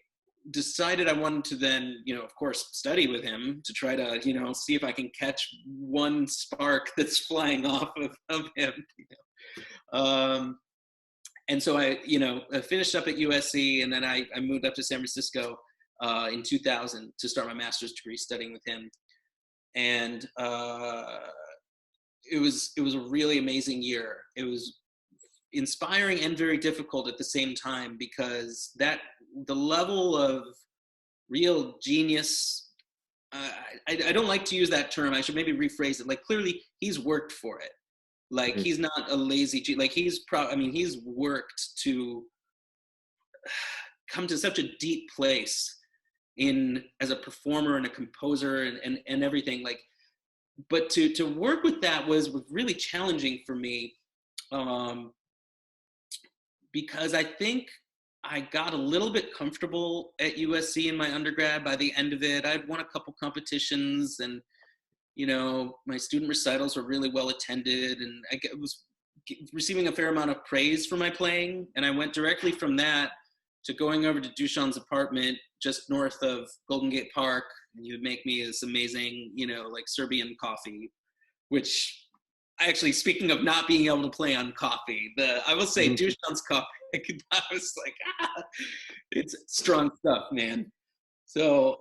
decided I wanted to then, you know, of course, study with him to try to, you know, see if I can catch one spark that's flying off of him. You know? And so I finished up at USC, and then I moved up to San Francisco in 2000 to start my master's degree studying with him. And it was a really amazing year. It was inspiring and very difficult at the same time, because the level of real genius, I don't like to use that term. I should maybe rephrase it. Like, clearly he's worked for it. Like, he's not a lazy genius. Like, he's worked to come to such a deep place as a performer and a composer and everything. Like, but to work with that was really challenging for me, because I think I got a little bit comfortable at USC in my undergrad. By the end of it, I'd won a couple competitions, and, you know, my student recitals were really well attended, and I was receiving a fair amount of praise for my playing. And I went directly from that to going over to Dušan's apartment just north of Golden Gate Park, and he would make me this amazing, you know, like Serbian coffee, which actually, speaking of not being able to play on coffee, I will say Dušan's coffee, I was like, it's strong stuff, man. So,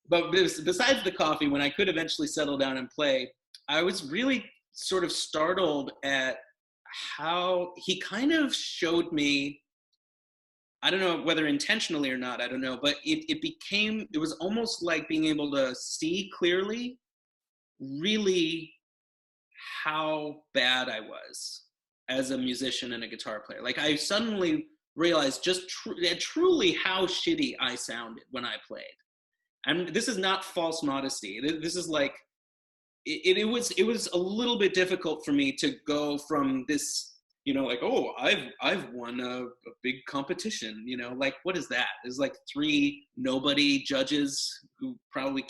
but besides the coffee, when I could eventually settle down and play, I was really sort of startled at how he kind of showed me, I don't know whether intentionally or not, I don't know, but it was almost like being able to see clearly really how bad I was as a musician and a guitar player. Like I suddenly realized just truly how shitty I sounded when I played. And this is not false modesty. This is like, it was a little bit difficult for me to go from this, you know, like, oh, I've won a big competition, you know, like, what is that? There's like 3 nobody judges who probably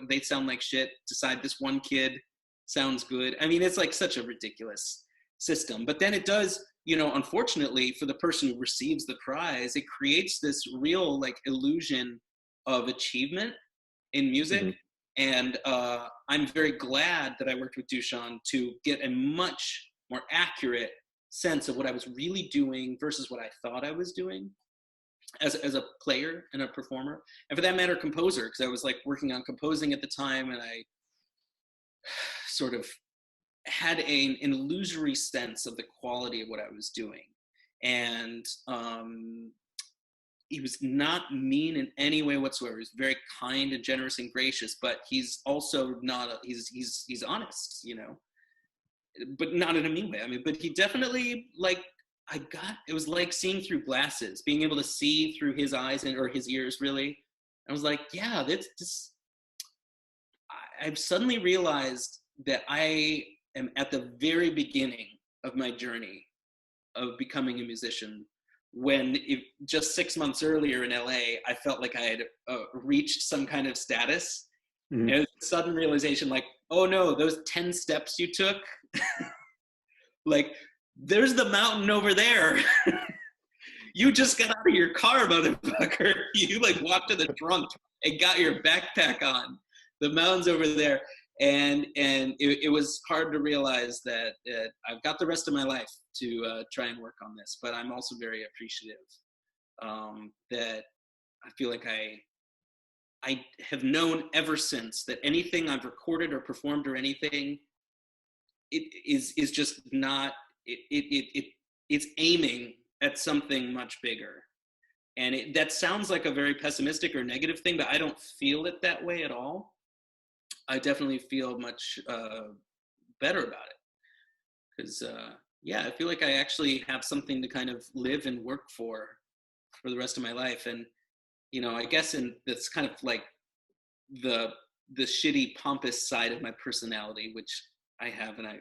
they sound like shit, decide this one kid sounds good. I mean, it's like such a ridiculous system. But then it does, you know, unfortunately for the person who receives the prize, it creates this real like illusion of achievement in music. And I'm very glad that I worked with Dušan to get a much more accurate sense of what I was really doing versus what I thought I was doing as a player and a performer, and for that matter, composer, because I was like working on composing at the time, and I sort of had an illusory sense of the quality of what I was doing. And he was not mean in any way whatsoever. He was very kind and generous and gracious, but he's also not, he's honest, you know, but not in a mean way. I mean, but he definitely, like, it was like seeing through glasses, being able to see through his eyes or his ears, really. I was like, yeah, I've suddenly realized that I am at the very beginning of my journey of becoming a musician, when just 6 months earlier in LA, I felt like I had reached some kind of status. And it was a sudden realization, like, oh no, those 10 steps you took, like, there's the mountain over there. You just got out of your car, motherfucker. You like walked to the trunk and got your backpack on. The mountain's over there. And it was hard to realize that I've got the rest of my life to try and work on this, but I'm also very appreciative that I feel like I have known ever since that anything I've recorded or performed or anything, it is just not, it's aiming at something much bigger. And that sounds like a very pessimistic or negative thing, but I don't feel it that way at all. I definitely feel much better about it, because yeah, I feel like I actually have something to kind of live and work for the rest of my life. And you know, I guess that's kind of like the shitty pompous side of my personality, which I have, and I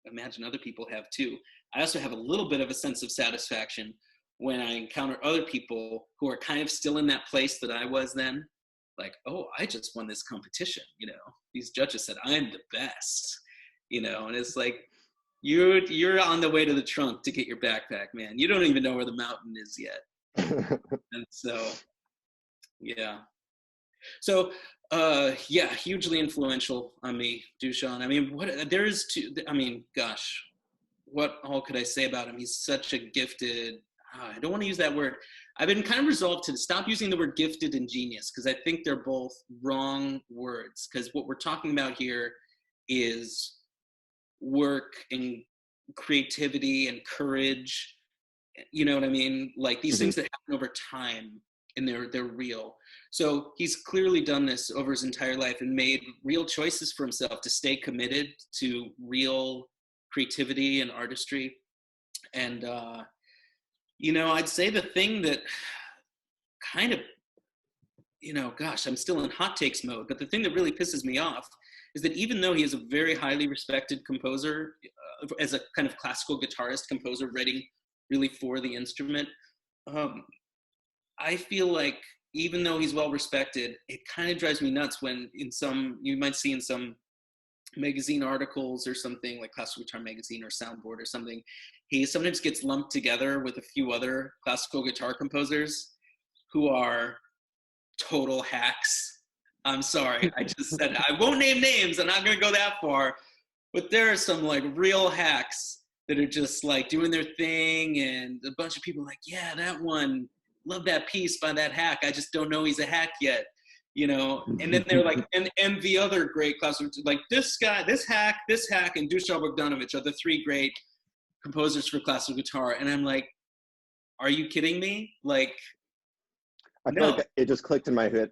imagine other people have too. I also have a little bit of a sense of satisfaction when I encounter other people who are kind of still in that place that I was then. Like, oh, I just won this competition, you know, these judges said I'm the best, you know, and it's like, you're on the way to the trunk to get your backpack, man. You don't even know where the mountain is yet. And so, yeah. So, yeah, hugely influential on me, Dušan. I mean, gosh, what all could I say about him? He's such a gifted, I don't want to use that word. I've been kind of resolved to stop using the word gifted and genius, because I think they're both wrong words, because what we're talking about here is work and creativity and courage. You know what I mean? Like these things that happen over time, and they're real. So he's clearly done this over his entire life and made real choices for himself to stay committed to real creativity and artistry. And you know, I'd say the thing that kind of, you know, gosh, I'm still in hot takes mode, but the thing that really pisses me off is that even though he is a very highly respected composer, as a kind of classical guitarist composer writing really for the instrument, I feel like even though he's well respected, it kind of drives me nuts when you might see in some magazine articles or something, like Classical Guitar Magazine or Soundboard or something, he sometimes gets lumped together with a few other classical guitar composers who are total hacks. I'm sorry, I just said it. I won't name names, I'm not going to go that far, But there are some like real hacks that are just like doing their thing, and a bunch of people are like, yeah, that one, love that piece by that hack. I just don't know he's a hack yet, you know. And then they're like, and the other great classical, like this guy, this hack, and Dušan Bogdanović are the three great composers for classical guitar. And I'm like, are you kidding me? Like, I feel like it just clicked in my head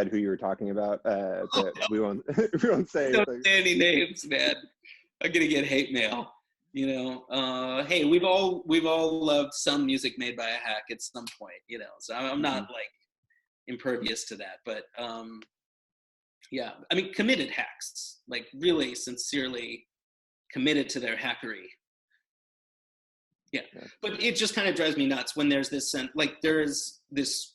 who you were talking about. But we won't we won't say don't anything. say any names, man. I'm gonna get hate mail. You know, hey, we've all loved some music made by a hack at some point. You know, so I'm not like impervious to that. But yeah, I mean, committed hacks, like really sincerely committed to their hackery. Yeah, but it just kind of drives me nuts when there's this sense, like there's this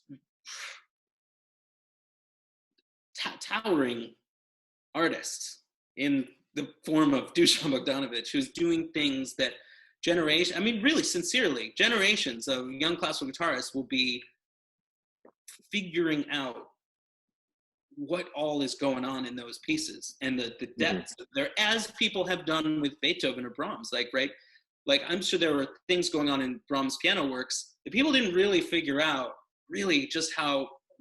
towering artist in the form of Dušan Bogdanović, who's doing things that really sincerely, generations of young classical guitarists will be figuring out what all is going on in those pieces and the depths there, as people have done with Beethoven or Brahms, like, right? Like, I'm sure there were things going on in Brahms' piano works that people didn't really figure out really just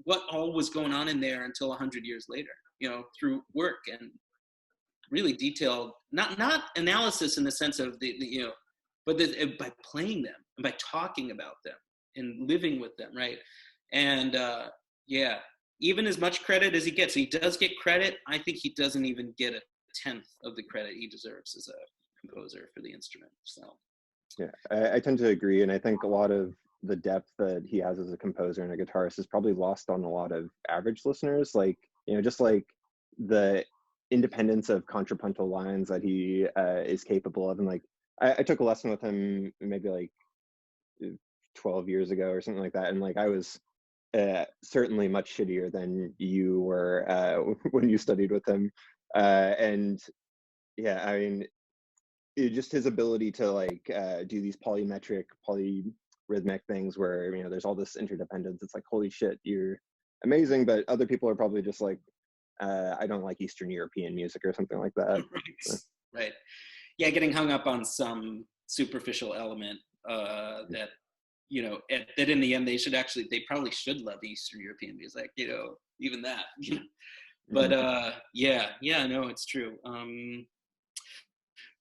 what all was going on in there until 100 years later, you know, through work and really detailed, not analysis in the sense of the you know, but by playing them and by talking about them and living with them, right? And yeah, even as much credit as he does get credit, I think he doesn't even get a tenth of the credit he deserves as a composer for the instrument. So yeah, I tend to agree, and I think a lot of the depth that he has as a composer and a guitarist is probably lost on a lot of average listeners. Like, you know, just like the independence of contrapuntal lines that he is capable of. And like, I took a lesson with him maybe like 12 years ago or something like that, and like I was certainly much shittier than you were when you studied with him. And yeah, I mean, just his ability to like do these polyrhythmic things where, you know, there's all this interdependence. It's like, holy shit, you're amazing. But other people are probably just like, I don't like Eastern European music or something like that. Right. Right. Yeah, getting hung up on some superficial element that, you know, that in the end they probably should love Eastern European music, you know, even that. But yeah, no, it's true.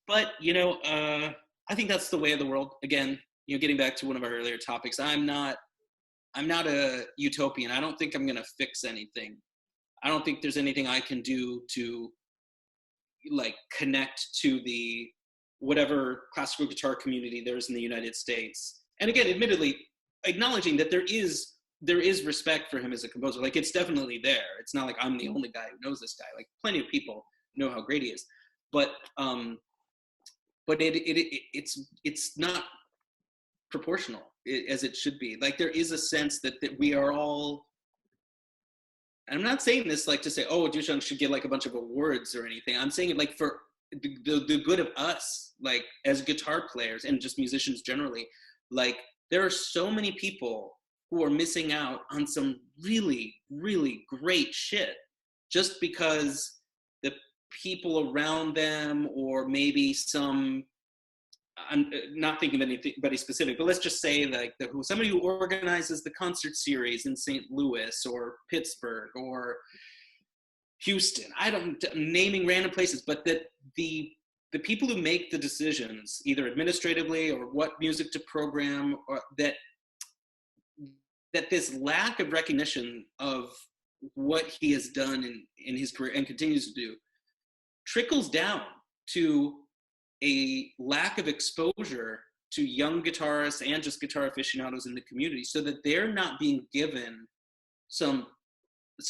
But, you know, I think that's the way of the world. Again, you know, getting back to one of our earlier topics, I'm not a utopian. I don't think I'm going to fix anything. I don't think there's anything I can do to like connect to the whatever classical guitar community there is in the United States. And again, admittedly, acknowledging that there is respect for him as a composer. Like, it's definitely there. It's not like I'm the only guy who knows this guy. Like, plenty of people know how great he is. But it's not proportional as it should be. Like, there is a sense that we are all, I'm not saying this like to say, oh, Dušan should get like a bunch of awards or anything. I'm saying it like for the good of us, like as guitar players and just musicians generally. Like, there are so many people who are missing out on some really, really great shit just because the people around them, or maybe I'm not thinking of anybody specific, but let's just say like somebody who organizes the concert series in St. Louis or Pittsburgh or Houston. I'm naming random places, but that the people who make the decisions, either administratively or what music to program, or that this lack of recognition of what he has done in his career and continues to do trickles down to a lack of exposure to young guitarists and just guitar aficionados in the community, so that they're not being given some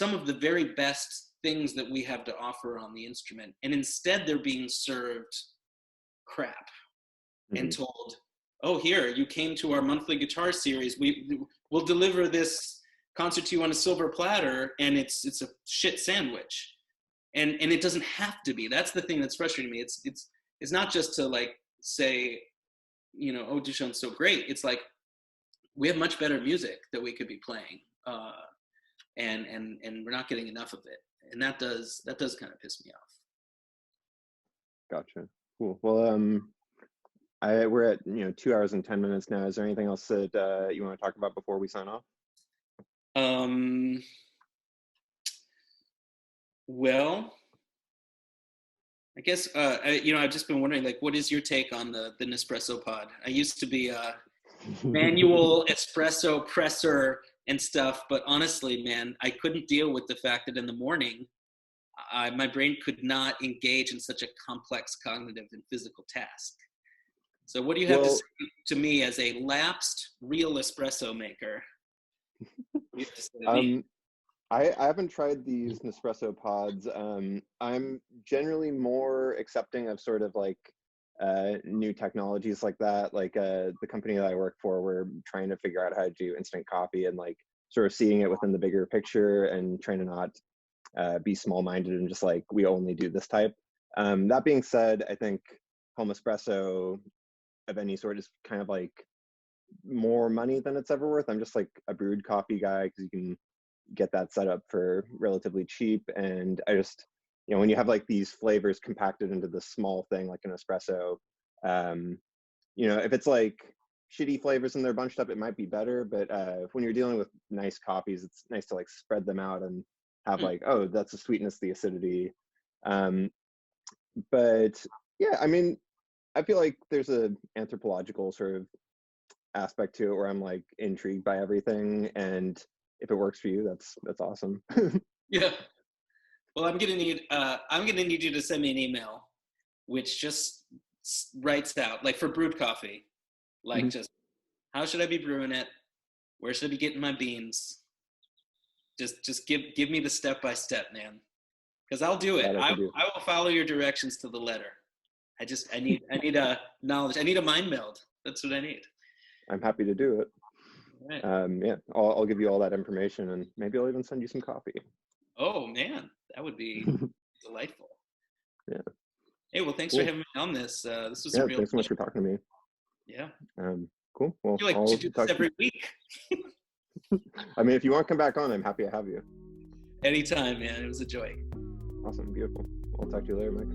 of the very best things that we have to offer on the instrument. And instead they're being served crap and told, oh, here, you came to our monthly guitar series. We'll deliver this concert to you on a silver platter, and it's a shit sandwich. And it doesn't have to be. That's the thing that's frustrating me. It's not just to like say, you know, oh, Dušan's so great. It's like, we have much better music that we could be playing, and we're not getting enough of it. And that does kind of piss me off. Gotcha. Cool. Well, we're at 2 hours and 10 minutes now. Is there anything else that you want to talk about before we sign off? Well, I guess I've just been wondering, like, what is your take on the Nespresso pod? I used to be a manual espresso presser and stuff, but honestly, man, I couldn't deal with the fact that in the morning, my brain could not engage in such a complex cognitive and physical task. So what do you have to say to me as a lapsed real espresso maker? You have to say to me. I haven't tried these Nespresso pods. I'm generally more accepting of sort of like new technologies like that. Like the company that I work for, we're trying to figure out how to do instant coffee and like sort of seeing it within the bigger picture and trying to not be small-minded and just like, we only do this type. That being said, I think home espresso of any sort is kind of like more money than it's ever worth. I'm just like a brewed coffee guy because you can get that set up for relatively cheap. And I just, when you have like these flavors compacted into this small thing like an espresso, if it's like shitty flavors and they're bunched up, it might be better. But when you're dealing with nice coffees, it's nice to like spread them out and have like, oh, that's the sweetness, the acidity. But yeah, I mean, I feel like there's a anthropological sort of aspect to it where I'm like intrigued by everything, and if it works for you, that's awesome. Yeah. Well, I'm gonna need you to send me an email, which just writes out, like for brewed coffee, like just how should I be brewing it? Where should I be getting my beans? Just give me the step by step, man, because I'll do it. I will follow your directions to the letter. I need a knowledge. I need a mind meld. That's what I need. I'm happy to do it. Right. Yeah, I'll give you all that information, and maybe I'll even send you some coffee. Oh man, that would be delightful. Yeah. Hey, well, thanks for having me on this. This was a real. Thanks so much for talking to me. Yeah. Cool. Well, I feel like we should do this every week. I mean, if you want to come back on, I'm happy to have you. Anytime, man. It was a joy. Awesome. Beautiful. I'll talk to you later, Mike.